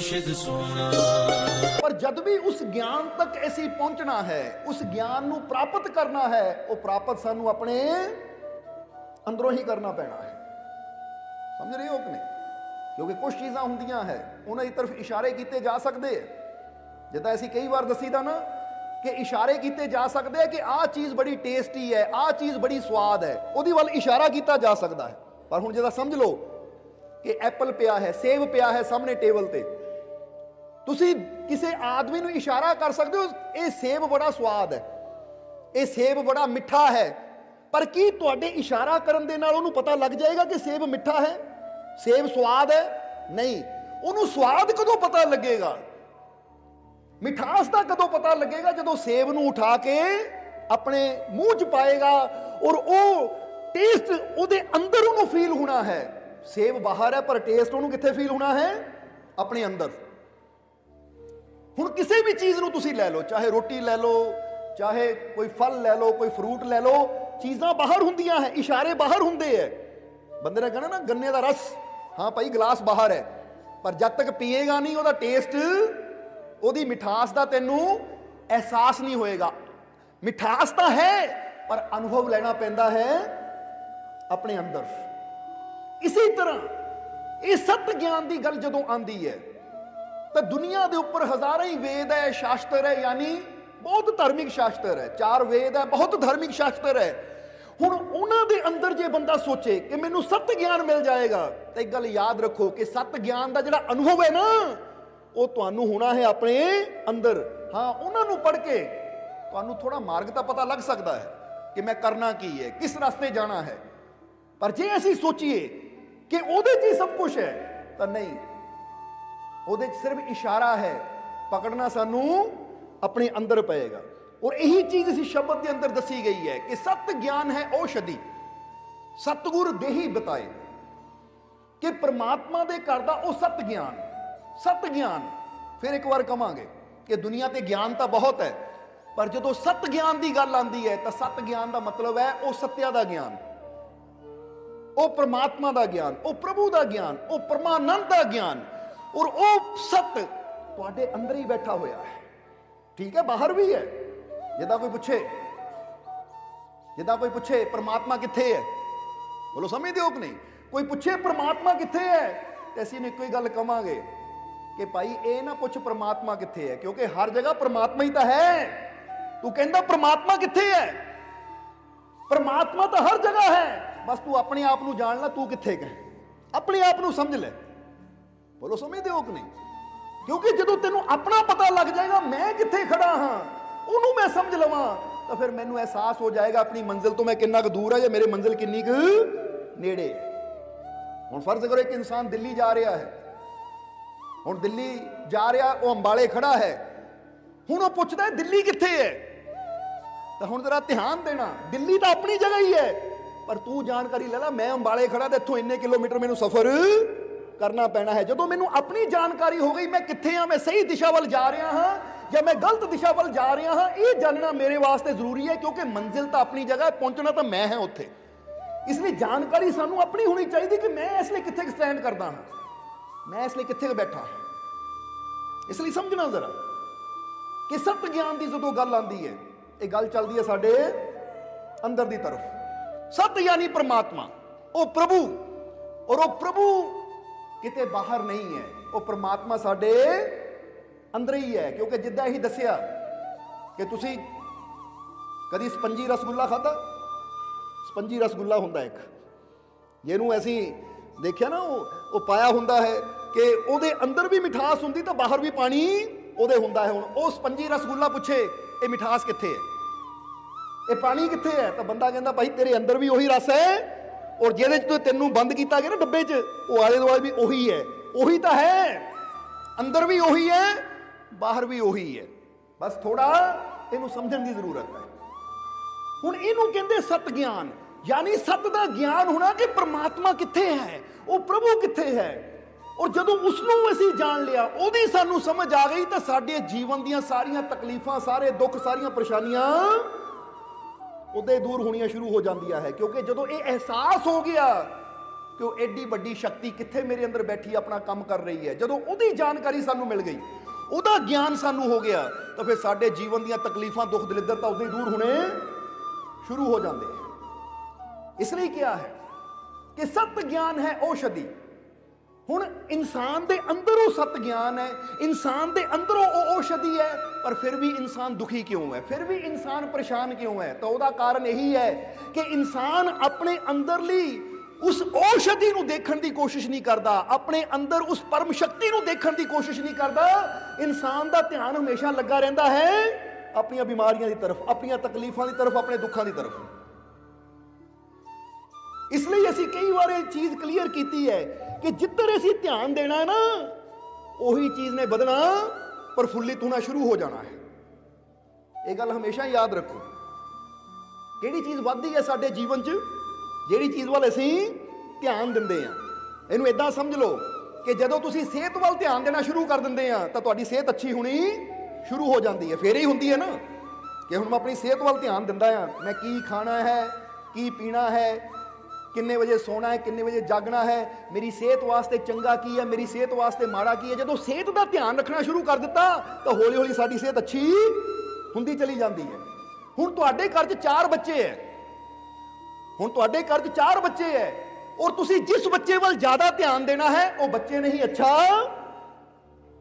मुर्शिद सोना। पर जब भी उस ज्ञान तक ऐसी पहुंचना है, उस ज्ञान नू प्राप्त करना है, वो प्राप्त सानू अपने अंदरों ही करना पैना है। समझ रहे हो कि नहीं? क्योंकि कुछ चीज़ां होंदियां है उन्हां दी तरफ इशारे किए जा सकते हैं, जिद्दां असीं कई बार दसीदा ना कि इशारे किए जा सकते हैं कि आह चीज़ बड़ी टेस्टी है, आह चीज़ बड़ी स्वाद है, उहदी वल इशारा किया जा सकता है। पर हुण जिद्दां समझ लो कि एप्पल पिया है, सेब पिया है सामने टेबल ते, तुसी किसी आदमी नूं इशारा कर सकते हो ये सेब बड़ा स्वाद है, ये सेब बड़ा मिठा है, पर की तुहाडे इशारा करन दे नाल उहनूं पता लग जाएगा कि सेब मिठा है, सेब स्वाद है? नहीं। उहनूं स्वाद कदों पता लगेगा, मिठास दा कदों पता लगेगा? जदों सेब नूं उठा के अपने मूँह च पाएगा और वो टेस्ट उहदे अंदर उहनूं फील होना है। सेब बाहर है पर टेस्ट उहनूं कित्थे फील होना है? अपने अंदर। हुण किसी भी चीज़ नूं तुसीं लै लो, चाहे रोटी लै लो, चाहे कोई फल लै लो, कोई फ्रूट लै लो, चीज़ां बाहर हुंदियां है, इशारे बाहर हुंदे है। बंदे ने कहना ना गन्ने का रस, हाँ भाई गिलास बाहर है, पर जब तक पिएगा नहीं ਉਹਦਾ टेस्ट, ਉਹਦੀ मिठास का तेनू एहसास नहीं होएगा। मिठास तो है पर अनुभव लेना पैंदा है अपने अंदर। इसी तरह ये सत्य ज्ञान की गल जदों आंदी है तो दुनिया के उपर हज़ारों ही वेद है, शास्त्र है, यानी बहुत धार्मिक शास्त्र है, 4 वेद है, बहुत धार्मिक शास्त्र है। हुण उन्हां दे अंदर जे बंदा सोचे कि मैनू सत्य ज्ञान मिल जाएगा, तो एक गल याद रखो कि सत्य ज्ञान का जिहड़ा अनुभव है ना, वो तुहानू होना है अपने अंदर। हाँ, उन्होंने पढ़ के तुहानू थोड़ा मार्ग तो पता लग सकता है कि मैं करना की है, किस रास्ते जाना है, पर जे असीं सोचिए कि उहदे च ही सब कुछ है तो नहीं, उहदे च सिर्फ इशारा है, पकड़ना सानू अपने अंदर पएगा। और यही चीज इस शब्द के अंदर दसी गई है कि सत्य ज्ञान है औषधि, सतगुर देही बताए, कि परमात्मा दे करदा ओ सत्य ज्ञान। सत्य ज्ञान फिर एक बार कहांगे कि दुनिया ते ज्ञान तो बहुत है, पर जो सत्य ज्ञान की गल आती है तो सत्य ज्ञान का मतलब है वह सत्या का ज्ञान, वह परमात्मा का ज्ञान, वह प्रभु का ज्ञान, वह परमानंद का ज्ञान, और वह सत्य तुहाडे अंदर ही बैठा होया है। ठीक है, बाहर भी है। जिदा कोई पूछे परमात्मा कित्थे है, बोलो समझदे हो कि नहीं? कोई पूछे परमात्मा कित्थे है तो असीं ने कोई गल कहांगे कि भाई ये ना पुछ परमात्मा कित्थे है, क्योंकि हर जगह परमात्मा ही तो है। तू कहंदा परमात्मा कित्थे है? परमात्मा तो हर जगह है, बस तू अपने आप को जान ला, तू कित्थे है, अपने आप को समझ ले। बोलो समझदे हो कि नहीं? क्योंकि जो तेनू अपना पता लग जाएगा मैं कित्थे खड़ा हाँ, उन्होंने मैं समझ लवां, तो फिर मैनू एहसास हो जाएगा अपनी मंजिल तो मैं कितना क दूर है या मेरी मंजिल किन्नी क नेड़े है। हुण फर्ज करो एक इंसान दिल्ली जा रहा है, हुण दिल्ली जा रहा, वो अंबाले खड़ा है, हुण वो पुछदा है दिल्ली कित्थे है, तो हुण जरा ध्यान देना, दिल्ली तो अपनी जगह ही है, पर तू जानकारी ले ला, मैं अंबाले खड़ा तो इत्थों इन्ने किलोमीटर मैनू सफर करना पैना है। जो मैनू अपनी जानकारी हो गई मैं कित्थे हाँ, मैं सही दिशा वाल जा रहा हाँ या मैं गलत दिशा वाल जा रहा हाँ, ये जानना मेरे वास्ते जरूरी है, क्योंकि मंजिल तो अपनी जगह, पहुंचना तो मैं है उत्थे। इसलिए जानकारी सानू अपनी होनी चाहिए कि मैं इसलिए कित्थे स्टैंड करता हाँ, मैं इसलिए कित्थे बैठा हाँ। इसलिए समझना जरा कि सत्य ज्ञान की जो गल आती है, ये गल चलती है साडे अंदर की तरफ। सत्य यानी परमात्मा, वो प्रभु, और वो प्रभु किते बाहर नहीं है, वो परमात्मा साडे अंदर ही है। क्योंकि जिद्दां ही दसिया कि तुसी कदी स्पंजी रसगुल्ला खाता, स्पंजी रसगुल्ला हुंदा एक, जिहनूं असीं देखिया ना, वो पाया हुंदा है कि ਉਹਦੇ अंदर भी मिठास हुंदी तो बाहर भी पानी ਉਹਦੇ हुंदा है। हुण ਉਹ स्पंजी रसगुल्ला पुछे ये मिठास कित्थे है, ये पानी कित्थे है, तो बंदा कहंदा भाई तेरे अंदर भी वही रस है, और ਜਿਹਦੇ ਚ ਤੈਨੂੰ ਬੰਦ ਕੀਤਾ ਗਿਆ ਨਾ ਡੱਬੇ ਚ, ਉਹ ਆਲੇ ਦੁਆਲੇ भी ਉਹੀ है, ਉਹੀ ਤਾਂ है, अंदर भी ਉਹੀ है, बाहर भी ਉਹੀ है, बस थोड़ा ਇਹਨੂੰ समझण ਦੀ ਜ਼ਰੂरਤ है। ਹੁਣ ਇਹਨੂੰ ਕਹਿੰਦੇ सत ज्ञान, यानी सत ਦਾ ज्ञान होना कि परमात्मा कित्थे है, वो प्रभु कित्थे है, और जदों उसनूं असीं जान लिया, ਉਹਦੀ ਸਾਨੂੰ समझ आ गई, तो साडे जीवन ਦੀਆਂ सारियां तकलीफां, सारे दुख, सारियां परेशानियां उदे दूर होनियां शुरू हो जांदियां है। क्योंकि जदों ये एहसास हो गया ਕਿ ਉਹ ਐਡੀ ਵੱਡੀ ਸ਼ਕਤੀ ਕਿੱਥੇ ਮੇਰੇ ਅੰਦਰ ਬੈਠੀ ਆਪਣਾ ਕੰਮ ਕਰ ਰਹੀ ਹੈ। ਜਦੋਂ ਉਹਦੀ ਜਾਣਕਾਰੀ ਸਾਨੂੰ ਮਿਲ ਗਈ, ਉਹਦਾ ਗਿਆਨ ਸਾਨੂੰ ਹੋ ਗਿਆ, ਤਾਂ ਫਿਰ ਸਾਡੇ ਜੀਵਨ ਦੀਆਂ ਤਕਲੀਫਾਂ, ਦੁੱਖ ਦਲਿੱਦਰ ਤਾਂ ਉਦੋਂ ਹੀ ਦੂਰ ਹੋਣੇ ਸ਼ੁਰੂ ਹੋ ਜਾਂਦੇ ਹੈ। ਇਸ ਲਈ ਕਿਹਾ ਹੈ ਕਿ ਸਤ ਗਿਆਨ ਹੈ ਔਸ਼ਧੀ। ਹੁਣ ਇਨਸਾਨ ਦੇ ਅੰਦਰ ਉਹ ਸਤ ਗਿਆਨ ਹੈ, ਇਨਸਾਨ ਦੇ ਅੰਦਰੋਂ ਉਹ ਔਸ਼ਧੀ ਹੈ, ਪਰ ਫਿਰ ਵੀ ਇਨਸਾਨ ਦੁਖੀ ਕਿਉਂ ਹੈ, ਫਿਰ ਵੀ ਇਨਸਾਨ ਪਰੇਸ਼ਾਨ ਕਿਉਂ ਹੈ? ਤਾਂ ਉਹਦਾ ਕਾਰਨ ਇਹੀ ਹੈ ਕਿ ਇਨਸਾਨ ਆਪਣੇ ਅੰਦਰਲੀ ਉਸ ਔਸ਼ਧੀ ਨੂੰ ਦੇਖਣ ਦੀ ਕੋਸ਼ਿਸ਼ ਨਹੀਂ ਕਰਦਾ, ਆਪਣੇ ਅੰਦਰ ਉਸ ਪਰਮ ਸ਼ਕਤੀ ਨੂੰ ਦੇਖਣ ਦੀ ਕੋਸ਼ਿਸ਼ ਨਹੀਂ ਕਰਦਾ। ਇਨਸਾਨ ਦਾ ਧਿਆਨ ਹਮੇਸ਼ਾ ਲੱਗਾ ਰਹਿੰਦਾ ਹੈ ਆਪਣੀਆਂ ਬਿਮਾਰੀਆਂ ਦੀ ਤਰਫ, ਆਪਣੀਆਂ ਤਕਲੀਫਾਂ ਦੀ ਤਰਫ, ਆਪਣੇ ਦੁੱਖਾਂ ਦੀ ਤਰਫ। ਇਸ ਲਈ ਅਸੀਂ ਕਈ ਵਾਰ ਇਹ ਚੀਜ਼ ਕਲੀਅਰ ਕੀਤੀ ਹੈ ਕਿ ਜਿੱਧਰ ਅਸੀਂ ਧਿਆਨ ਦੇਣਾ ਹੈ ਨਾ, ਉਹੀ ਚੀਜ਼ ਨੇ ਵਧਣਾ, ਪ੍ਰਫੁੱਲਿਤ ਹੋਣਾ ਸ਼ੁਰੂ ਹੋ ਜਾਣਾ ਹੈ। ਇਹ ਗੱਲ ਹਮੇਸ਼ਾ ਯਾਦ ਰੱਖੋ। ਕਿਹੜੀ ਚੀਜ਼ ਵੱਧਦੀ ਹੈ ਸਾਡੇ ਜੀਵਨ 'ਚ? ਜਿਹੜੀ ਚੀਜ਼ ਵੱਲ ਅਸੀਂ ਧਿਆਨ ਦਿੰਦੇ ਹਾਂ। ਇਹਨੂੰ ਇਦਾਂ ਸਮਝ ਲਓ ਕਿ ਜਦੋਂ ਤੁਸੀਂ ਸਿਹਤ ਵੱਲ ਧਿਆਨ ਦੇਣਾ ਸ਼ੁਰੂ ਕਰ ਦਿੰਦੇ ਆ, ਤਾਂ ਤੁਹਾਡੀ ਸਿਹਤ ਅੱਛੀ ਹੋਣੀ ਸ਼ੁਰੂ ਹੋ ਜਾਂਦੀ ਹੈ। ਫੇਰ ਹੀ ਹੁੰਦੀ ਹੈ ਨਾ ਕਿ ਹੁਣ ਮੈਂ ਆਪਣੀ ਸਿਹਤ ਵੱਲ ਧਿਆਨ ਦਿੰਦਾ ਆ, ਮੈਂ ਕੀ ਖਾਣਾ ਹੈ, ਕੀ ਪੀਣਾ ਹੈ, ਕਿੰਨੇ ਵਜੇ ਸੋਣਾ ਹੈ, ਕਿੰਨੇ ਵਜੇ ਜਾਗਣਾ ਹੈ, ਮੇਰੀ ਸਿਹਤ ਵਾਸਤੇ ਚੰਗਾ ਕੀ ਹੈ, ਮੇਰੀ ਸਿਹਤ ਵਾਸਤੇ ਮਾੜਾ ਕੀ ਹੈ। ਜਦੋਂ ਸਿਹਤ ਦਾ ਧਿਆਨ ਰੱਖਣਾ ਸ਼ੁਰੂ ਕਰ ਦਿੱਤਾ, ਤਾਂ ਹੌਲੀ ਹੌਲੀ ਸਾਡੀ ਸਿਹਤ ਅੱਛੀ ਹੁੰਦੀ ਚਲੀ ਜਾਂਦੀ ਹੈ। ਹੁਣ ਤੁਹਾਡੇ ਘਰ 'ਚ 4 ਬੱਚੇ ਹੈ, ਹੁਣ ਤੁਹਾਡੇ ਘਰ 'ਚ 4 ਬੱਚੇ ਹੈ, ਔਰ ਤੁਸੀਂ ਜਿਸ ਬੱਚੇ ਵੱਲ ਜ਼ਿਆਦਾ ਧਿਆਨ ਦੇਣਾ ਹੈ, ਉਹ ਬੱਚੇ ਨੇ ਹੀ ਅੱਛਾ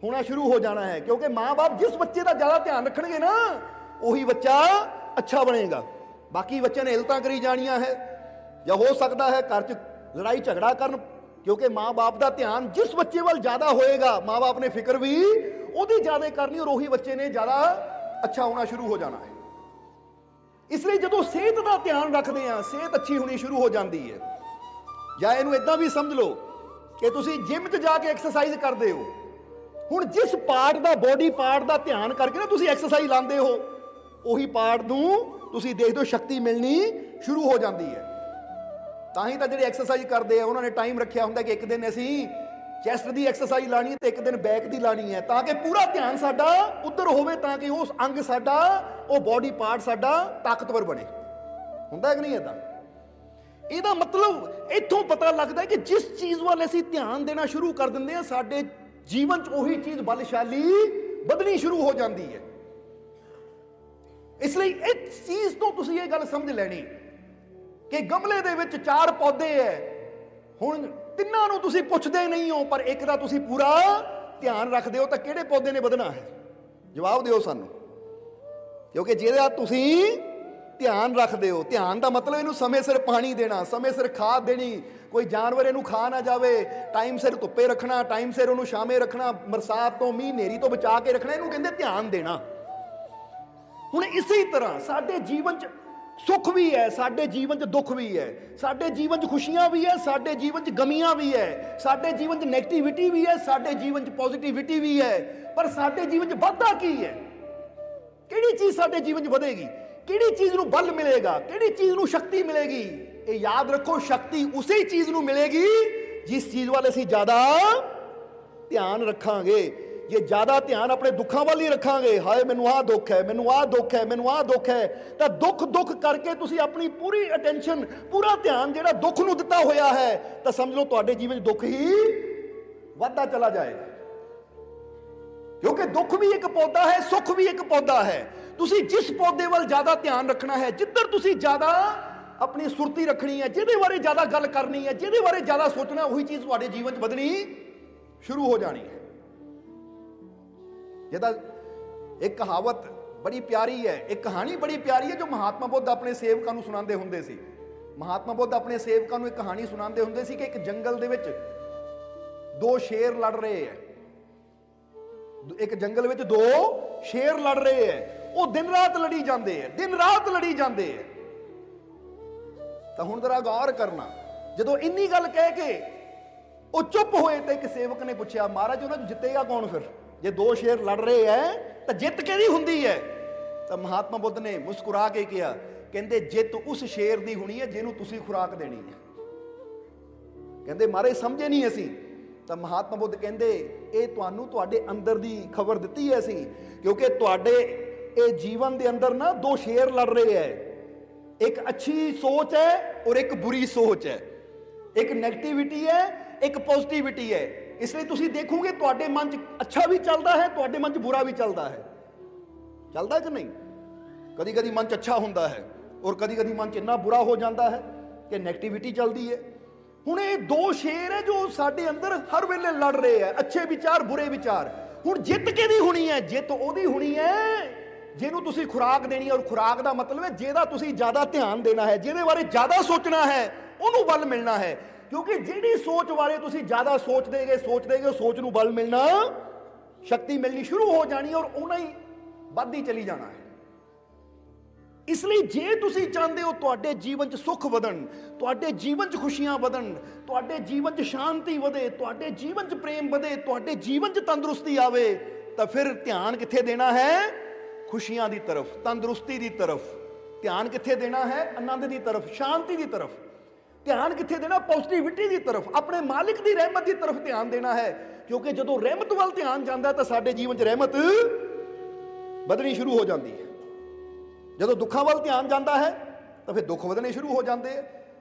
ਹੋਣਾ ਸ਼ੁਰੂ ਹੋ ਜਾਣਾ ਹੈ। ਕਿਉਂਕਿ ਮਾਂ-ਬਾਪ ਜਿਸ ਬੱਚੇ ਦਾ ਜ਼ਿਆਦਾ ਧਿਆਨ ਰੱਖਣਗੇ ਨਾ, ਉਹੀ ਬੱਚਾ ਅੱਛਾ ਬਣੇਗਾ। ਬਾਕੀ ਬੱਚੇ ਨੇ ਇਲਤਾਂ ਕਰੀ ਜਾਣੀਆਂ ਹੈ, ਜਾਂ ਹੋ ਸਕਦਾ ਹੈ ਘਰ 'ਚ ਲੜਾਈ ਝਗੜਾ ਕਰਨ, ਕਿਉਂਕਿ ਮਾਂ-ਬਾਪ ਦਾ ਧਿਆਨ ਜਿਸ ਬੱਚੇ ਵੱਲ ਜ਼ਿਆਦਾ ਹੋਏਗਾ, ਮਾਂ-ਬਾਪ ਨੇ ਫਿਕਰ ਵੀ ਉਹਦੀ ਜ਼ਿਆਦਾ ਕਰਨੀ, ਔਰ ਉਹੀ ਬੱਚੇ ਨੇ ਜ਼ਿਆਦਾ ਅੱਛਾ ਹੋਣਾ ਸ਼ੁਰੂ ਹੋ ਜਾਣਾ ਹੈ। ਇਸ ਲਈ ਜਦੋਂ ਸਿਹਤ ਦਾ ਧਿਆਨ ਰੱਖਦੇ ਆ, ਸਿਹਤ ਅੱਛੀ ਹੋਣੀ ਸ਼ੁਰੂ ਹੋ ਜਾਂਦੀ ਹੈ। ਜਾਂ ਇਹਨੂੰ ਇਦਾਂ ਵੀ ਸਮਝ ਲਓ ਕਿ ਤੁਸੀਂ ਜਿਮ 'ਚ ਜਾ ਕੇ ਐਕਸਰਸਾਈਜ਼ ਕਰਦੇ ਹੋ, ਹੁਣ ਜਿਸ ਪਾਰਟ ਦਾ, ਬੋਡੀ ਪਾਰਟ ਦਾ ਧਿਆਨ ਕਰਕੇ ਨਾ ਤੁਸੀਂ ਐਕਸਰਸਾਈਜ਼ ਲਾਉਂਦੇ ਹੋ, ਉਹੀ ਪਾਰਟ ਨੂੰ ਤੁਸੀਂ ਦੇਖਦੇ ਹੋ ਸ਼ਕਤੀ ਮਿਲਣੀ ਸ਼ੁਰੂ ਹੋ ਜਾਂਦੀ ਹੈ। ਤਾਂ ਹੀ ਤਾਂ ਜਿਹੜੇ ਐਕਸਰਸਾਈਜ਼ ਕਰਦੇ ਆ, ਉਹਨਾਂ ਨੇ ਟਾਈਮ ਰੱਖਿਆ ਹੁੰਦਾ ਕਿ ਇੱਕ ਦਿਨ ਅਸੀਂ ਚੈਸਟ ਦੀ ਐਕਸਰਸਾਈਜ਼ ਲਾਣੀ ਹੈ ਤੇ ਇੱਕ ਦਿਨ ਬੈਕ ਦੀ ਲਾਣੀ ਹੈ, ਤਾਂ ਕਿ ਪੂਰਾ ਧਿਆਨ ਸਾਡਾ ਉੱਧਰ ਹੋਵੇ, ਤਾਂ ਕਿ ਉਸ ਅੰਗ ਸਾਡਾ, ਉਹ ਬੋਡੀ ਪਾਰਟ ਸਾਡਾ ਤਾਕਤਵਰ ਬਣੇ। ਹੁੰਦਾ ਕਿ ਨਹੀਂ ਏਦਾਂ? ਇਹਦਾ ਮਤਲਬ ਇੱਥੋਂ ਪਤਾ ਲੱਗਦਾ ਹੈ ਕਿ ਜਿਸ ਚੀਜ਼ ਵੱਲ ਅਸੀਂ ਧਿਆਨ ਦੇਣਾ ਸ਼ੁਰੂ ਕਰ ਦਿੰਦੇ ਆ, ਸਾਡੇ ਜੀਵਨ 'ਚ ਉਹੀ ਚੀਜ਼ ਬਲਸ਼ਾਲੀ ਵਧਣੀ ਸ਼ੁਰੂ ਹੋ ਜਾਂਦੀ ਹੈ। ਇਸ ਲਈ ਇਸ ਚੀਜ਼ ਤੋਂ ਤੁਸੀਂ ਇਹ ਗੱਲ ਸਮਝ ਲੈਣੀ ਕਿ ਗਮਲੇ ਦੇ ਵਿੱਚ 4 ਪੌਦੇ ਹੈ, ਹੁਣ ਤਿੰਨਾਂ ਨੂੰ ਤੁਸੀਂ ਪੁੱਛਦੇ ਨਹੀਂ ਹੋ, ਪਰ ਇੱਕ ਦਾ ਤੁਸੀਂ ਪੂਰਾ ਧਿਆਨ ਰੱਖਦੇ ਹੋ, ਤਾਂ ਕਿਹੜੇ ਪੌਦੇ ਨੇ ਵਧਣਾ ਹੈ? ਜਵਾਬ ਦਿਓ ਸਾਨੂੰ। ਕਿਉਂਕਿ ਜਿਹਦਾ ਤੁਸੀਂ ਧਿਆਨ ਰੱਖਦੇ ਹੋ, ਧਿਆਨ ਦਾ ਮਤਲਬ ਇਹਨੂੰ ਸਮੇਂ ਸਿਰ ਪਾਣੀ ਦੇਣਾ, ਸਮੇਂ ਸਿਰ ਖਾਦ ਦੇਣੀ, ਕੋਈ ਜਾਨਵਰ ਇਹਨੂੰ ਖਾ ਨਾ ਜਾਵੇ, ਟਾਈਮ ਸਿਰ ਧੁੱਪੇ ਰੱਖਣਾ, ਟਾਈਮ ਸਿਰ ਉਹਨੂੰ ਛਾਵੇਂ ਰੱਖਣਾ, ਬਰਸਾਤ ਤੋਂ, ਮੀਂਹ ਹਨੇਰੀ ਤੋਂ ਬਚਾ ਕੇ ਰੱਖਣਾ, ਇਹਨੂੰ ਕਹਿੰਦੇ ਧਿਆਨ ਦੇਣਾ। ਹੁਣ ਇਸੇ ਤਰ੍ਹਾਂ ਸਾਡੇ ਜੀਵਨ 'ਚ ਸੁੱਖ ਵੀ ਹੈ, ਸਾਡੇ ਜੀਵਨ 'ਚ ਦੁੱਖ ਵੀ ਹੈ, ਸਾਡੇ ਜੀਵਨ 'ਚ ਖੁਸ਼ੀਆਂ ਵੀ ਹੈ, ਸਾਡੇ ਜੀਵਨ 'ਚ ਗਮੀਆਂ ਵੀ ਹੈ, ਸਾਡੇ ਜੀਵਨ 'ਚ ਨੈਗੇਟਿਵਿਟੀ ਵੀ ਹੈ, ਸਾਡੇ ਜੀਵਨ 'ਚ ਪੋਜ਼ਿਟਿਵਿਟੀ ਵੀ ਹੈ। ਪਰ ਸਾਡੇ ਜੀਵਨ 'ਚ ਵਾਧਾ ਕੀ ਹੈ? ਕਿਹੜੀ ਚੀਜ਼ ਸਾਡੇ ਜੀਵਨ 'ਚ ਵਧੇਗੀ? ਕਿਹੜੀ ਚੀਜ਼ ਨੂੰ ਬਲ ਮਿਲੇਗਾ? ਕਿਹੜੀ ਚੀਜ਼ ਨੂੰ ਸ਼ਕਤੀ ਮਿਲੇਗੀ? ਇਹ ਯਾਦ ਰੱਖੋ, ਸ਼ਕਤੀ ਉਸੇ ਚੀਜ਼ ਨੂੰ ਮਿਲੇਗੀ ਜਿਸ ਚੀਜ਼ ਵੱਲ ਅਸੀਂ ਜ਼ਿਆਦਾ ਧਿਆਨ ਰੱਖਾਂਗੇ। ਜੇ ਜ਼ਿਆਦਾ ਧਿਆਨ ਆਪਣੇ ਦੁੱਖਾਂ ਵੱਲ ਹੀ ਰੱਖਾਂਗੇ, ਹਾਏ ਮੈਨੂੰ ਆਹ ਦੁੱਖ ਹੈ, ਮੈਨੂੰ ਆਹ ਦੁੱਖ ਹੈ, ਮੈਨੂੰ ਆਹ ਦੁੱਖ ਹੈ, ਤਾਂ ਦੁੱਖ ਕਰਕੇ ਤੁਸੀਂ ਆਪਣੀ ਪੂਰੀ ਅਟੈਂਸ਼ਨ, ਪੂਰਾ ਧਿਆਨ ਜਿਹੜਾ ਦੁੱਖ ਨੂੰ ਦਿੱਤਾ ਹੋਇਆ ਹੈ, ਤਾਂ ਸਮਝ ਲਓ ਤੁਹਾਡੇ ਜੀਵਨ 'ਚ ਦੁੱਖ ਹੀ ਵੱਧਦਾ ਚਲਾ ਜਾਏਗਾ। ਕਿਉਂਕਿ ਦੁੱਖ ਵੀ ਇੱਕ ਪੌਦਾ ਹੈ, ਸੁੱਖ ਵੀ ਇੱਕ ਪੌਦਾ ਹੈ। ਤੁਸੀਂ ਜਿਸ ਪੌਦੇ ਵੱਲ ਜ਼ਿਆਦਾ ਧਿਆਨ ਰੱਖਣਾ ਹੈ, ਜਿੱਧਰ ਤੁਸੀਂ ਜ਼ਿਆਦਾ ਆਪਣੀ ਸੁਰਤੀ ਰੱਖਣੀ ਹੈ, ਜਿਹਦੇ ਬਾਰੇ ਜ਼ਿਆਦਾ ਗੱਲ ਕਰਨੀ ਹੈ, ਜਿਹਦੇ ਬਾਰੇ ਜ਼ਿਆਦਾ ਸੋਚਣਾ, ਉਹੀ ਚੀਜ਼ ਤੁਹਾਡੇ ਜੀਵਨ 'ਚ ਵਧਣੀ ਸ਼ੁਰੂ ਹੋ ਜਾਣੀ ਹੈ। ਜਿਹਦਾ ਇੱਕ ਕਹਾਵਤ ਬੜੀ ਪਿਆਰੀ ਹੈ, ਇੱਕ ਕਹਾਣੀ ਬੜੀ ਪਿਆਰੀ ਹੈ, ਜੋ ਮਹਾਤਮਾ ਬੁੱਧ ਆਪਣੇ ਸੇਵਕਾਂ ਨੂੰ ਸੁਣਾਉਂਦੇ ਹੁੰਦੇ ਸੀ। ਮਹਾਤਮਾ ਬੁੱਧ ਆਪਣੇ ਸੇਵਕਾਂ ਨੂੰ ਇੱਕ ਕਹਾਣੀ ਸੁਣਾਉਂਦੇ ਹੁੰਦੇ ਸੀ ਕਿ ਇੱਕ ਜੰਗਲ ਦੇ ਵਿੱਚ 2 ਸ਼ੇਰ ਲੜ ਰਹੇ ਹੈ। ਇੱਕ ਜੰਗਲ ਵਿੱਚ 2 ਸ਼ੇਰ ਲੜ ਰਹੇ ਹੈ, ਉਹ ਦਿਨ ਰਾਤ ਲੜੀ ਜਾਂਦੇ ਹੈ, ਦਿਨ ਰਾਤ ਲੜੀ ਜਾਂਦੇ ਹੈ। ਤਾਂ ਹੁਣ ਜ਼ਰਾ ਗੌਰ ਕਰਨਾ, ਜਦੋਂ ਇੰਨੀ ਗੱਲ ਕਹਿ ਕੇ ਉਹ ਚੁੱਪ ਹੋਏ, ਤੇ ਇੱਕ ਸੇਵਕ ਨੇ ਪੁੱਛਿਆ, ਮਹਾਰਾਜ ਉਹਨਾਂ ਨੂੰ ਜਿੱਤੇਗਾ ਕੌਣ ਫਿਰ? ਜੇ 2 ਸ਼ੇਰ ਲੜ ਰਹੇ ਹੈ ਤਾਂ ਜਿੱਤ ਕਿਹਦੀ ਹੁੰਦੀ ਹੈ? ਤਾਂ ਮਹਾਤਮਾ ਬੁੱਧ ਨੇ ਮੁਸਕਰਾ ਕੇ ਕਿਹਾ, ਕਹਿੰਦੇ ਜਿੱਤ ਉਸ ਸ਼ੇਰ ਦੀ ਹੋਣੀ ਹੈ ਜਿਹਨੂੰ ਤੁਸੀਂ ਖੁਰਾਕ ਦੇਣੀ ਹੈ। ਕਹਿੰਦੇ ਮਹਾਰਾਜ ਸਮਝੇ ਨਹੀਂ ਅਸੀਂ। ਤਾਂ ਮਹਾਤਮਾ ਬੁੱਧ ਕਹਿੰਦੇ ਇਹ ਤੁਹਾਨੂੰ ਤੁਹਾਡੇ ਅੰਦਰ ਦੀ ਖਬਰ ਦਿੱਤੀ ਹੈ ਅਸੀਂ, ਕਿਉਂਕਿ ਤੁਹਾਡੇ ਇਹ ਜੀਵਨ ਦੇ ਅੰਦਰ ਨਾ 2 ਸ਼ੇਰ ਲੜ ਰਹੇ ਹੈ। ਇੱਕ ਅੱਛੀ ਸੋਚ ਹੈ ਔਰ ਇੱਕ ਬੁਰੀ ਸੋਚ ਹੈ। ਇੱਕ ਨੈਗੇਟਿਵਿਟੀ ਹੈ, ਇੱਕ ਪੋਜ਼ਿਟਿਵਿਟੀ ਹੈ। ਇਸ ਲਈ ਤੁਸੀਂ ਦੇਖੋਗੇ ਤੁਹਾਡੇ ਮਨ 'ਚ ਅੱਛਾ ਵੀ ਚੱਲਦਾ ਹੈ, ਤੁਹਾਡੇ ਮਨ 'ਚ ਬੁਰਾ ਵੀ ਚੱਲਦਾ ਹੈ। ਚੱਲਦਾ ਕਿ ਨਹੀਂ? ਕਦੀ ਕਦੀ ਮਨ 'ਚ ਅੱਛਾ ਹੁੰਦਾ ਹੈ ਔਰ ਕਦੀ ਕਦੀ ਮਨ 'ਚ ਇੰਨਾ ਬੁਰਾ ਹੋ ਜਾਂਦਾ ਹੈ ਕਿ ਨੈਗੇਟਿਵਿਟੀ ਚੱਲਦੀ ਹੈ। ਹੁਣ ਇਹ ਦੋ ਸ਼ੇਰ ਹੈ ਜੋ ਸਾਡੇ ਅੰਦਰ ਹਰ ਵੇਲੇ ਲੜ ਰਹੇ ਹੈ, ਅੱਛੇ ਵਿਚਾਰ ਬੁਰੇ ਵਿਚਾਰ। ਹੁਣ ਜਿੱਤ ਕਿਹਦੀ ਹੋਣੀ ਹੈ? ਜਿੱਤ ਉਹਦੀ ਹੋਣੀ ਹੈ ਜਿਹਨੂੰ ਤੁਸੀਂ ਖੁਰਾਕ ਦੇਣੀ ਹੈ। ਔਰ ਖੁਰਾਕ ਦਾ ਮਤਲਬ ਹੈ ਜਿਹਦਾ ਤੁਸੀਂ ਜ਼ਿਆਦਾ ਧਿਆਨ ਦੇਣਾ ਹੈ, ਜਿਹਦੇ ਬਾਰੇ ਜ਼ਿਆਦਾ ਸੋਚਣਾ ਹੈ, ਉਹਨੂੰ ਬਲ ਮਿਲਣਾ ਹੈ। ਕਿਉਂਕਿ ਜਿਹੜੀ ਸੋਚ ਬਾਰੇ ਤੁਸੀਂ ਜ਼ਿਆਦਾ ਸੋਚਦੇ ਗਏ ਉਹ ਸੋਚ ਨੂੰ ਬਲ ਮਿਲਣਾ, ਸ਼ਕਤੀ ਮਿਲਣੀ ਸ਼ੁਰੂ ਹੋ ਜਾਣੀ ਔਰ ਉਹਨਾਂ ਹੀ ਵੱਧਦੀ ਚਲੀ ਜਾਣਾ ਹੈ। ਇਸ ਲਈ ਜੇ ਤੁਸੀਂ ਚਾਹੁੰਦੇ ਹੋ ਤੁਹਾਡੇ ਜੀਵਨ 'ਚ ਸੁੱਖ ਵਧਣ, ਤੁਹਾਡੇ ਜੀਵਨ 'ਚ ਖੁਸ਼ੀਆਂ ਵਧਣ, ਤੁਹਾਡੇ ਜੀਵਨ 'ਚ ਸ਼ਾਂਤੀ ਵਧੇ, ਤੁਹਾਡੇ ਜੀਵਨ 'ਚ ਪ੍ਰੇਮ ਵਧੇ, ਤੁਹਾਡੇ ਜੀਵਨ 'ਚ ਤੰਦਰੁਸਤੀ ਆਵੇ, ਤਾਂ ਫਿਰ ਧਿਆਨ ਕਿੱਥੇ ਦੇਣਾ ਹੈ? ਖੁਸ਼ੀਆਂ ਦੀ ਤਰਫ, ਤੰਦਰੁਸਤੀ ਦੀ ਤਰਫ। ਧਿਆਨ ਕਿੱਥੇ ਦੇਣਾ ਹੈ? ਆਨੰਦ ਦੀ ਤਰਫ, ਸ਼ਾਂਤੀ ਦੀ ਤਰਫ। ਧਿਆਨ ਕਿੱਥੇ ਦੇਣਾ? ਪੋਜ਼ਿਟਿਵਿਟੀ ਦੀ ਤਰਫ, ਆਪਣੇ ਮਾਲਿਕ ਦੀ ਰਹਿਮਤ ਦੀ ਤਰਫ ਧਿਆਨ ਦੇਣਾ ਹੈ। ਕਿਉਂਕਿ ਜਦੋਂ ਰਹਿਮਤ ਵੱਲ ਧਿਆਨ ਜਾਂਦਾ ਤਾਂ ਸਾਡੇ ਜੀਵਨ 'ਚ ਰਹਿਮਤ ਵਧਣੀ ਸ਼ੁਰੂ ਹੋ ਜਾਂਦੀ ਹੈ। ਜਦੋਂ ਦੁੱਖਾਂ ਵੱਲ ਧਿਆਨ ਜਾਂਦਾ ਹੈ ਤਾਂ ਫਿਰ ਦੁੱਖ ਵਧਣੇ ਸ਼ੁਰੂ ਹੋ ਜਾਂਦੇ ਆ।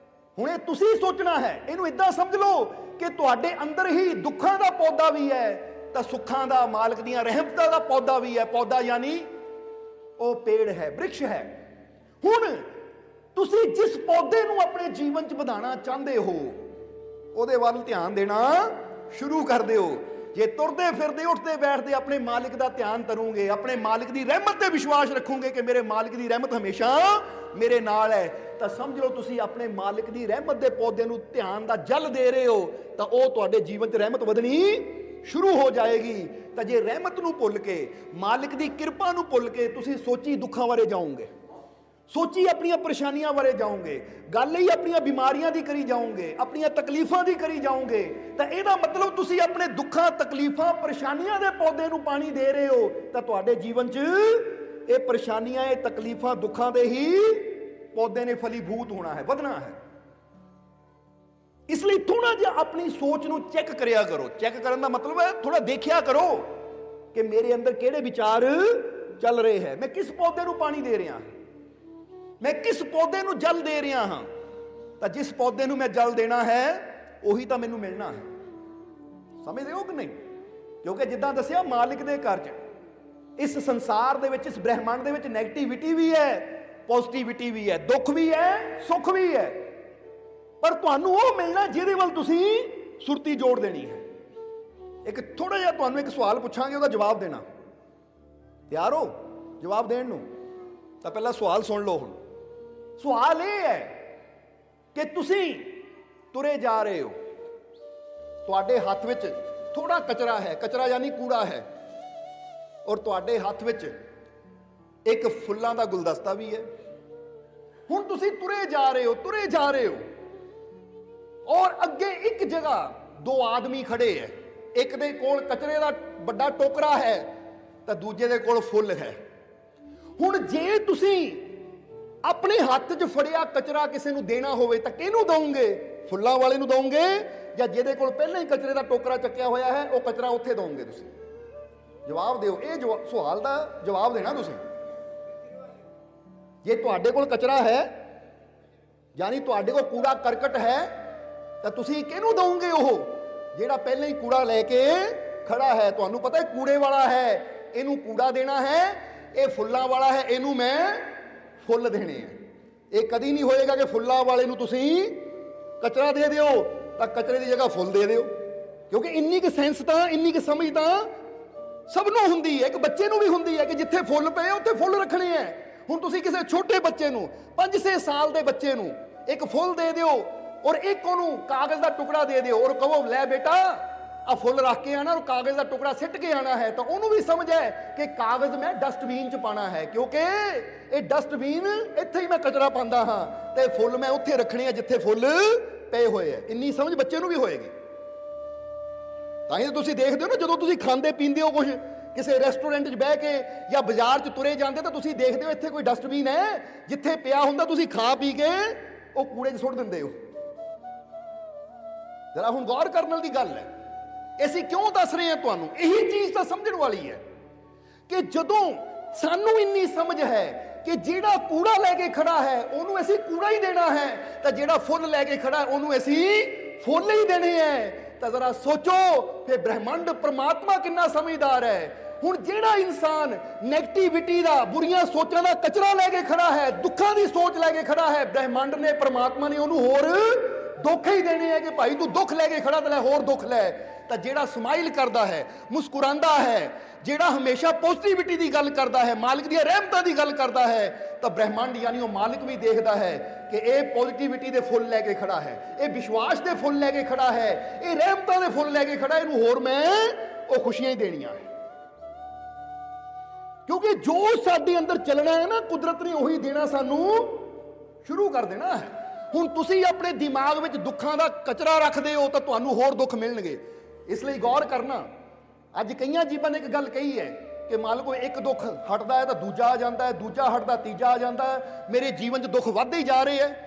ਹੁਣ ਇਹ ਤੁਸੀਂ ਸੋਚਣਾ ਹੈ, ਇਹਨੂੰ ਇਦਾਂ ਸਮਝ ਲਓ ਕਿ ਤੁਹਾਡੇ ਅੰਦਰ ਹੀ ਦੁੱਖਾਂ ਦਾ ਪੌਦਾ ਵੀ ਹੈ ਤਾਂ ਸੁੱਖਾਂ ਦਾ, ਮਾਲਕ ਦੀਆਂ ਰਹਿਮਤਾਂ ਦਾ ਪੌਦਾ ਵੀ ਹੈ। ਪੌਦਾ ਯਾਨੀ ਉਹ ਪੇੜ ਹੈ, ਬ੍ਰਿਕਸ਼ ਹੈ। ਹੁਣ ਤੁਸੀਂ ਜਿਸ ਪੌਦੇ ਨੂੰ ਆਪਣੇ ਜੀਵਨ 'ਚ ਵਧਾਉਣਾ ਚਾਹੁੰਦੇ ਹੋ ਉਹਦੇ ਵੱਲ ਧਿਆਨ ਦੇਣਾ ਸ਼ੁਰੂ ਕਰ ਦਿਓ। ਜੇ ਤੁਰਦੇ ਫਿਰਦੇ ਉੱਠਦੇ ਬੈਠਦੇ ਆਪਣੇ ਮਾਲਿਕ ਦਾ ਧਿਆਨ ਕਰੋਗੇ, ਆਪਣੇ ਮਾਲਿਕ ਦੀ ਰਹਿਮਤ ਤੇ ਵਿਸ਼ਵਾਸ ਰੱਖੋਗੇ ਕਿ ਮੇਰੇ ਮਾਲਿਕ ਦੀ ਰਹਿਮਤ ਹਮੇਸ਼ਾ ਮੇਰੇ ਨਾਲ ਹੈ, ਤਾਂ ਸਮਝ ਲਓ ਤੁਸੀਂ ਆਪਣੇ ਮਾਲਿਕ ਦੀ ਰਹਿਮਤ ਦੇ ਪੌਦੇ ਨੂੰ ਧਿਆਨ ਦਾ ਜਲ ਦੇ ਰਹੇ ਹੋ, ਤਾਂ ਉਹ ਤੁਹਾਡੇ ਜੀਵਨ 'ਚ ਰਹਿਮਤ ਵਧਣੀ ਸ਼ੁਰੂ ਹੋ ਜਾਏਗੀ। ਤਾਂ ਜੇ ਰਹਿਮਤ ਨੂੰ ਭੁੱਲ ਕੇ, ਮਾਲਿਕ ਦੀ ਕਿਰਪਾ ਨੂੰ ਭੁੱਲ ਕੇ ਤੁਸੀਂ ਸੋਚੀ ਦੁੱਖਾਂ ਬਾਰੇ ਜਾਓਗੇ, ਸੋਚੀ ਆਪਣੀਆਂ ਪਰੇਸ਼ਾਨੀਆਂ ਬਾਰੇ ਜਾਓਗੇ, ਗੱਲ ਹੀ ਆਪਣੀਆਂ ਬਿਮਾਰੀਆਂ ਦੀ ਕਰੀ ਜਾਓਗੇ, ਆਪਣੀਆਂ ਤਕਲੀਫਾਂ ਦੀ ਕਰੀ ਜਾਓਗੇ, ਤਾਂ ਇਹਦਾ ਮਤਲਬ ਤੁਸੀਂ ਆਪਣੇ ਦੁੱਖਾਂ, ਤਕਲੀਫਾਂ, ਪਰੇਸ਼ਾਨੀਆਂ ਦੇ ਪੌਦੇ ਨੂੰ ਪਾਣੀ ਦੇ ਰਹੇ ਹੋ। ਤਾਂ ਤੁਹਾਡੇ ਜੀਵਨ 'ਚ ਇਹ ਪਰੇਸ਼ਾਨੀਆਂ, ਇਹ ਤਕਲੀਫਾਂ, ਦੁੱਖਾਂ ਦੇ ਹੀ ਪੌਦੇ ਨੇ ਫਲੀਭੂਤ ਹੋਣਾ ਹੈ, ਵਧਣਾ ਹੈ। ਇਸ ਲਈ ਥੋੜਾ ਜਿਹਾ ਆਪਣੀ ਸੋਚ ਨੂੰ ਚੈੱਕ ਕਰਿਆ ਕਰੋ। ਚੈੱਕ ਕਰਨ ਦਾ ਮਤਲਬ ਹੈ ਥੋੜਾ ਦੇਖਿਆ ਕਰੋ ਕਿ ਮੇਰੇ ਅੰਦਰ ਕਿਹੜੇ ਵਿਚਾਰ ਚੱਲ ਰਹੇ ਹੈ, ਮੈਂ ਕਿਸ ਪੌਦੇ ਨੂੰ ਪਾਣੀ ਦੇ ਰਿਹਾ, ਮੈਂ ਕਿਸ ਪੌਦੇ ਨੂੰ ਜਲ ਦੇ ਰਿਹਾ ਹਾਂ। ਤਾਂ ਜਿਸ ਪੌਦੇ ਨੂੰ ਮੈਂ ਜਲ ਦੇਣਾ ਹੈ ਉਹੀ ਤਾਂ ਮੈਨੂੰ ਮਿਲਣਾ ਹੈ। ਸਮਝਦੇ ਹੋ ਕਿ ਨਹੀਂ? ਕਿਉਂਕਿ ਜਿੱਦਾਂ ਦੱਸਿਆ ਮਾਲਿਕ ਦੇ ਘਰ 'ਚ, ਇਸ ਸੰਸਾਰ ਦੇ ਵਿੱਚ, ਇਸ ਬ੍ਰਹਿਮੰਡ ਦੇ ਵਿੱਚ ਨੈਗੇਟਿਵਿਟੀ ਵੀ ਹੈ, ਪੋਜ਼ਿਟਿਵਿਟੀ ਵੀ ਹੈ, ਦੁੱਖ ਵੀ ਹੈ, ਸੁੱਖ ਵੀ ਹੈ। ਪਰ ਤੁਹਾਨੂੰ ਉਹ ਮਿਲਣਾ ਜਿਹਦੇ ਵੱਲ ਤੁਸੀਂ ਸੁਰਤੀ ਜੋੜ ਦੇਣੀ ਹੈ। ਇੱਕ ਥੋੜਾ ਜਿਹਾ ਤੁਹਾਨੂੰ ਇੱਕ ਸਵਾਲ ਪੁੱਛਾਂਗੇ, ਉਹਦਾ ਜਵਾਬ ਦੇਣਾ। ਤਿਆਰ ਹੋ ਜਵਾਬ ਦੇਣ ਨੂੰ? ਤਾਂ ਪਹਿਲਾਂ ਸਵਾਲ ਸੁਣ ਲਓ। ਹੁਣ ਸਵਾਲ ਇਹ ਹੈ ਕਿ ਤੁਸੀਂ ਤੁਰੇ ਜਾ ਰਹੇ ਹੋ, ਤੁਹਾਡੇ ਹੱਥ ਵਿੱਚ ਥੋੜਾ ਕਚਰਾ ਹੈ, ਕਚਰਾ ਯਾਨੀ ਕੂੜਾ ਹੈ, ਔਰ ਤੁਹਾਡੇ ਹੱਥ ਵਿੱਚ ਇੱਕ ਫੁੱਲਾਂ ਦਾ ਗੁਲਦਸਤਾ ਵੀ ਹੈ। ਹੁਣ ਤੁਸੀਂ ਤੁਰੇ ਜਾ ਰਹੇ ਹੋ, ਤੁਰੇ ਜਾ ਰਹੇ ਹੋ, ਔਰ ਅੱਗੇ ਇੱਕ ਜਗ੍ਹਾ ਦੋ ਆਦਮੀ ਖੜੇ ਹੈ। ਇੱਕ ਦੇ ਕੋਲ ਕਚਰੇ ਦਾ ਵੱਡਾ ਟੋਕਰਾ ਹੈ ਤਾਂ ਦੂਜੇ ਦੇ ਕੋਲ ਫੁੱਲ ਹੈ। ਹੁਣ ਜੇ ਤੁਸੀਂ ਆਪਣੇ ਹੱਥ 'ਚ ਫੜਿਆ ਕਚਰਾ ਕਿਸੇ ਨੂੰ ਦੇਣਾ ਹੋਵੇ ਤਾਂ ਕਿਹਨੂੰ ਦਵੋਗੇ? ਫੁੱਲਾਂ ਵਾਲੇ ਨੂੰ ਦਵੋਗੇ ਜਾਂ ਜਿਹਦੇ ਕੋਲ ਪਹਿਲਾਂ ਹੀ ਕਚਰੇ ਦਾ ਟੋਕਰਾ ਚੱਕਿਆ ਹੋਇਆ ਹੈ ਉਹ ਕਚਰਾ ਉੱਥੇ ਦਵੋਗੇ? ਤੁਸੀਂ ਜਵਾਬ ਦਿਓ। ਇਹ ਸਵਾਲ ਦਾ ਜਵਾਬ ਦੇਣਾ ਤੁਸੀਂ। ਜੇ ਤੁਹਾਡੇ ਕੋਲ ਕਚਰਾ ਹੈ ਯਾਨੀ ਤੁਹਾਡੇ ਕੋਲ ਕੂੜਾ ਕਰਕਟ ਹੈ ਤਾਂ ਤੁਸੀਂ ਕਿਹਨੂੰ ਦਵੋਗੇ? ਉਹ ਜਿਹੜਾ ਪਹਿਲਾਂ ਹੀ ਕੂੜਾ ਲੈ ਕੇ ਖੜਾ ਹੈ। ਤੁਹਾਨੂੰ ਪਤਾ ਹੈ ਕੂੜੇ ਵਾਲਾ ਹੈ, ਇਹਨੂੰ ਕੂੜਾ ਦੇਣਾ ਹੈ, ਇਹ ਫੁੱਲਾਂ ਵਾਲਾ ਹੈ, ਇਹਨੂੰ ਮੈਂ ਫੁੱਲ ਦੇਣੇ ਆ। ਇਹ ਕਦੀ ਨਹੀਂ ਹੋਏਗਾ ਕਿ ਫੁੱਲਾਂ ਵਾਲੇ ਨੂੰ ਤੁਸੀਂ ਕਚਰਾ ਦੇ ਦਿਓ ਤਾਂ ਕਚਰੇ ਦੀ ਜਗ੍ਹਾ ਫੁੱਲ ਦੇ ਦਿਓ, ਕਿਉਂਕਿ ਇੰਨੀ ਕੁ ਸੈਂਸ ਤਾਂ, ਇੰਨੀ ਕੁ ਸਮਝ ਤਾਂ ਸਭ ਨੂੰ ਹੁੰਦੀ ਹੈ। ਇੱਕ ਬੱਚੇ ਨੂੰ ਵੀ ਹੁੰਦੀ ਹੈ ਕਿ ਜਿੱਥੇ ਫੁੱਲ ਪਏ ਉੱਥੇ ਫੁੱਲ ਰੱਖਣੇ ਹੈ। ਹੁਣ ਤੁਸੀਂ ਕਿਸੇ ਛੋਟੇ ਬੱਚੇ ਨੂੰ, 5-6 ਸਾਲ ਦੇ ਬੱਚੇ ਨੂੰ ਇੱਕ ਫੁੱਲ ਦੇ ਦਿਓ ਔਰ ਇੱਕ ਉਹਨੂੰ ਕਾਗਜ਼ ਦਾ ਟੁਕੜਾ ਦੇ ਦਿਓ ਔਰ ਕਹੋ ਲੈ ਬੇਟਾ ਆ ਫੁੱਲ ਰੱਖ ਕੇ ਆਣਾ ਔਰ ਕਾਗਜ਼ ਦਾ ਟੁਕੜਾ ਸਿੱਟ ਕੇ ਆਣਾ ਹੈ, ਤਾਂ ਉਹਨੂੰ ਵੀ ਸਮਝ ਹੈ ਕਿ ਕਾਗਜ਼ ਮੈਂ ਡਸਟਬਿਨ 'ਚ ਪਾਣਾ ਹੈ, ਕਿਉਂਕਿ ਇਹ ਡਸਟਬਿਨ ਇੱਥੇ ਹੀ ਮੈਂ ਕਚਰਾ ਪਾਉਂਦਾ ਹਾਂ ਤੇ ਫੁੱਲ ਮੈਂ ਉੱਥੇ ਰੱਖਣੇ ਆ ਜਿੱਥੇ ਫੁੱਲ ਪਏ ਹੋਏ ਆ। ਇੰਨੀ ਸਮਝ ਬੱਚੇ ਨੂੰ ਵੀ ਹੋਏਗੀ। ਤਾਂ ਹੀ ਤੁਸੀਂ ਦੇਖਦੇ ਹੋ ਨਾ, ਜਦੋਂ ਤੁਸੀਂ ਖਾਂਦੇ ਪੀਂਦੇ ਹੋ ਕੁਝ ਕਿਸੇ ਰੈਸਟੋਰੈਂਟ 'ਚ ਬਹਿ ਕੇ ਜਾਂ ਬਾਜ਼ਾਰ 'ਚ ਤੁਰੇ ਜਾਂਦੇ ਤਾਂ ਤੁਸੀਂ ਦੇਖਦੇ ਹੋ ਇੱਥੇ ਕੋਈ ਡਸਟਬਿਨ ਹੈ, ਜਿੱਥੇ ਪਿਆ ਹੁੰਦਾ ਤੁਸੀਂ ਖਾ ਪੀ ਕੇ ਉਹ ਕੂੜੇ 'ਚ ਸੁੱਟ ਦਿੰਦੇ ਹੋ। ਜਰਾ ਹੁਣ ਗੌਰ ਕਰਨ ਵਾਲੀ ਗੱਲ ਹੈ। ਅਸੀਂ ਕਿਉਂ ਦੱਸ ਰਹੇ ਹਾਂ ਤੁਹਾਨੂੰ? ਇਹੀ ਚੀਜ਼ ਤਾਂ ਸਮਝਣ ਵਾਲੀ ਹੈ ਕਿ ਜਦੋਂ ਸਾਨੂੰ ਇੰਨੀ ਸਮਝ ਹੈ ਕਿ ਜਿਹੜਾ ਕੂੜਾ ਲੈ ਕੇ ਖੜਾ ਹੈ ਉਹਨੂੰ ਅਸੀਂ ਕੂੜਾ ਹੀ ਦੇਣਾ ਹੈ, ਤਾਂ ਜਿਹੜਾ ਫੁੱਲ ਲੈ ਕੇ ਖੜਾ ਹੈ ਉਹਨੂੰ ਅਸੀਂ ਫੁੱਲ ਹੀ ਦੇਣੇ ਹੈ ਤਾਂ ਜ਼ਰਾ ਸੋਚੋ ਫਿਰ ਬ੍ਰਹਿਮੰਡ ਪ੍ਰਮਾਤਮਾ ਕਿੰਨਾ ਸਮਝਦਾਰ ਹੈ। ਹੁਣ ਜਿਹੜਾ ਇਨਸਾਨ ਨੈਗੇਟਿਵਿਟੀ ਦਾ, ਬੁਰੀਆਂ ਸੋਚਾਂ ਦਾ ਕਚਰਾ ਲੈ ਕੇ ਖੜਾ ਹੈ, ਦੁੱਖਾਂ ਦੀ ਸੋਚ ਲੈ ਕੇ ਖੜਾ ਹੈ, ਬ੍ਰਹਿਮੰਡ ਨੇ, ਪ੍ਰਮਾਤਮਾ ਨੇ ਉਹਨੂੰ ਹੋਰ ਦੁੱਖ ਹੀ ਦੇਣੇ ਹੈ ਕਿ ਭਾਈ ਤੂੰ ਦੁੱਖ ਲੈ ਕੇ ਖੜਾ ਤੇ ਲੈ ਹੋਰ ਦੁੱਖ ਲੈ। ਤਾਂ ਜਿਹੜਾ ਸਮਾਈਲ ਕਰਦਾ ਹੈ, ਮੁਸਕਰਾਉਂਦਾ ਹੈ, ਜਿਹੜਾ ਹਮੇਸ਼ਾ ਪੋਜ਼ਿਟਿਵਿਟੀ ਦੀ ਗੱਲ ਕਰਦਾ ਹੈ, ਮਾਲਕ ਦੀਆਂ ਰਹਿਮਤਾਂ ਦੀ ਗੱਲ ਕਰਦਾ ਹੈ, ਤਾਂ ਬ੍ਰਹਿਮੰਡ ਯਾਨੀ ਉਹ ਮਾਲਕ ਵੀ ਦੇਖਦਾ ਹੈ ਕਿ ਇਹ ਪੋਜ਼ਿਟਿਵਿਟੀ ਦੇ ਫੁੱਲ ਲੈ ਕੇ ਖੜਾ ਹੈ, ਇਹ ਵਿਸ਼ਵਾਸ ਦੇ ਫੁੱਲ ਲੈ ਕੇ ਖੜਾ ਹੈ, ਇਹ ਰਹਿਮਤਾਂ ਦੇ ਫੁੱਲ ਲੈ ਕੇ ਖੜਾ, ਇਹਨੂੰ ਹੋਰ ਮੈਂ ਉਹ ਖੁਸ਼ੀਆਂ ਹੀ ਦੇਣੀਆਂ ਹੈ। ਕਿਉਂਕਿ ਜੋ ਸਾਡੇ ਅੰਦਰ ਚੱਲਣਾ ਹੈ ਨਾ, ਕੁਦਰਤ ਨੇ ਉਹੀ ਦੇਣਾ ਸਾਨੂੰ ਸ਼ੁਰੂ ਕਰ ਦੇਣਾ ਹੈ। ਹੁਣ ਤੁਸੀਂ ਆਪਣੇ ਦਿਮਾਗ ਵਿੱਚ ਦੁੱਖਾਂ ਦਾ ਕਚਰਾ ਰੱਖਦੇ ਹੋ ਤਾਂ ਤੁਹਾਨੂੰ ਹੋਰ ਦੁੱਖ ਮਿਲਣਗੇ। ਇਸ ਲਈ ਗੌਰ ਕਰਨਾ। ਅੱਜ ਕਈਆਂ ਜੀਵਾਂ ਨੇ ਇੱਕ ਗੱਲ ਕਹੀ ਹੈ ਕਿ ਮਾਲਕੋ ਇੱਕ ਦੁੱਖ ਹਟਦਾ ਹੈ ਤਾਂ ਦੂਜਾ ਆ ਜਾਂਦਾ ਹੈ, ਦੂਜਾ ਹਟਦਾ ਤੀਜਾ ਆ ਜਾਂਦਾ ਹੈ, ਮੇਰੇ ਜੀਵਨ 'ਚ ਦੁੱਖ ਵੱਧਦੇ ਹੀ ਜਾ ਰਹੇ ਹੈ।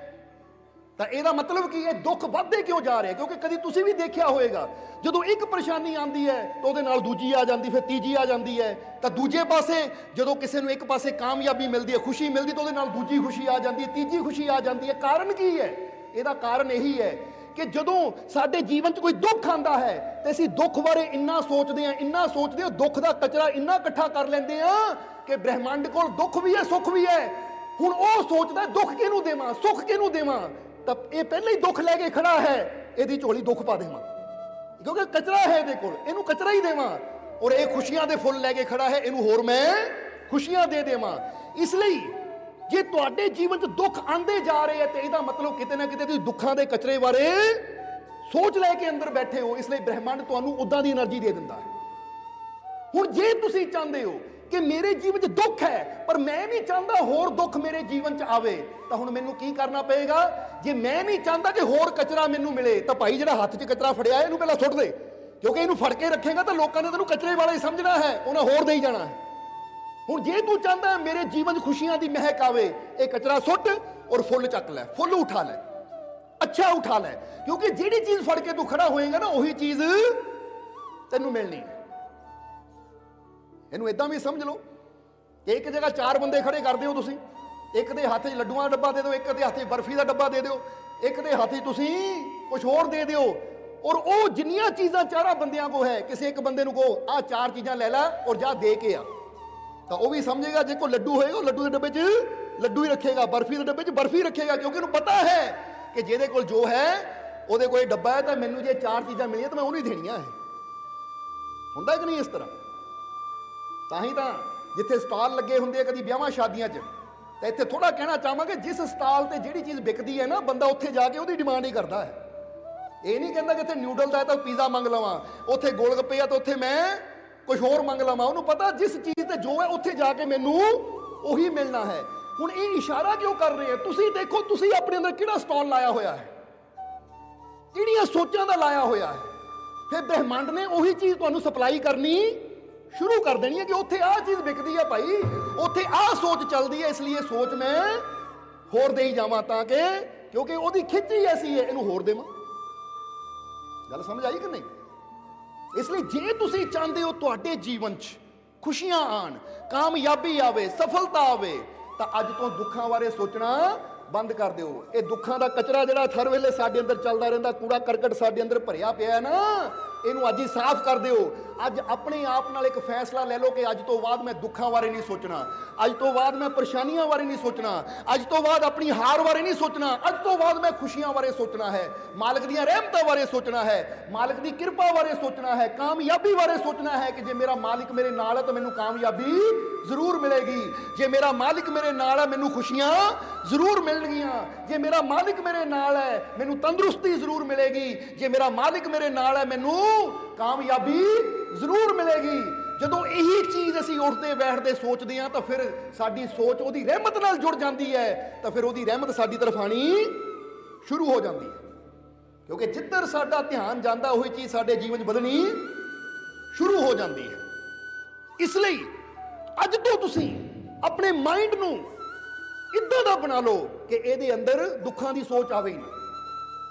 ਤਾਂ ਇਹਦਾ ਮਤਲਬ ਕੀ ਹੈ? ਦੁੱਖ ਵੱਧਦੇ ਕਿਉਂ ਜਾ ਰਹੇ? ਕਿਉਂਕਿ ਕਦੀ ਤੁਸੀਂ ਵੀ ਦੇਖਿਆ ਹੋਵੇਗਾ ਜਦੋਂ ਇੱਕ ਪਰੇਸ਼ਾਨੀ ਆਉਂਦੀ ਹੈ ਤਾਂ ਉਹਦੇ ਨਾਲ ਦੂਜੀ ਆ ਜਾਂਦੀ, ਫਿਰ ਤੀਜੀ ਆ ਜਾਂਦੀ ਹੈ। ਤਾਂ ਦੂਜੇ ਪਾਸੇ ਜਦੋਂ ਕਿਸੇ ਨੂੰ ਇੱਕ ਪਾਸੇ ਕਾਮਯਾਬੀ ਮਿਲਦੀ ਹੈ, ਖੁਸ਼ੀ ਮਿਲਦੀ, ਤਾਂ ਉਹਦੇ ਨਾਲ ਦੂਜੀ ਖੁਸ਼ੀ ਆ ਜਾਂਦੀ ਹੈ, ਤੀਜੀ ਖੁਸ਼ੀ ਆ ਜਾਂਦੀ ਹੈ। ਕਾਰਨ ਕੀ ਹੈ? ਇਹਦਾ ਕਾਰਨ ਇਹੀ ਹੈ ਕਿ ਜਦੋਂ ਸਾਡੇ ਜੀਵਨ 'ਚ ਕੋਈ ਦੁੱਖ ਆਉਂਦਾ ਹੈ ਤੇ ਅਸੀਂ ਦੁੱਖ ਬਾਰੇ ਇੰਨਾ ਸੋਚਦੇ ਹਾਂ, ਇੰਨਾ ਸੋਚਦੇ ਹਾਂ, ਦੁੱਖ ਦਾ ਕਚਰਾ ਇੰਨਾ ਇਕੱਠਾ ਕਰ ਲੈਂਦੇ ਹਾਂ ਕਿ ਬ੍ਰਹਿਮੰਡ ਕੋਲ ਦੁੱਖ ਵੀ ਹੈ, ਸੁੱਖ ਵੀ ਹੈ। ਹੁਣ ਉਹ ਸੋਚਦਾ ਦੁੱਖ ਕਿਹਨੂੰ ਦੇਵਾਂ, ਸੁੱਖ ਕਿਹਨੂੰ ਦੇਵਾਂ? ਤਾਂ ਇਹ ਪਹਿਲਾਂ ਹੀ ਦੁੱਖ ਲੈ ਕੇ ਖੜਾ ਹੈ, ਇਹਦੀ ਝੋਲੀ ਦੁੱਖ ਪਾ ਦੇਵਾਂ ਕਿਉਂਕਿ ਕਚਰਾ ਹੈ ਇਹਦੇ ਕੋਲ, ਇਹਨੂੰ ਕਚਰਾ ਹੀ ਦੇਵਾਂ। ਔਰ ਇਹ ਖੁਸ਼ੀਆਂ ਦੇ ਫੁੱਲ ਲੈ ਕੇ ਖੜਾ ਹੈ, ਇਹਨੂੰ ਹੋਰ ਮੈਂ ਖੁਸ਼ੀਆਂ ਦੇ ਦੇਵਾਂ। ਇਸ ਲਈ ਜੇ ਤੁਹਾਡੇ ਜੀਵਨ 'ਚ ਦੁੱਖ ਆਂਦੇ ਜਾ ਰਹੇ ਹੈ ਤੇ ਇਹਦਾ ਮਤਲਬ ਕਿਤੇ ਨਾ ਕਿਤੇ ਤੁਸੀਂ ਦੁੱਖਾਂ ਦੇ ਕਚਰੇ ਬਾਰੇ ਸੋਚ ਲੈ ਕੇ ਅੰਦਰ ਬੈਠੇ ਹੋ। ਇਸ ਲਈ ਬ੍ਰਹਿਮੰਡ ਤੁਹਾਨੂੰ ਉਦਾਂ ਦੀ એનર્ਜੀ ਦੇ ਦਿੰਦਾ ਹੈ। ਹੁਣ ਜੇ ਤੁਸੀਂ ਚਾਹੁੰਦੇ ਹੋ ਕਿ ਮੇਰੇ ਜੀਵਨ 'ਚ ਦੁੱਖ ਹੈ ਪਰ ਮੈਂ ਨਹੀਂ ਚਾਹੁੰਦਾ ਹੋਰ ਦੁੱਖ ਮੇਰੇ ਜੀਵਨ 'ਚ ਆਵੇ, ਤਾਂ ਹੁਣ ਮੈਨੂੰ ਕੀ ਕਰਨਾ ਪਏਗਾ? ਜੇ ਮੈਂ ਨਹੀਂ ਚਾਹੁੰਦਾ ਕਿ ਹੋਰ ਕਚਰਾ ਮੈਨੂੰ ਮਿਲੇ ਤਾਂ ਭਾਈ ਜਿਹੜਾ ਹੱਥ 'ਚ ਕਚਰਾ ਫੜਿਆ ਇਹਨੂੰ ਪਹਿਲਾਂ ਸੁੱਟ ਦੇ, ਕਿਉਂਕਿ ਇਹਨੂੰ ਫੜ ਕੇ ਰੱਖੇਗਾ ਤਾਂ ਲੋਕਾਂ ਨੇ ਤੈਨੂੰ ਕਚਰੇ ਵਾਲਾ ਹੀ ਸਮਝਣਾ ਹੈ, ਉਹਨਾਂ ਹੋਰ ਦੇ ਹੀ ਜਾਣਾ ਹੈ। ਹੁਣ ਜੇ ਤੂੰ ਚਾਹੁੰਦਾ ਮੇਰੇ ਜੀਵਨ 'ਚ ਖੁਸ਼ੀਆਂ ਦੀ ਮਹਿਕ ਆਵੇ, ਇਹ ਕਚਰਾ ਸੁੱਟ ਔਰ ਫੁੱਲ ਚੱਕ ਲੈ, ਫੁੱਲ ਉਠਾ ਲੈ, ਅੱਛਾ ਉਠਾ ਲੈ, ਕਿਉਂਕਿ ਜਿਹੜੀ ਚੀਜ਼ ਫੜ ਕੇ ਤੂੰ ਖੜਾ ਹੋਏਗਾ ਨਾ ਉਹੀ ਚੀਜ਼ ਤੈਨੂੰ ਮਿਲਣੀ ਹੈ। ਇਹਨੂੰ ਇਦਾਂ ਵੀ ਸਮਝ ਲਓ ਕਿ ਇੱਕ ਜਗ੍ਹਾ ਚਾਰ ਬੰਦੇ ਖੜੇ ਕਰ ਦਿਓ ਤੁਸੀਂ, ਇੱਕ ਦੇ ਹੱਥ 'ਚ ਲੱਡੂਆਂ ਦਾ ਡੱਬਾ ਦੇ ਦਿਓ, ਇੱਕ ਦੇ ਹੱਥ 'ਚ ਬਰਫੀ ਦਾ ਡੱਬਾ ਦੇ ਦਿਓ, ਇੱਕ ਦੇ ਹੱਥ 'ਚ ਤੁਸੀਂ ਕੁਝ ਹੋਰ ਦੇ ਦਿਓ, ਔਰ ਉਹ ਜਿੰਨੀਆਂ ਚੀਜ਼ਾਂ ਚਾਰਾਂ ਬੰਦਿਆਂ ਕੋ ਹੈ, ਕਿਸੇ ਇੱਕ ਬੰਦੇ ਨੂੰ ਕਹੋ ਆਹ ਚਾਰ ਚੀਜ਼ਾਂ ਲੈ ਲੈ ਔਰ ਜਾ ਦੇ ਕੇ ਆ, ਤਾਂ ਉਹ ਵੀ ਸਮਝੇਗਾ। ਜੇ ਕੋਈ ਲੱਡੂ ਹੋਏਗਾ ਉਹ ਲੱਡੂ ਦੇ ਡੱਬੇ 'ਚ ਲੱਡੂ ਹੀ ਰੱਖੇਗਾ, ਬਰਫੀ ਦੇ ਡੱਬੇ 'ਚ ਬਰਫੀ ਰੱਖੇਗਾ, ਕਿਉਂਕਿ ਉਹਨੂੰ ਪਤਾ ਹੈ ਕਿ ਜਿਹਦੇ ਕੋਲ ਜੋ ਹੈ ਉਹਦੇ ਕੋਲ ਡੱਬਾ ਹੈ ਤਾਂ ਮੈਨੂੰ ਜੇ ਚਾਰ ਚੀਜ਼ਾਂ ਮਿਲੀਆਂ ਤਾਂ ਮੈਂ ਉਹਨੂੰ ਹੀ ਦੇਣੀਆਂ ਹੈ। ਹੁੰਦਾ ਕਿ ਨਹੀਂ ਇਸ ਤਰ੍ਹਾਂ? ਤਾਂ ਹੀ ਤਾਂ ਜਿੱਥੇ ਸਟਾਲ ਲੱਗੇ ਹੁੰਦੇ ਆ ਕਦੀ ਵਿਆਹਾਂ ਸ਼ਾਦੀਆਂ 'ਚ, ਤਾਂ ਇੱਥੇ ਥੋੜਾ ਕਹਿਣਾ ਚਾਹਾਂਗੇ ਜਿਸ ਸਟਾਲ ਤੇ ਜਿਹੜੀ ਚੀਜ਼ ਵਿਕਦੀ ਹੈ ਨਾ, ਬੰਦਾ ਉੱਥੇ ਜਾ ਕੇ ਉਹਦੀ ਡਿਮਾਂਡ ਹੀ ਕਰਦਾ ਹੈ। ਇਹ ਨਹੀਂ ਕਹਿੰਦਾ ਕਿ ਇੱਥੇ ਨਿਊਡਲ ਦਾ ਤਾਂ ਪੀਜ਼ਾ ਮੰਗ ਲਵਾਂ, ਉੱਥੇ ਗੋਲ ਗੱਪੇ ਆ ਤਾਂ ਉੱਥੇ ਮੈਂ ਕੁਝ ਹੋਰ ਮੰਗ ਲਵਾਂ। ਉਹਨੂੰ ਪਤਾ ਜਿਸ ਚੀਜ਼ ਤੇ ਜੋ ਹੈ ਉੱਥੇ ਜਾ ਕੇ ਮੈਨੂੰ ਉਹੀ ਮਿਲਣਾ ਹੈ। ਹੁਣ ਇਹ ਇਸ਼ਾਰਾ ਕਿਉਂ ਕਰ ਰਹੇ ਹੈ? ਤੁਸੀਂ ਦੇਖੋ ਤੁਸੀਂ ਆਪਣੇ ਅੰਦਰ ਕਿਹੜਾ ਸਟਾਲ ਲਾਇਆ ਹੋਇਆ ਹੈ, ਕਿਹੜੀਆਂ ਸੋਚਾਂ ਦਾ ਲਾਇਆ ਹੋਇਆ ਹੈ। ਫਿਰ ਬ੍ਰਹਿਮੰਡ ਨੇ ਉਹੀ ਚੀਜ਼ ਤੁਹਾਨੂੰ ਸਪਲਾਈ ਕਰਨੀ ਸ਼ੁਰੂ ਕਰ ਦੇਣੀ ਹੈ ਕਿ ਉੱਥੇ ਆਹ ਚੀਜ਼ ਵਿਕਦੀ ਹੈ ਭਾਈ, ਉੱਥੇ ਆਹ ਸੋਚ ਚੱਲਦੀ ਹੈ, ਇਸ ਲਈ ਇਹ ਸੋਚ ਮੈਂ ਹੋਰ ਦੇ ਹੀ ਜਾਵਾਂ, ਤਾਂ ਕਿ ਕਿਉਂਕਿ ਉਹਦੀ ਖਿੱਚ ਹੀ ਐਸੀ ਹੈ, ਇਹਨੂੰ ਹੋਰ ਦੇਵਾਂ। ਗੱਲ ਸਮਝ ਆਈ ਕਿ ਨਹੀਂ? ਇਸ ਲਈ ਜੇ ਤੁਸੀਂ ਚਾਹੁੰਦੇ ਹੋ ਤੁਹਾਡੇ ਜੀਵਨ 'ਚ ਖੁਸ਼ੀਆਂ ਆਣ, ਕਾਮਯਾਬੀ ਆਵੇ, ਸਫਲਤਾ ਆਵੇ, ਤਾਂ ਅੱਜ ਤੋਂ ਦੁੱਖਾਂ ਬਾਰੇ ਸੋਚਣਾ ਬੰਦ ਕਰ ਦਿਓ। ਇਹ ਦੁੱਖਾਂ ਦਾ ਕਚਰਾ ਜਿਹੜਾ ਹਰ ਵੇਲੇ ਸਾਡੇ ਅੰਦਰ ਚੱਲਦਾ ਰਹਿੰਦਾ, ਕੂੜਾ ਕਰਕਟ ਸਾਡੇ ਅੰਦਰ ਭਰਿਆ ਪਿਆ ਹੈ ਨਾ, ਇਹਨੂੰ ਅੱਜ ਹੀ ਸਾਫ਼ ਕਰ ਦਿਓ। ਅੱਜ ਆਪਣੇ ਆਪ ਨਾਲ ਇੱਕ ਫੈਸਲਾ ਲੈ ਲਓ ਕਿ ਅੱਜ ਤੋਂ ਬਾਅਦ ਮੈਂ ਦੁੱਖਾਂ ਬਾਰੇ ਨਹੀਂ ਸੋਚਣਾ, ਅੱਜ ਤੋਂ ਬਾਅਦ ਮੈਂ ਪਰੇਸ਼ਾਨੀਆਂ ਬਾਰੇ ਨਹੀਂ ਸੋਚਣਾ, ਅੱਜ ਤੋਂ ਬਾਅਦ ਆਪਣੀ ਹਾਰ ਬਾਰੇ ਨਹੀਂ ਸੋਚਣਾ, ਅੱਜ ਤੋਂ ਬਾਅਦ ਮੈਂ ਖੁਸ਼ੀਆਂ ਬਾਰੇ ਸੋਚਣਾ ਹੈ, ਮਾਲਕ ਦੀਆਂ ਰਹਿਮਤਾਂ ਬਾਰੇ ਸੋਚਣਾ ਹੈ, ਮਾਲਕ ਦੀ ਕਿਰਪਾ ਬਾਰੇ ਸੋਚਣਾ ਹੈ, ਕਾਮਯਾਬੀ ਬਾਰੇ ਸੋਚਣਾ ਹੈ ਕਿ ਜੇ ਮੇਰਾ ਮਾਲਿਕ ਮੇਰੇ ਨਾਲ ਹੈ ਤਾਂ ਮੈਨੂੰ ਕਾਮਯਾਬੀ ਜ਼ਰੂਰ ਮਿਲੇਗੀ, ਜੇ ਮੇਰਾ ਮਾਲਿਕ ਮੇਰੇ ਨਾਲ ਹੈ ਮੈਨੂੰ ਖੁਸ਼ੀਆਂ ਜ਼ਰੂਰ ਮਿਲਣਗੀਆਂ, ਜੇ ਮੇਰਾ ਮਾਲਿਕ ਮੇਰੇ ਨਾਲ ਹੈ ਮੈਨੂੰ ਤੰਦਰੁਸਤੀ ਜ਼ਰੂਰ ਮਿਲੇਗੀ, ਜੇ ਮੇਰਾ ਮਾਲਿਕ ਮੇਰੇ ਨਾਲ ਹੈ ਮੈਨੂੰ ਕਾਮਯਾਬੀ ਜ਼ਰੂਰ ਮਿਲੇਗੀ। ਜਦੋਂ ਇਹੀ ਚੀਜ਼ ਅਸੀਂ ਉੱਠਦੇ ਬੈਠਦੇ ਸੋਚਦੇ ਹਾਂ ਤਾਂ ਫਿਰ ਸਾਡੀ ਸੋਚ ਉਹਦੀ ਰਹਿਮਤ ਨਾਲ ਜੁੜ ਜਾਂਦੀ ਹੈ, ਤਾਂ ਫਿਰ ਉਹਦੀ ਰਹਿਮਤ ਸਾਡੀ ਤਰਫ ਆਣੀ ਸ਼ੁਰੂ ਹੋ ਜਾਂਦੀ ਹੈ, ਕਿਉਂਕਿ ਜਿੱਧਰ ਸਾਡਾ ਧਿਆਨ ਜਾਂਦਾ ਉਹੀ ਚੀਜ਼ ਸਾਡੇ ਜੀਵਨ 'ਚ ਵਧਣੀ ਸ਼ੁਰੂ ਹੋ ਜਾਂਦੀ ਹੈ। ਇਸ ਲਈ ਅੱਜ ਤੋਂ ਤੁਸੀਂ ਆਪਣੇ ਮਾਈਂਡ ਨੂੰ ਇੱਦਾਂ ਦਾ ਬਣਾ ਲਓ ਕਿ ਇਹਦੇ ਅੰਦਰ ਦੁੱਖਾਂ ਦੀ ਸੋਚ ਆਵੇ ਹੀ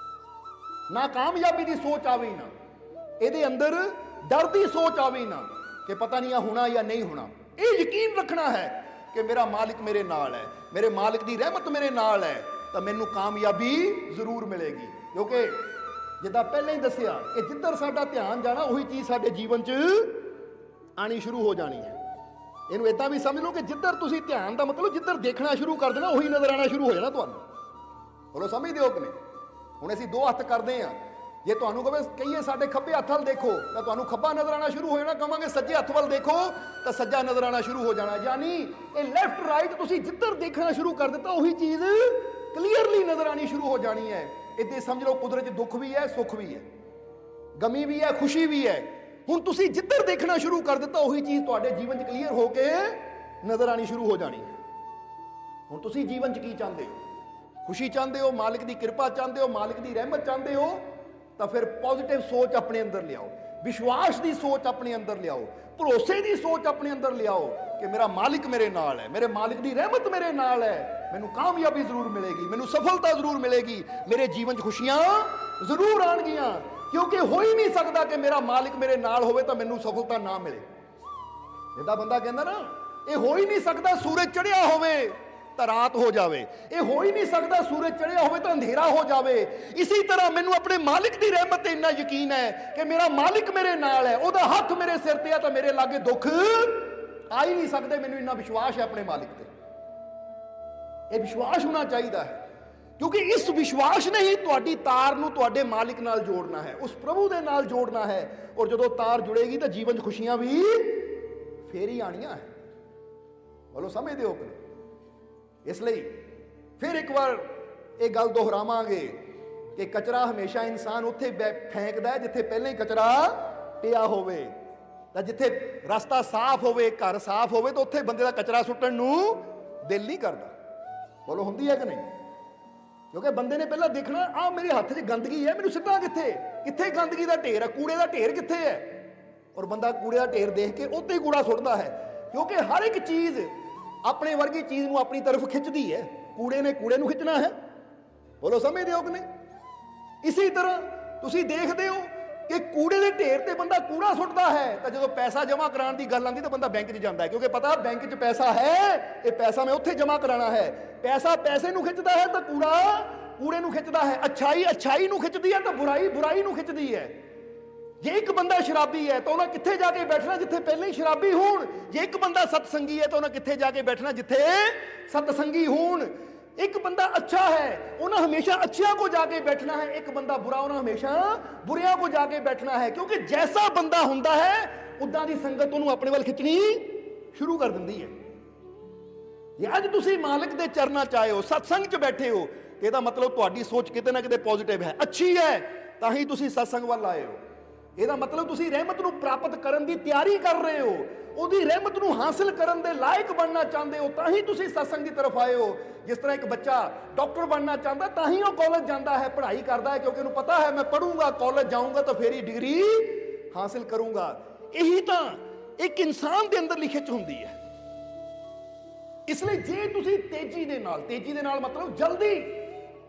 ਨਾ ਕਾਮਯਾਬੀ ਦੀ ਸੋਚ ਆਵੇ ਹੀ ਨਾ, ਇਹਦੇ ਅੰਦਰ ਡਰ ਦੀ ਸੋਚ ਆਵੇ ਹੀ ਨਾ ਕਿ ਪਤਾ ਨਹੀਂ ਆ ਹੋਣਾ ਜਾਂ ਨਹੀਂ ਹੋਣਾ। ਇਹ ਯਕੀਨ ਰੱਖਣਾ ਹੈ ਕਿ ਮੇਰਾ ਮਾਲਿਕ ਮੇਰੇ ਨਾਲ ਹੈ, ਮੇਰੇ ਮਾਲਿਕ ਦੀ ਰਹਿਮਤ ਮੇਰੇ ਨਾਲ ਹੈ, ਤਾਂ ਮੈਨੂੰ ਕਾਮਯਾਬੀ ਜ਼ਰੂਰ ਮਿਲੇਗੀ। ਕਿਉਂਕਿ ਜਿੱਦਾਂ ਪਹਿਲਾਂ ਹੀ ਦੱਸਿਆ ਕਿ ਜਿੱਧਰ ਸਾਡਾ ਧਿਆਨ ਜਾਣਾ ਉਹੀ ਚੀਜ਼ ਸਾਡੇ ਜੀਵਨ 'ਚ ਆਣੀ ਸ਼ੁਰੂ ਹੋ ਜਾਣੀ ਹੈ। ਇਹਨੂੰ ਇਦਾਂ ਵੀ ਸਮਝ ਲਓ ਕਿ ਜਿੱਧਰ ਤੁਸੀਂ ਧਿਆਨ ਦਾ ਮਤਲਬ ਜਿੱਧਰ ਦੇਖਣਾ ਸ਼ੁਰੂ ਕਰ ਦੇਣਾ ਉਹੀ ਨਜ਼ਰ ਆਣਾ ਸ਼ੁਰੂ ਹੋ ਜਾਣਾ ਤੁਹਾਨੂੰ। ਬੋਲੋ ਸਮਝਦੇ ਹੋ ਕਿ ਨਹੀਂ? ਹੁਣ ਅਸੀਂ ਦੋ ਹੱਥ ਕਰਦੇ ਹਾਂ, ਜੇ ਤੁਹਾਨੂੰ ਕਹੀਏ ਸਾਡੇ ਖੱਬੇ ਹੱਥ ਵੱਲ ਦੇਖੋ ਤਾਂ ਤੁਹਾਨੂੰ ਖੱਬਾ ਨਜ਼ਰ ਆਣਾ ਸ਼ੁਰੂ ਹੋ ਜਾਣਾ, ਕਹਾਂਗੇ ਸੱਜੇ ਹੱਥ ਵੱਲ ਦੇਖੋ ਤਾਂ ਸੱਜਾ ਨਜ਼ਰ ਆਣਾ ਸ਼ੁਰੂ ਹੋ ਜਾਣਾ। ਯਾਨੀ ਇਹ ਲੈਫਟ ਰਾਈਟ ਤੁਸੀਂ ਜਿੱਧਰ ਦੇਖਣਾ ਸ਼ੁਰੂ ਕਰ ਦਿੱਤਾ ਉਹੀ ਚੀਜ਼ ਕਲੀਅਰਲੀ ਨਜ਼ਰ ਆਣੀ ਸ਼ੁਰੂ ਹੋ ਜਾਣੀ ਹੈ। ਇੱਦਾਂ ਸਮਝ ਲਓ ਕੁਦਰਤ 'ਚ ਦੁੱਖ ਵੀ ਹੈ, ਸੁੱਖ ਵੀ ਹੈ, ਗਮੀ ਵੀ ਹੈ, ਖੁਸ਼ੀ ਵੀ ਹੈ। ਹੁਣ ਤੁਸੀਂ ਜਿੱਧਰ ਦੇਖਣਾ ਸ਼ੁਰੂ ਕਰ ਦਿੱਤਾ ਉਹੀ ਚੀਜ਼ ਤੁਹਾਡੇ ਜੀਵਨ 'ਚ ਕਲੀਅਰ ਹੋ ਕੇ ਨਜ਼ਰ ਆਣੀ ਸ਼ੁਰੂ ਹੋ ਜਾਣੀ ਹੈ। ਹੁਣ ਤੁਸੀਂ ਜੀਵਨ 'ਚ ਕੀ ਚਾਹੁੰਦੇ ਹੋ? ਖੁਸ਼ੀ ਚਾਹੁੰਦੇ ਹੋ, ਮਾਲਿਕ ਦੀ ਕਿਰਪਾ ਚਾਹੁੰਦੇ ਹੋ, ਮਾਲਿਕ ਦੀ ਰਹਿਮਤ ਚਾਹੁੰਦੇ ਹੋ, ਤਾਂ ਫਿਰ ਪੋਜ਼ਿਟਿਵ ਸੋਚ ਆਪਣੇ ਅੰਦਰ ਲਿਆਓ, ਵਿਸ਼ਵਾਸ ਦੀ ਸੋਚ ਆਪਣੇ ਅੰਦਰ ਲਿਆਓ, ਭਰੋਸੇ ਦੀ ਸੋਚ ਆਪਣੇ ਅੰਦਰ ਲਿਆਓ ਕਿ ਮੇਰਾ ਮਾਲਿਕ ਮੇਰੇ ਨਾਲ ਹੈ, ਮੇਰੇ ਮਾਲਿਕ ਦੀ ਰਹਿਮਤ ਮੇਰੇ ਨਾਲ ਹੈ, ਮੈਨੂੰ ਕਾਮਯਾਬੀ ਜ਼ਰੂਰ ਮਿਲੇਗੀ, ਮੈਨੂੰ ਸਫਲਤਾ ਜ਼ਰੂਰ ਮਿਲੇਗੀ, ਮੇਰੇ ਜੀਵਨ 'ਚ ਖੁਸ਼ੀਆਂ ਜ਼ਰੂਰ ਆਣਗੀਆਂ, ਕਿਉਂਕਿ ਹੋ ਹੀ ਨਹੀਂ ਸਕਦਾ ਕਿ ਮੇਰਾ ਮਾਲਿਕ ਮੇਰੇ ਨਾਲ ਹੋਵੇ ਤਾਂ ਮੈਨੂੰ ਸਫਲਤਾ ਨਾ ਮਿਲੇ। ਜਿੱਦਾਂ ਬੰਦਾ ਕਹਿੰਦਾ ਨਾ, ਇਹ ਹੋ ਹੀ ਨਹੀਂ ਸਕਦਾ ਸੂਰਜ ਚੜ੍ਹਿਆ ਹੋਵੇ ਤਾਂ ਰਾਤ ਹੋ ਜਾਵੇ, ਇਹ ਹੋ ਹੀ ਨਹੀਂ ਸਕਦਾ ਸੂਰਜ ਚੜ੍ਹਿਆ ਹੋਵੇ ਤਾਂ ਅੰਧੇਰਾ ਹੋ ਜਾਵੇ। ਇਸੇ ਤਰ੍ਹਾਂ ਮੈਨੂੰ ਆਪਣੇ ਮਾਲਿਕ ਦੀ ਰਹਿਮਤ ਤੇ ਇੰਨਾ ਯਕੀਨ ਹੈ ਕਿ ਮੇਰਾ ਮਾਲਿਕ ਮੇਰੇ ਨਾਲ ਹੈ, ਉਹਦਾ ਹੱਥ ਮੇਰੇ ਸਿਰ ਤੇ ਹੈ ਤਾਂ ਮੇਰੇ ਲਾਗੇ ਦੁੱਖ ਆ ਹੀ ਨਹੀਂ ਸਕਦੇ। ਮੈਨੂੰ ਇੰਨਾ ਵਿਸ਼ਵਾਸ ਹੈ ਆਪਣੇ ਮਾਲਿਕ ਤੇ। ਇਹ ਵਿਸ਼ਵਾਸ ਹੋਣਾ ਚਾਹੀਦਾ ਹੈ, ਕਿਉਂਕਿ ਇਸ ਵਿਸ਼ਵਾਸ ਨੇ ਹੀ ਤੁਹਾਡੀ ਤਾਰ ਨੂੰ ਤੁਹਾਡੇ ਮਾਲਿਕ ਨਾਲ ਜੋੜਨਾ ਹੈ, ਉਸ ਪ੍ਰਭੂ ਦੇ ਨਾਲ ਜੋੜਨਾ ਹੈ। ਔਰ ਜਦੋਂ ਤਾਰ ਜੁੜੇਗੀ ਤਾਂ ਜੀਵਨ 'ਚ ਖੁਸ਼ੀਆਂ ਵੀ ਫੇਰ ਹੀ ਆਣੀਆਂ ਹੈ। ਬੋਲੋ ਸਮਝਦੇ ਹੋ? ਇਸ ਲਈ ਫਿਰ ਇੱਕ ਵਾਰ ਇਹ ਗੱਲ ਦੁਹਰਾਵਾਂਗੇ ਕਿ ਕਚਰਾ ਹਮੇਸ਼ਾ ਇਨਸਾਨ ਉੱਥੇ ਫੈਂਕਦਾ ਹੈ ਜਿੱਥੇ ਪਹਿਲਾਂ ਹੀ ਕਚਰਾ ਪਿਆ ਹੋਵੇ। ਤਾਂ ਜਿੱਥੇ ਰਸਤਾ ਸਾਫ਼ ਹੋਵੇ, ਘਰ ਸਾਫ਼ ਹੋਵੇ, ਤਾਂ ਉੱਥੇ ਬੰਦੇ ਦਾ ਕਚਰਾ ਸੁੱਟਣ ਨੂੰ ਦਿਲ ਨਹੀਂ ਕਰਦਾ। ਬੋਲੋ ਹੁੰਦੀ ਹੈ ਕਿ ਨਹੀਂ? ਕਿਉਂਕਿ ਬੰਦੇ ਨੇ ਪਹਿਲਾਂ ਦੇਖਣਾ, ਆਹ ਮੇਰੇ ਹੱਥ 'ਚ ਗੰਦਗੀ ਹੈ, ਮੈਨੂੰ ਸਿੱਟਾਂ ਕਿੱਥੇ? ਕਿੱਥੇ ਗੰਦਗੀ ਦਾ ਢੇਰ ਹੈ, ਕੂੜੇ ਦਾ ਢੇਰ ਕਿੱਥੇ ਹੈ? ਔਰ ਬੰਦਾ ਕੂੜੇ ਦਾ ਢੇਰ ਦੇਖ ਕੇ ਉੱਤੇ ਹੀ ਕੂੜਾ ਸੁੱਟਦਾ ਹੈ, ਕਿਉਂਕਿ ਹਰ ਇੱਕ ਚੀਜ਼ ਆਪਣੇ ਵਰਗੀ ਚੀਜ਼ ਨੂੰ ਆਪਣੀ ਤਰਫ ਖਿੱਚਦੀ ਹੈ। ਕੂੜੇ ਨੇ ਕੂੜੇ ਨੂੰ ਖਿੱਚਣਾ ਹੈ। ਬੋਲੋ ਸਮਝਦੇ ਹੋ ਕਿ ਨਹੀਂ? ਇਸੇ ਤਰ੍ਹਾਂ ਤੁਸੀਂ ਦੇਖਦੇ ਹੋ ਕਿ ਕੂੜੇ ਦੇ ਢੇਰ ਤੇ ਬੰਦਾ ਕੂੜਾ ਸੁੱਟਦਾ ਹੈ, ਤਾਂ ਜਦੋਂ ਪੈਸਾ ਜਮ੍ਹਾਂ ਕਰਾਉਣ ਦੀ ਗੱਲ ਆਉਂਦੀ ਤਾਂ ਬੰਦਾ ਬੈਂਕ 'ਚ ਜਾਂਦਾ ਹੈ, ਕਿਉਂਕਿ ਪਤਾ ਬੈਂਕ 'ਚ ਪੈਸਾ ਹੈ, ਇਹ ਪੈਸਾ ਮੈਂ ਉੱਥੇ ਜਮ੍ਹਾਂ ਕਰਾਉਣਾ ਹੈ। ਪੈਸਾ ਪੈਸੇ ਨੂੰ ਖਿੱਚਦਾ ਹੈ ਤਾਂ ਕੂੜਾ ਕੂੜੇ ਨੂੰ ਖਿੱਚਦਾ ਹੈ। ਅੱਛਾਈ ਅੱਛਾਈ ਨੂੰ ਖਿੱਚਦੀ ਹੈ ਤਾਂ ਬੁਰਾਈ ਬੁਰਾਈ ਨੂੰ ਖਿੱਚਦੀ ਹੈ। ਜੇ ਇੱਕ ਬੰਦਾ ਸ਼ਰਾਬੀ ਹੈ ਤਾਂ ਉਹਨਾਂ ਕਿੱਥੇ ਜਾ ਕੇ ਬੈਠਣਾ? ਜਿੱਥੇ ਪਹਿਲਾਂ ਹੀ ਸ਼ਰਾਬੀ ਹੋਣ। ਜੇ ਇੱਕ ਬੰਦਾ ਸਤਸੰਗੀ ਹੈ ਤਾਂ ਉਹਨਾਂ ਕਿੱਥੇ ਜਾ ਕੇ ਬੈਠਣਾ? ਜਿੱਥੇ ਸਤਸੰਗੀ ਹੋਣ। ਇੱਕ ਬੰਦਾ ਅੱਛਾ ਹੈ, ਉਹਨਾਂ ਹਮੇਸ਼ਾ ਅੱਛਿਆਂ ਕੋ ਜਾ ਕੇ ਬੈਠਣਾ ਹੈ। ਇੱਕ ਬੰਦਾ ਬੁਰਾ, ਉਹਨਾਂ ਹਮੇਸ਼ਾ ਬੁਰਿਆਂ ਕੋ ਜਾ ਕੇ ਬੈਠਣਾ ਹੈ, ਕਿਉਂਕਿ ਜੈਸਾ ਬੰਦਾ ਹੁੰਦਾ ਹੈ ਉਦਾਂ ਦੀ ਸੰਗਤ ਉਹਨੂੰ ਆਪਣੇ ਵੱਲ ਖਿੱਚਣੀ ਸ਼ੁਰੂ ਕਰ ਦਿੰਦੀ ਹੈ। ਜੇ ਅੱਜ ਤੁਸੀਂ ਮਾਲਕ ਦੇ ਚਰਨਾਂ 'ਚ ਆਏ ਹੋ, ਸਤਸੰਗ 'ਚ ਬੈਠੇ ਹੋ, ਇਹਦਾ ਮਤਲਬ ਤੁਹਾਡੀ ਸੋਚ ਕਿਤੇ ਨਾ ਕਿਤੇ ਪੋਜ਼ਿਟਿਵ ਹੈ, ਅੱਛੀ ਹੈ, ਤਾਂ ਹੀ ਤੁਸੀਂ ਸਤਸੰਗ ਵੱਲ ਆਏ ਹੋ। ਇਹਦਾ ਮਤਲਬ ਤੁਸੀਂ ਰਹਿਮਤ ਨੂੰ ਪ੍ਰਾਪਤ ਕਰਨ ਦੀ ਤਿਆਰੀ ਕਰ ਰਹੇ ਹੋ, ਉਹਦੀ ਰਹਿਮਤ ਨੂੰ ਹਾਸਲ ਕਰਨ ਦੇ ਲਾਇਕ ਬਣਨਾ ਚਾਹੁੰਦੇ ਹੋ, ਤਾਂ ਹੀ ਤੁਸੀਂ ਸਤਸੰਗ ਦੀ ਤਰਫ ਆਏ ਹੋ। ਜਿਸ ਤਰ੍ਹਾਂ ਇੱਕ ਬੱਚਾ ਡਾਕਟਰ ਬਣਨਾ ਚਾਹੁੰਦਾ ਤਾਂ ਹੀ ਉਹ ਕਾਲਜ ਜਾਂਦਾ ਹੈ, ਪੜ੍ਹਾਈ ਕਰਦਾ ਹੈ, ਕਿਉਂਕਿ ਉਹਨੂੰ ਪਤਾ ਹੈ ਮੈਂ ਪੜੂੰਗਾ, ਕਾਲਜ ਜਾਊਂਗਾ ਤਾਂ ਫੇਰ ਹੀ ਡਿਗਰੀ ਹਾਸਲ ਕਰੂੰਗਾ। ਇਹੀ ਤਾਂ ਇੱਕ ਇਨਸਾਨ ਦੇ ਅੰਦਰ ਖਿੱਚ ਹੁੰਦੀ ਹੈ। ਇਸ ਲਈ ਜੇ ਤੁਸੀਂ ਤੇਜ਼ੀ ਦੇ ਨਾਲ ਮਤਲਬ ਜਲਦੀ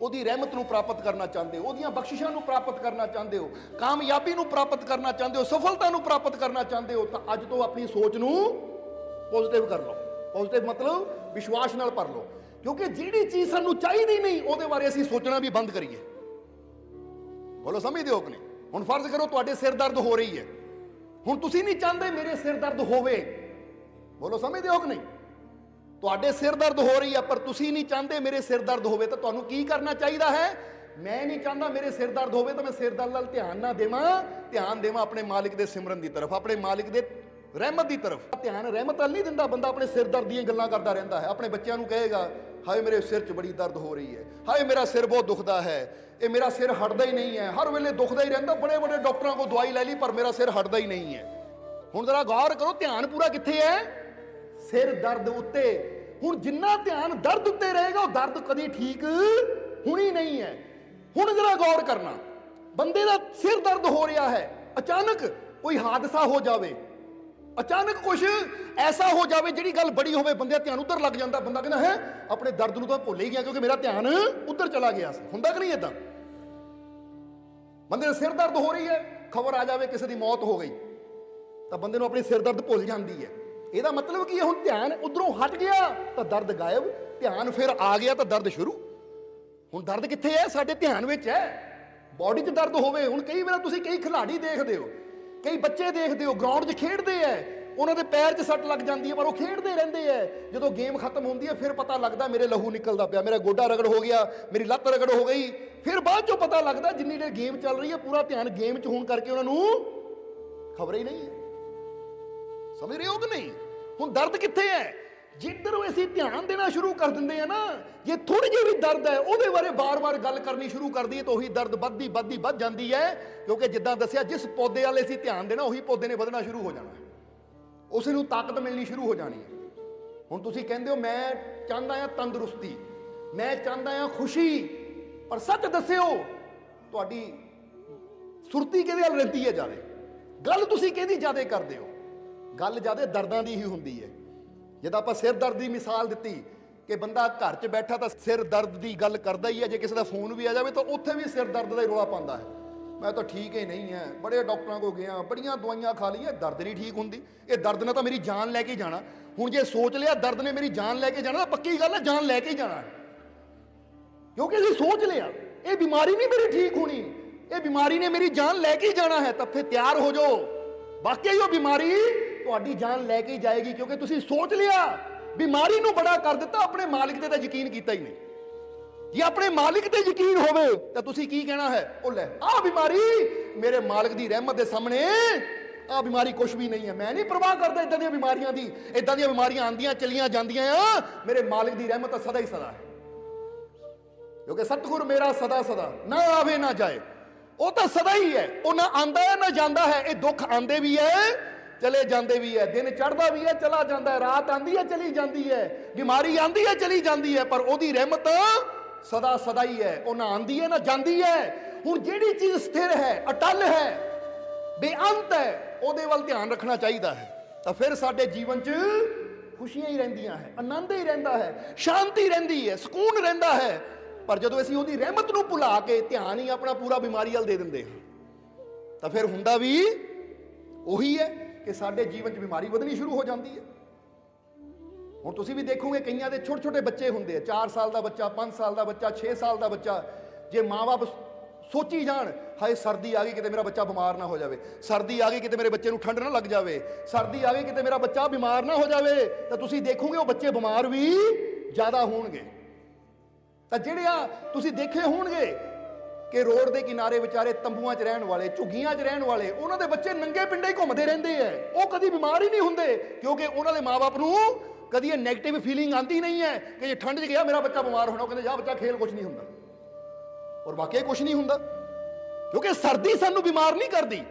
ਉਹਦੀ ਰਹਿਮਤ ਨੂੰ ਪ੍ਰਾਪਤ ਕਰਨਾ ਚਾਹੁੰਦੇ ਹੋ, ਉਹਦੀਆਂ ਬਖਸ਼ਿਸ਼ਾਂ ਨੂੰ ਪ੍ਰਾਪਤ ਕਰਨਾ ਚਾਹੁੰਦੇ ਹੋ, ਕਾਮਯਾਬੀ ਨੂੰ ਪ੍ਰਾਪਤ ਕਰਨਾ ਚਾਹੁੰਦੇ ਹੋ, ਸਫਲਤਾ ਨੂੰ ਪ੍ਰਾਪਤ ਕਰਨਾ ਚਾਹੁੰਦੇ ਹੋ, ਤਾਂ ਅੱਜ ਤੋਂ ਆਪਣੀ ਸੋਚ ਨੂੰ ਪੋਜ਼ਿਟਿਵ ਕਰ ਲਓ। ਪੋਜ਼ਿਟਿਵ ਮਤਲਬ ਵਿਸ਼ਵਾਸ ਨਾਲ ਭਰ ਲਓ, ਕਿਉਂਕਿ ਜਿਹੜੀ ਚੀਜ਼ ਸਾਨੂੰ ਚਾਹੀਦੀ ਨਹੀਂ ਉਹਦੇ ਬਾਰੇ ਅਸੀਂ ਸੋਚਣਾ ਵੀ ਬੰਦ ਕਰੀਏ। ਬੋਲੋ ਸਮਝਦੇ ਹੋ ਕਿ ਨਹੀਂ? ਹੁਣ ਫਰਜ਼ ਕਰੋ ਤੁਹਾਡੇ ਸਿਰ ਦਰਦ ਹੋ ਰਹੀ ਹੈ, ਹੁਣ ਤੁਸੀਂ ਨਹੀਂ ਚਾਹੁੰਦੇ ਮੇਰੇ ਸਿਰ ਦਰਦ ਹੋਵੇ। ਬੋਲੋ ਸਮਝਦੇ ਹੋ ਕਿ ਨਹੀਂ? ਤੁਹਾਡੇ ਸਿਰ ਦਰਦ ਹੋ ਰਹੀ ਹੈ ਪਰ ਤੁਸੀਂ ਨਹੀਂ ਚਾਹੁੰਦੇ ਮੇਰੇ ਸਿਰ ਦਰਦ ਹੋਵੇ, ਤਾਂ ਤੁਹਾਨੂੰ ਕੀ ਕਰਨਾ ਚਾਹੀਦਾ ਹੈ? ਮੈਂ ਨਹੀਂ ਚਾਹੁੰਦਾ ਮੇਰੇ ਸਿਰ ਦਰਦ ਹੋਵੇ ਤਾਂ ਮੈਂ ਸਿਰ ਦਰਦ ਵੱਲ ਧਿਆਨ ਨਾ ਦੇਵਾਂ, ਧਿਆਨ ਦੇਵਾਂ ਆਪਣੇ ਮਾਲਿਕ ਦੇ ਸਿਮਰਨ ਦੀ ਤਰਫ, ਆਪਣੇ ਮਾਲਿਕ ਦੇ ਰਹਿਮਤ ਦੀ ਤਰਫ। ਧਿਆਨ ਰਹਿਮਤ ਵੱਲ ਨਹੀਂ ਦਿੰਦਾ ਬੰਦਾ, ਆਪਣੇ ਸਿਰ ਦਰਦ ਦੀਆਂ ਗੱਲਾਂ ਕਰਦਾ ਰਹਿੰਦਾ ਹੈ। ਆਪਣੇ ਬੱਚਿਆਂ ਨੂੰ ਕਹੇਗਾ ਹਾਏ ਮੇਰੇ ਸਿਰ 'ਚ ਬੜੀ ਦਰਦ ਹੋ ਰਹੀ ਹੈ, ਹਾਏ ਮੇਰਾ ਸਿਰ ਬਹੁਤ ਦੁਖਦਾ ਹੈ, ਇਹ ਮੇਰਾ ਸਿਰ ਹਟਦਾ ਹੀ ਨਹੀਂ ਹੈ, ਹਰ ਵੇਲੇ ਦੁਖਦਾ ਹੀ ਰਹਿੰਦਾ, ਬੜੇ ਬੜੇ ਡਾਕਟਰਾਂ ਕੋਲ ਦਵਾਈ ਲੈ ਲਈ ਪਰ ਮੇਰਾ ਸਿਰ ਹਟਦਾ ਹੀ ਨਹੀਂ ਹੈ। ਹੁਣ ਜ਼ਰਾ ਗੌਰ ਕਰੋ, ਧਿਆਨ ਪੂਰਾ ਕਿੱਥੇ ਹੈ? ਸਿਰ ਦਰਦ ਉੱਤੇ। ਹੁਣ ਜਿੰਨਾ ਧਿਆਨ ਦਰਦ ਉੱਤੇ ਰਹੇਗਾ ਉਹ ਦਰਦ ਕਦੀ ਠੀਕ ਹੋਣੀ ਨਹੀਂ ਹੈ। ਹੁਣ ਜਰਾ ਗੌਰ ਕਰਨਾ, ਬੰਦੇ ਦਾ ਸਿਰ ਦਰਦ ਹੋ ਰਿਹਾ ਹੈ, ਅਚਾਨਕ ਕੋਈ ਹਾਦਸਾ ਹੋ ਜਾਵੇ, ਅਚਾਨਕ ਕੁਝ ਐਸਾ ਹੋ ਜਾਵੇ ਜਿਹੜੀ ਗੱਲ ਬੜੀ ਹੋਵੇ, ਬੰਦੇ ਦਾ ਧਿਆਨ ਉੱਧਰ ਲੱਗ ਜਾਂਦਾ। ਬੰਦਾ ਕਹਿੰਦਾ ਹੈ ਆਪਣੇ ਦਰਦ ਨੂੰ ਤਾਂ ਭੁੱਲ ਹੀ ਗਿਆ ਕਿਉਂਕਿ ਮੇਰਾ ਧਿਆਨ ਉੱਧਰ ਚਲਾ ਗਿਆ ਸੀ। ਹੁੰਦਾ ਕਿ ਨਹੀਂ ਏਦਾਂ? ਬੰਦੇ ਦਾ ਸਿਰ ਦਰਦ ਹੋ ਰਹੀ ਹੈ, ਖਬਰ ਆ ਜਾਵੇ ਕਿਸੇ ਦੀ ਮੌਤ ਹੋ ਗਈ, ਤਾਂ ਬੰਦੇ ਨੂੰ ਆਪਣੀ ਸਿਰ ਦਰਦ ਭੁੱਲ ਜਾਂਦੀ ਹੈ। ਇਹਦਾ ਮਤਲਬ ਕੀ ਹੈ? ਹੁਣ ਧਿਆਨ ਉਧਰੋਂ ਹਟ ਗਿਆ ਤਾਂ ਦਰਦ ਗਾਇਬ, ਧਿਆਨ ਫਿਰ ਆ ਗਿਆ ਤਾਂ ਦਰਦ ਸ਼ੁਰੂ। ਹੁਣ ਦਰਦ ਕਿੱਥੇ ਹੈ? ਸਾਡੇ ਧਿਆਨ ਵਿੱਚ ਹੈ। ਬੋਡੀ 'ਚ ਦਰਦ ਹੋਵੇ। ਹੁਣ ਕਈ ਵਾਰ ਤੁਸੀਂ ਕਈ ਖਿਡਾਰੀ ਦੇਖਦੇ ਹੋ, ਕਈ ਬੱਚੇ ਦੇਖਦੇ ਹੋ ਗਰਾਊਂਡ 'ਚ ਖੇਡਦੇ ਐ, ਉਹਨਾਂ ਦੇ ਪੈਰ 'ਚ ਸੱਟ ਲੱਗ ਜਾਂਦੀ ਹੈ, ਪਰ ਉਹ ਖੇਡਦੇ ਰਹਿੰਦੇ ਐ। ਜਦੋਂ ਗੇਮ ਖਤਮ ਹੁੰਦੀ ਹੈ ਫਿਰ ਪਤਾ ਲੱਗਦਾ ਮੇਰੇ ਲਹੂ ਨਿਕਲਦਾ ਪਿਆ, ਮੇਰਾ ਗੋਡਾ ਰਗੜ ਹੋ ਗਿਆ, ਮੇਰੀ ਲੱਤ ਰਗੜ ਹੋ ਗਈ। ਫਿਰ ਬਾਅਦ 'ਚੋਂ ਪਤਾ ਲੱਗਦਾ ਜਿੰਨੀ ਦੇਰ ਗੇਮ ਚੱਲ ਰਹੀ ਹੈ ਪੂਰਾ ਧਿਆਨ ਗੇਮ 'ਚ ਹੋਣ ਕਰਕੇ ਉਹਨਾਂ ਨੂੰ ਖਬਰ ਹੀ ਨਹੀਂ ਹੈ। ਸਮਝ ਰਹੇ ਹੋ ਕਿ ਨਹੀਂ? ਹੁਣ ਦਰਦ ਕਿੱਥੇ ਹੈ? ਜਿੱਧਰ ਅਸੀਂ ਧਿਆਨ ਦੇਣਾ ਸ਼ੁਰੂ ਕਰ ਦਿੰਦੇ ਆ ਨਾ, ਜੇ ਥੋੜੀ ਜਿਹੀ ਵੀ ਦਰਦ ਹੈ ਉਹਦੇ ਬਾਰੇ ਬਾਰ-ਬਾਰ ਗੱਲ ਕਰਨੀ ਸ਼ੁਰੂ ਕਰ ਦਈਏ ਤਾਂ ਉਹੀ ਦਰਦ ਵੱਧ ਜਾਂਦੀ ਹੈ। ਕਿਉਂਕਿ ਜਿੱਦਾਂ ਦੱਸਿਆ, ਜਿਸ ਪੌਦੇ ਵਾਲੇ ਅਸੀਂ ਧਿਆਨ ਦੇਣਾ ਉਹੀ ਪੌਦੇ ਨੇ ਵਧਣਾ ਸ਼ੁਰੂ ਹੋ ਜਾਣਾ, ਉਸ ਨੂੰ ਤਾਕਤ ਮਿਲਣੀ ਸ਼ੁਰੂ ਹੋ ਜਾਣੀ ਹੈ। ਹੁਣ ਤੁਸੀਂ ਕਹਿੰਦੇ ਹੋ ਮੈਂ ਚਾਹੁੰਦਾ ਹਾਂ ਤੰਦਰੁਸਤੀ, ਮੈਂ ਚਾਹੁੰਦਾ ਹਾਂ ਖੁਸ਼ੀ, ਪਰ ਸੱਚ ਦੱਸਿਓ ਤੁਹਾਡੀ ਸੁਰਤੀ ਕਿਹਦੇ ਵੱਲ ਰਹਿੰਦੀ ਹੈ ਜ਼ਿਆਦਾ? ਗੱਲ ਤੁਸੀਂ ਕਿਹਦੀ ਜ਼ਿਆਦਾ ਕਰਦੇ ਹੋ? ਗੱਲ ਜ਼ਿਆਦਾ ਦਰਦਾਂ ਦੀ ਹੀ ਹੁੰਦੀ ਹੈ। ਜਿੱਦਾਂ ਆਪਾਂ ਸਿਰ ਦਰਦ ਦੀ ਮਿਸਾਲ ਦਿੱਤੀ ਕਿ ਬੰਦਾ ਘਰ 'ਚ ਬੈਠਾ ਤਾਂ ਸਿਰ ਦਰਦ ਦੀ ਗੱਲ ਕਰਦਾ ਹੀ ਹੈ, ਜੇ ਕਿਸੇ ਦਾ ਫੋਨ ਵੀ ਆ ਜਾਵੇ ਤਾਂ ਉੱਥੇ ਵੀ ਸਿਰ ਦਰਦ ਦਾ ਹੀ ਰੌਲਾ ਪਾਉਂਦਾ ਹੈ, ਮੈਂ ਤਾਂ ਠੀਕ ਹੀ ਨਹੀਂ ਹੈ, ਬੜੇ ਡਾਕਟਰਾਂ ਕੋਲ ਗਿਆ, ਬੜੀਆਂ ਦਵਾਈਆਂ ਖਾ ਲਈਆਂ, ਦਰਦ ਨਹੀਂ ਠੀਕ ਹੁੰਦੀ। ਇਹ ਦਰਦ ਨੇ ਤਾਂ ਮੇਰੀ ਜਾਨ ਲੈ ਕੇ ਜਾਣਾ। ਹੁਣ ਜੇ ਸੋਚ ਲਿਆ ਦਰਦ ਨੇ ਮੇਰੀ ਜਾਨ ਲੈ ਕੇ ਜਾਣਾ ਤਾਂ ਪੱਕੀ ਗੱਲ ਹੈ ਜਾਨ ਲੈ ਕੇ ਹੀ ਜਾਣਾ, ਕਿਉਂਕਿ ਅਸੀਂ ਸੋਚ ਲਿਆ ਇਹ ਬਿਮਾਰੀ ਨਹੀਂ ਮੇਰੀ ਠੀਕ ਹੋਣੀ, ਇਹ ਬਿਮਾਰੀ ਨੇ ਮੇਰੀ ਜਾਨ ਲੈ ਕੇ ਹੀ ਜਾਣਾ ਹੈ। ਤਾਂ ਫਿਰ ਤਿਆਰ ਹੋ ਜਾਓ, ਵਾਕਈ ਉਹ ਬਿਮਾਰੀ ਤੁਹਾਡੀ ਜਾਨ ਲੈ ਕੇ ਹੀ ਜਾਏਗੀ, ਕਿਉਂਕਿ ਤੁਸੀਂ ਸੋਚ ਲਿਆ। ਬਿਮਾਰੀ ਨੂੰ ਬੜਾ ਕਰ ਦਿੱਤਾ, ਆਪਣੇ ਮਾਲਿਕ ਤੇ ਤਾਂ ਯਕੀਨ ਕੀਤਾ ਹੀ ਨਹੀਂ। ਜੇ ਆਪਣੇ ਮਾਲਿਕ ਤੇ ਯਕੀਨ ਹੋਵੇ ਤਾਂ ਤੁਸੀਂ ਕੀ ਕਹਿਣਾ ਹੈ? ਉਹ ਲੈ ਆਹ ਬਿਮਾਰੀ ਮੇਰੇ ਮਾਲਿਕ ਦੀ ਰਹਿਮਤ ਦੇ ਸਾਹਮਣੇ ਆਹ ਬਿਮਾਰੀ ਕੁਝ ਵੀ ਨਹੀਂ ਹੈ, ਮੈਂ ਨਹੀਂ ਪਰਵਾਹ ਕਰਦਾ ਇਦਾਂ ਦੀਆਂ ਬਿਮਾਰੀਆਂ ਦੀ। ਇਦਾਂ ਦੀਆਂ ਬਿਮਾਰੀਆਂ ਆਉਂਦੀਆਂ ਚਲੀਆਂ ਜਾਂਦੀਆਂ ਆ, ਮੇਰੇ ਮਾਲਿਕ ਦੀ ਰਹਿਮਤ ਤਾਂ ਸਦਾ ਹੀ ਸਦਾ ਹੈ, ਕਿਉਂਕਿ ਸਤਿਗੁਰ ਮੇਰਾ ਸਦਾ ਸਦਾ ਨਾ ਆਵੇ ਨਾ ਜਾਏ, ਉਹ ਤਾਂ ਸਦਾ ਹੀ ਹੈ। ਉਹ ਨਾ ਆਂਦਾ ਹੈ ਨਾ ਜਾਂਦਾ ਹੈ। ਇਹ ਦੁੱਖ ਆਂਦੇ ਵੀ ਹੈ ਚਲੇ ਜਾਂਦੇ ਵੀ ਹੈ, ਦਿਨ ਚੜ੍ਹਦਾ ਵੀ ਹੈ ਚਲਾ ਜਾਂਦਾ ਹੈ, ਰਾਤ ਆਂਦੀ ਹੈ ਚਲੀ ਜਾਂਦੀ ਹੈ, ਬਿਮਾਰੀ ਆਂਦੀ ਹੈ ਚਲੀ ਜਾਂਦੀ ਹੈ, ਪਰ ਉਹਦੀ ਰਹਿਮਤ ਸਦਾ ਸਦਾ ਹੀ ਹੈ। ਉਹ ਨਾ ਆਂਦੀ ਹੈ ਨਾ ਜਾਂਦੀ ਹੈ। ਹੁਣ ਜਿਹੜੀ ਚੀਜ਼ ਸਥਿਰ ਹੈ, ਅਟਲ ਹੈ, ਬੇਅੰਤ ਹੈ, ਉਹਦੇ ਵੱਲ ਧਿਆਨ ਰੱਖਣਾ ਚਾਹੀਦਾ ਹੈ। ਤਾਂ ਫਿਰ ਸਾਡੇ ਜੀਵਨ 'ਚ ਖੁਸ਼ੀਆਂ ਹੀ ਰਹਿੰਦੀਆਂ ਹੈ, ਆਨੰਦ ਹੀ ਰਹਿੰਦਾ ਹੈ, ਸ਼ਾਂਤੀ ਰਹਿੰਦੀ ਹੈ, ਸਕੂਨ ਰਹਿੰਦਾ ਹੈ। ਪਰ ਜਦੋਂ ਅਸੀਂ ਉਹਦੀ ਰਹਿਮਤ ਨੂੰ ਭੁਲਾ ਕੇ ਧਿਆਨ ਹੀ ਆਪਣਾ ਪੂਰਾ ਬਿਮਾਰੀ ਵੱਲ ਦੇ ਦਿੰਦੇ ਹਾਂ ਤਾਂ ਫਿਰ ਹੁੰਦਾ ਵੀ ਉਹੀ ਹੈ ਕਿ ਸਾਡੇ ਜੀਵਨ 'ਚ ਬਿਮਾਰੀ ਵਧਣੀ ਸ਼ੁਰੂ ਹੋ ਜਾਂਦੀ ਹੈ। ਹੁਣ ਤੁਸੀਂ ਵੀ ਦੇਖੋਗੇ ਕਈਆਂ ਦੇ ਛੋਟੇ ਛੋਟੇ ਬੱਚੇ ਹੁੰਦੇ ਆ, 4 ਸਾਲ ਦਾ ਬੱਚਾ, 5 ਸਾਲ ਦਾ ਬੱਚਾ, 6 ਸਾਲ ਦਾ ਬੱਚਾ। ਜੇ ਮਾਂ-ਬਾਪ ਸੋਚੀ ਜਾਣ ਹਾਏ ਸਰਦੀ ਆ ਗਈ ਕਿਤੇ ਮੇਰਾ ਬੱਚਾ ਬਿਮਾਰ ਨਾ ਹੋ ਜਾਵੇ, ਸਰਦੀ ਆ ਗਈ ਕਿਤੇ ਮੇਰੇ ਬੱਚੇ ਨੂੰ ਠੰਡ ਨਾ ਲੱਗ ਜਾਵੇ, ਸਰਦੀ ਆ ਗਈ ਕਿਤੇ ਮੇਰਾ ਬੱਚਾ ਬਿਮਾਰ ਨਾ ਹੋ ਜਾਵੇ, ਤਾਂ ਤੁਸੀਂ ਦੇਖੋਗੇ ਉਹ ਬੱਚੇ ਬਿਮਾਰ ਵੀ ਜ਼ਿਆਦਾ ਹੋਣਗੇ। ਤਾਂ ਜਿਹੜੇ ਆ ਤੁਸੀਂ ਦੇਖੇ ਹੋਣਗੇ ਕਿ ਰੋਡ ਦੇ ਕਿਨਾਰੇ ਵਿਚਾਰੇ ਤੰਬੂਆਂ 'ਚ ਰਹਿਣ ਵਾਲੇ, ਝੁੱਗੀਆਂ 'ਚ ਰਹਿਣ ਵਾਲੇ, ਉਹਨਾਂ ਦੇ ਬੱਚੇ ਨੰਗੇ ਪਿੰਡੇ ਹੀ ਘੁੰਮਦੇ ਰਹਿੰਦੇ ਐ, ਉਹ ਕਦੀ ਬਿਮਾਰ ਹੀ ਨਹੀਂ ਹੁੰਦੇ, ਕਿਉਂਕਿ ਉਹਨਾਂ ਦੇ ਮਾਂ-ਬਾਪ ਨੂੰ ਕਦੀ ਇਹ ਨੈਗੇਟਿਵ ਫੀਲਿੰਗ ਆਂਦੀ ਨਹੀਂ ਹੈ ਕਿ ਜੇ ਠੰਡ 'ਚ ਗਿਆ ਮੇਰਾ ਬੱਚਾ ਬਿਮਾਰ ਹੋਣਾ, ਉਹ ਕਹਿੰਦੇ ਜਾ ਬੱਚਾ ਖੇਲ, ਕੁਝ ਨਹੀਂ ਹੁੰਦਾ। ਔਰ ਵਾਕਈ ਕੁਝ ਨਹੀਂ ਹੁੰਦਾ, ਕਿਉਂਕਿ ਸਰਦੀ ਸਾਨੂੰ ਬਿਮਾਰ ਨਹੀਂ ਕਰਦੀ।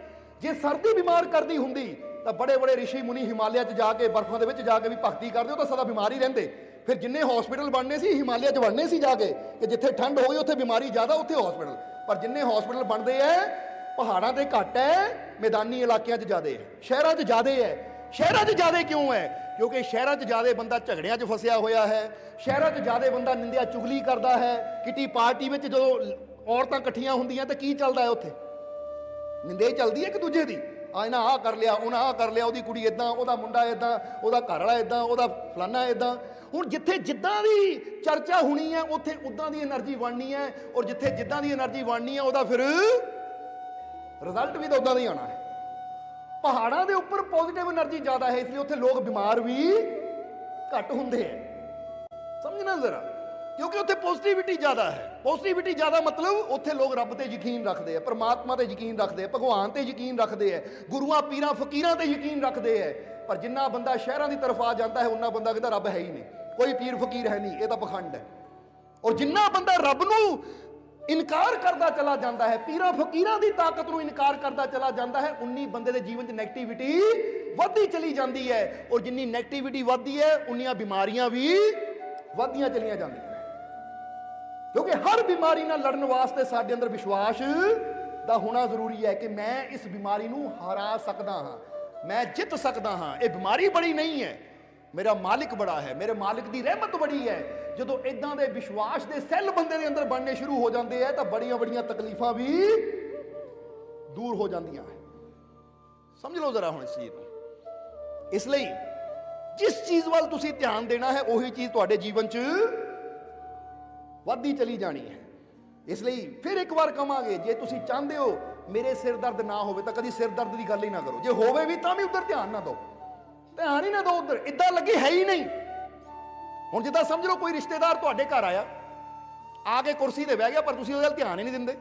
ਜੇ ਸਰਦੀ ਬਿਮਾਰ ਕਰਦੀ ਹੁੰਦੀ ਤਾਂ ਬੜੇ ਬੜੇ ਰਿਸ਼ੀ ਮੁਨੀ ਹਿਮਾਲਿਆ 'ਚ ਜਾ ਕੇ ਬਰਫਾਂ ਦੇ ਵਿੱਚ ਜਾ ਕੇ ਵੀ ਭਗਤੀ ਕਰਦੇ, ਉਹ ਤਾਂ ਸਦਾ ਬਿਮਾਰ ਹੀ ਰਹਿੰਦੇ। ਫਿਰ ਜਿੰਨੇ ਹਸਪੀਟਲ ਬਣਨੇ ਸੀ ਹਿਮਾਲਿਆ 'ਚ ਬਣਨੇ ਸੀ ਜਾ ਕੇ, ਕਿ ਜਿੱਥੇ ਠੰਡ ਹੋਈ ਉੱਥੇ ਬਿਮਾਰੀ ਜ਼ਿਆਦਾ ਉੱਥੇ ਹਸਪੀਟਲ। ਪਰ ਜਿੰਨੇ ਹਸਪੀਟਲ ਬਣਦੇ ਐ ਪਹਾੜਾਂ ਤੇ ਘੱਟ ਹੈ, ਮੈਦਾਨੀ ਇਲਾਕਿਆਂ 'ਚ ਜ਼ਿਆਦੇ ਹੈ, ਸ਼ਹਿਰਾਂ 'ਚ ਜ਼ਿਆਦੇ ਹੈ। ਸ਼ਹਿਰਾਂ 'ਚ ਜ਼ਿਆਦੇ ਕਿਉਂ ਹੈ? ਕਿਉਂਕਿ ਸ਼ਹਿਰਾਂ 'ਚ ਜ਼ਿਆਦੇ ਬੰਦਾ ਝਗੜਿਆਂ 'ਚ ਫਸਿਆ ਹੋਇਆ ਹੈ, ਸ਼ਹਿਰਾਂ 'ਚ ਜ਼ਿਆਦੇ ਬੰਦਾ ਨਿੰਦਿਆ ਚੁਗਲੀ ਕਰਦਾ ਹੈ। ਕਿਟੀ ਪਾਰਟੀ ਵਿੱਚ ਜਦੋਂ ਔਰਤਾਂ ਇਕੱਠੀਆਂ ਹੁੰਦੀਆਂ ਤਾਂ ਕੀ ਚੱਲਦਾ ਹੈ? ਉੱਥੇ ਨਿੰਦੇ ਹੀ ਚੱਲਦੀ ਹੈ ਇੱਕ ਦੂਜੇ ਦੀ, ਆ ਇਹਨਾਂ ਆਹ ਕਰ ਲਿਆ, ਉਹਨਾਂ ਆਹ ਕਰ ਲਿਆ, ਉਹਦੀ ਕੁੜੀ ਇਦਾਂ, ਉਹਦਾ ਮੁੰਡਾ ਇਦਾਂ, ਉਹਦਾ ਘਰ ਵਾਲਾ ਇਦਾਂ, ਉਹਦਾ ਫਲਾਨਾ ਇਦਾਂ। ਹੁਣ ਜਿੱਥੇ ਜਿੱਦਾਂ ਦੀ ਚਰਚਾ ਹੋਣੀ ਹੈ ਉੱਥੇ ਉਦਾਂ ਦੀ એનર્ਜੀ ਬਣਨੀ ਹੈ, ਔਰ ਜਿੱਥੇ ਜਿੱਦਾਂ ਦੀ એનર્ਜੀ ਬਣਨੀ ਹੈ ਉਹਦਾ ਫਿਰ ਰਿਜ਼ਲਟ ਵੀ ਤਾਂ ਉਦਾਂ ਦਾ ਹੀ ਆਉਣਾ ਹੈ। ਪਹਾੜਾਂ ਦੇ ਉੱਪਰ ਪੋਜ਼ਿਟਿਵ એનર્ਜੀ ਜ਼ਿਆਦਾ ਹੈ, ਇਸ ਲਈ ਉੱਥੇ ਲੋਕ ਬਿਮਾਰ ਵੀ ਘੱਟ ਹੁੰਦੇ ਹੈ। ਸਮਝਣਾ ਜ਼ਰਾ, ਕਿਉਂਕਿ ਉੱਥੇ ਪੋਜ਼ਿਟਿਵਿਟੀ ਜ਼ਿਆਦਾ ਹੈ। ਪੋਜ਼ਿਟਿਵਿਟੀ ਜ਼ਿਆਦਾ ਮਤਲਬ ਉੱਥੇ ਲੋਕ ਰੱਬ ਤੇ ਯਕੀਨ ਰੱਖਦੇ ਆ, ਪਰਮਾਤਮਾ ਤੇ ਯਕੀਨ ਰੱਖਦੇ ਆ, ਭਗਵਾਨ ਤੇ ਯਕੀਨ ਰੱਖਦੇ ਆ, ਗੁਰੂਆਂ ਪੀਰਾਂ ਫਕੀਰਾਂ ਤੇ ਯਕੀਨ ਰੱਖਦੇ ਆ। ਪਰ ਜਿੰਨਾ ਬੰਦਾ ਸ਼ਹਿਰਾਂ ਦੀ ਤਰਫ ਆ ਜਾਂਦਾ ਹੈ ਉਹਨਾਂ ਬੰਦਾ ਕਹਿੰਦਾ ਰੱਬ ਹੈ ਹੀ ਨਹੀਂ, ਕੋਈ ਪੀਰ ਫਕੀਰ ਹੈ ਨਹੀਂ, ਇਹ ਤਾਂ ਪਖੰਡ ਹੈ। ਔਰ ਜਿੰਨਾ ਬੰਦਾ ਰੱਬ ਨੂੰ ਇਨਕਾਰ ਕਰਦਾ ਚਲਾ ਜਾਂਦਾ ਹੈ, ਪੀਰਾਂ ਫਕੀਰਾਂ ਦੀ ਤਾਕਤ ਨੂੰ ਇਨਕਾਰ ਕਰਦਾ ਚਲਾ ਜਾਂਦਾ ਹੈ, ਉਨੀ ਬੰਦੇ ਦੇ ਜੀਵਨ 'ਚ ਨੈਗੇਟਿਵਿਟੀ ਵੱਧਦੀ ਚਲੀ ਜਾਂਦੀ ਹੈ। ਔਰ ਜਿੰਨੀ ਨੈਗੇਟਿਵਿਟੀ ਵੱਧਦੀ ਹੈ ਉਨੀਆਂ ਬਿਮਾਰੀਆਂ ਵੀ ਵੱਧਦੀਆਂ ਚਲੀਆਂ ਜਾਂਦੀਆਂ, ਕਿਉਂਕਿ ਹਰ ਬਿਮਾਰੀ ਨਾਲ ਲੜਨ ਵਾਸਤੇ ਸਾਡੇ ਅੰਦਰ ਵਿਸ਼ਵਾਸ ਦਾ ਹੋਣਾ ਜ਼ਰੂਰੀ ਹੈ ਕਿ ਮੈਂ ਇਸ ਬਿਮਾਰੀ ਨੂੰ ਹਰਾ ਸਕਦਾ ਹਾਂ, ਮੈਂ ਜਿੱਤ ਸਕਦਾ ਹਾਂ। ਇਹ ਬਿਮਾਰੀ ਬੜੀ ਨਹੀਂ ਹੈ, ਮੇਰਾ ਮਾਲਿਕ ਬੜਾ ਹੈ, ਮੇਰੇ ਮਾਲਿਕ ਦੀ ਰਹਿਮਤ ਬੜੀ ਹੈ। ਜਦੋਂ ਇਦਾਂ ਦੇ ਵਿਸ਼ਵਾਸ ਦੇ ਸੈੱਲ ਬੰਦੇ ਦੇ ਅੰਦਰ ਬਣਨੇ ਸ਼ੁਰੂ ਹੋ ਜਾਂਦੇ ਆ ਤਾਂ ਬੜੀਆਂ ਬੜੀਆਂ ਤਕਲੀਫਾਂ ਵੀ ਦੂਰ ਹੋ ਜਾਂਦੀਆਂ ਹੈ। ਸਮਝ ਲਓ ਜ਼ਰਾ ਹੁਣ ਇਸ ਚੀਜ਼ ਨੂੰ। ਇਸ ਲਈ ਜਿਸ ਚੀਜ਼ ਵੱਲ ਤੁਸੀਂ ਧਿਆਨ ਦੇਣਾ ਹੈ ਉਹੀ ਚੀਜ਼ ਤੁਹਾਡੇ ਜੀਵਨ 'ਚ ਵੱਧਦੀ ਚਲੀ ਜਾਣੀ ਹੈ। ਇਸ ਲਈ ਫਿਰ ਇੱਕ ਵਾਰ ਕਵਾਂਗੇ, ਜੇ ਤੁਸੀਂ ਚਾਹੁੰਦੇ ਹੋ ਮੇਰੇ ਸਿਰ ਦਰਦ ਨਾ ਹੋਵੇ ਤਾਂ ਕਦੀ ਸਿਰ ਦਰਦ ਦੀ ਗੱਲ ਹੀ ਨਾ ਕਰੋ। ਜੇ ਹੋਵੇ ਵੀ ਤਾਂ ਵੀ ਉੱਧਰ ਧਿਆਨ ਨਾ ਦਿਓ, ਧਿਆਨ ਹੀ ਨਾ ਦਿਓ ਉੱਧਰ, ਇਦਾਂ ਲੱਗੇ ਹੈ ਹੀ ਨਹੀਂ। ਹੁਣ ਜਿੱਦਾਂ ਸਮਝ ਲਓ ਕੋਈ ਰਿਸ਼ਤੇਦਾਰ ਤੁਹਾਡੇ ਘਰ ਆਇਆ, ਆ ਕੇ ਕੁਰਸੀ ਤੇ ਬਹਿ ਗਿਆ, ਪਰ ਤੁਸੀਂ ਉਹਦੇ ਵੱਲ ਧਿਆਨ ਹੀ ਨਹੀਂ ਦਿੰਦੇ।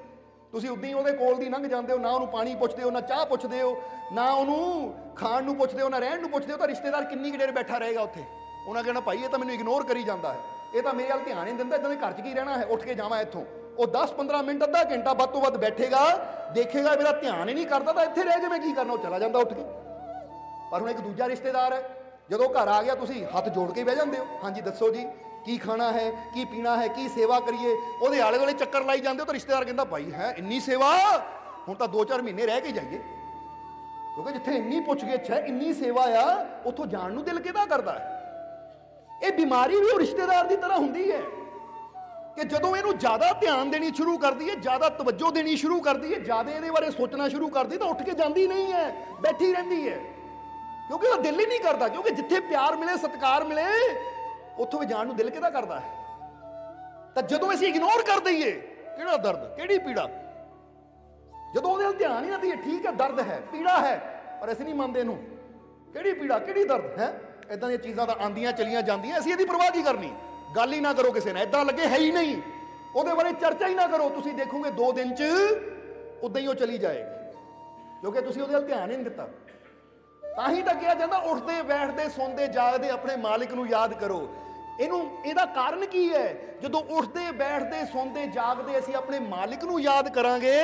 ਤੁਸੀਂ ਉੱਦਾਂ ਹੀ ਉਹਦੇ ਕੋਲ ਦੀ ਲੰਘ ਜਾਂਦੇ ਹੋ, ਨਾ ਉਹਨੂੰ ਪਾਣੀ ਪੁੱਛਦੇ ਹੋ, ਨਾ ਚਾਹ ਪੁੱਛਦੇ ਹੋ, ਨਾ ਉਹਨੂੰ ਖਾਣ ਨੂੰ ਪੁੱਛਦੇ ਹੋ, ਨਾ ਰਹਿਣ ਨੂੰ ਪੁੱਛਦੇ ਹੋ, ਤਾਂ ਰਿਸ਼ਤੇਦਾਰ ਕਿੰਨੀ ਕੁ ਦੇਰ ਬੈਠਾ ਰਹੇਗਾ ਉੱਥੇ? ਉਹਨਾਂ ਕਹਿਣਾ ਭਾਈ ਇਹ ਤਾਂ ਮੈਨੂੰ ਇਗਨੋਰ ਕਰੀ ਜਾਂਦਾ ਹੈ, ਇਹ ਤਾਂ ਮੇਰੇ ਵੱਲ ਧਿਆਨ ਹੀ ਨਹੀਂ ਦਿੰਦਾ, ਇਦਾਂ ਦੇ ਘਰ 'ਚ ਕੀ ਰਹਿਣਾ ਹੈ, ਉੱਠ ਕੇ ਜਾਵਾਂ ਇੱਥੋਂ। ਉਹ 10-15 ਮਿੰਟ, ਅੱਧਾ ਘੰਟਾ ਵੱਧ ਤੋਂ ਵੱਧ ਬੈਠੇਗਾ, ਦੇਖੇਗਾ ਮੇਰਾ ਧਿਆਨ ਹੀ ਨਹੀਂ ਕਰਦਾ ਤਾਂ ਇੱਥੇ ਰਹਿ ਕੇ ਮੈਂ ਕੀ ਕਰਨਾ, ਉਹ ਚਲਾ ਜਾਂਦਾ ਉੱਠ ਕੇ। ਪਰ ਹੁਣ ਇੱਕ ਦੂਜਾ ਰਿਸ਼ਤੇਦਾਰ ਹੈ, ਜਦੋਂ ਘਰ ਆ ਗਿਆ ਤੁਸੀਂ ਹੱਥ ਜੋੜ ਕੇ ਬਹਿ ਜਾਂਦੇ ਹੋ, ਹਾਂਜੀ ਦੱਸੋ ਜੀ ਕੀ ਖਾਣਾ ਹੈ, ਕੀ ਪੀਣਾ ਹੈ, ਕੀ ਸੇਵਾ ਕਰੀਏ, ਉਹਦੇ ਆਲੇ ਦੁਆਲੇ ਚੱਕਰ ਲਾਈ ਜਾਂਦੇ ਹੋ। ਤਾਂ ਰਿਸ਼ਤੇਦਾਰ ਕਹਿੰਦਾ ਭਾਈ ਹੈ ਇੰਨੀ ਸੇਵਾ, ਹੁਣ ਤਾਂ 2-4 ਮਹੀਨੇ ਰਹਿ ਕੇ ਜਾਈਏ, ਕਿਉਂਕਿ ਜਿੱਥੇ ਇੰਨੀ ਪੁੱਛ-ਗਿੱਛ ਹੈ, ਇੰਨੀ ਸੇਵਾ ਆ, ਉੱਥੋਂ ਜਾਣ ਨੂੰ ਦਿਲ ਕਿਹਦਾ ਕਰਦਾ ਹੈ? ਇਹ ਬਿਮਾਰੀ ਵੀ ਉਹ ਰਿਸ਼ਤੇਦਾਰ ਦੀ ਤਰ੍ਹਾਂ ਹੁੰਦੀ ਹੈ ਕਿ ਜਦੋਂ ਇਹਨੂੰ ਜ਼ਿਆਦਾ ਧਿਆਨ ਦੇਣੀ ਸ਼ੁਰੂ ਕਰਦੀ ਹੈ, ਜ਼ਿਆਦਾ ਤਵੱਜੋ ਦੇਣੀ ਸ਼ੁਰੂ ਕਰਦੀ ਹੈ, ਜ਼ਿਆਦਾ ਇਹਦੇ ਬਾਰੇ ਸੋਚਣਾ ਸ਼ੁਰੂ ਕਰਦੀ ਤਾਂ ਉੱਠ ਕੇ ਜਾਂਦੀ ਨਹੀਂ ਹੈ, ਬੈਠੀ ਰਹਿੰਦੀ ਹੈ, ਕਿਉਂਕਿ ਉਹ ਦਿਲ ਹੀ ਨਹੀਂ ਕਰਦਾ। ਕਿਉਂਕਿ ਜਿੱਥੇ ਪਿਆਰ ਮਿਲੇ, ਸਤਿਕਾਰ ਮਿਲੇ, ਉੱਥੋਂ ਵੀ ਜਾਣ ਨੂੰ ਦਿਲ ਕਿਹਦਾ ਕਰਦਾ ਹੈ? ਤਾਂ ਜਦੋਂ ਅਸੀਂ ਇਗਨੋਰ ਕਰ ਦਈਏ, ਕਿਹੜਾ ਦਰਦ, ਕਿਹੜੀ ਪੀੜਾ, ਜਦੋਂ ਉਹਦੇ ਵੱਲ ਧਿਆਨ ਹੀ ਨਾ ਦਈਏ, ਠੀਕ ਹੈ ਦਰਦ ਹੈ, ਪੀੜਾ ਹੈ, ਪਰ ਅਸੀਂ ਨਹੀਂ ਮੰਨਦੇ ਇਹਨੂੰ, ਕਿਹੜੀ ਪੀੜਾ, ਕਿਹੜੀ ਦਰਦ ਹੈ, ਇਦਾਂ ਦੀਆਂ ਚੀਜ਼ਾਂ ਤਾਂ ਆਉਂਦੀਆਂ ਚਲੀਆਂ ਜਾਂਦੀਆਂ, ਅਸੀਂ ਇਹਦੀ ਪਰਵਾਹ ਕੀ ਕਰਨੀ? ਗੱਲ ਹੀ ਨਾ ਕਰੋ ਕਿਸੇ ਨਾਲ, ਇਦਾਂ ਲੱਗੇ ਹੈ ਹੀ ਨਹੀਂ, ਉਹਦੇ ਬਾਰੇ ਚਰਚਾ ਹੀ ਨਾ ਕਰੋ। ਤੁਸੀਂ ਦੇਖੋਗੇ 2 ਦਿਨ 'ਚ ਉਦਾਂ ਹੀ ਉਹ ਚਲੀ ਜਾਏਗੀ, ਕਿਉਂਕਿ ਤੁਸੀਂ ਉਹਦੇ ਵੱਲ ਧਿਆਨ ਹੀ ਨਹੀਂ ਦਿੱਤਾ। ਤਾਂ ਹੀ ਤਾਂ ਕਿਹਾ ਜਾਂਦਾ ਉੱਠਦੇ ਬੈਠਦੇ ਸੌਂਦੇ ਜਾਗਦੇ ਆਪਣੇ ਮਾਲਿਕ ਨੂੰ ਯਾਦ ਕਰੋ। ਇਹਦਾ ਕਾਰਨ ਕੀ ਹੈ? ਜਦੋਂ ਉੱਠਦੇ ਬੈਠਦੇ ਸੌਂਦੇ ਜਾਗਦੇ ਅਸੀਂ ਆਪਣੇ ਮਾਲਿਕ ਨੂੰ ਯਾਦ ਕਰਾਂਗੇ,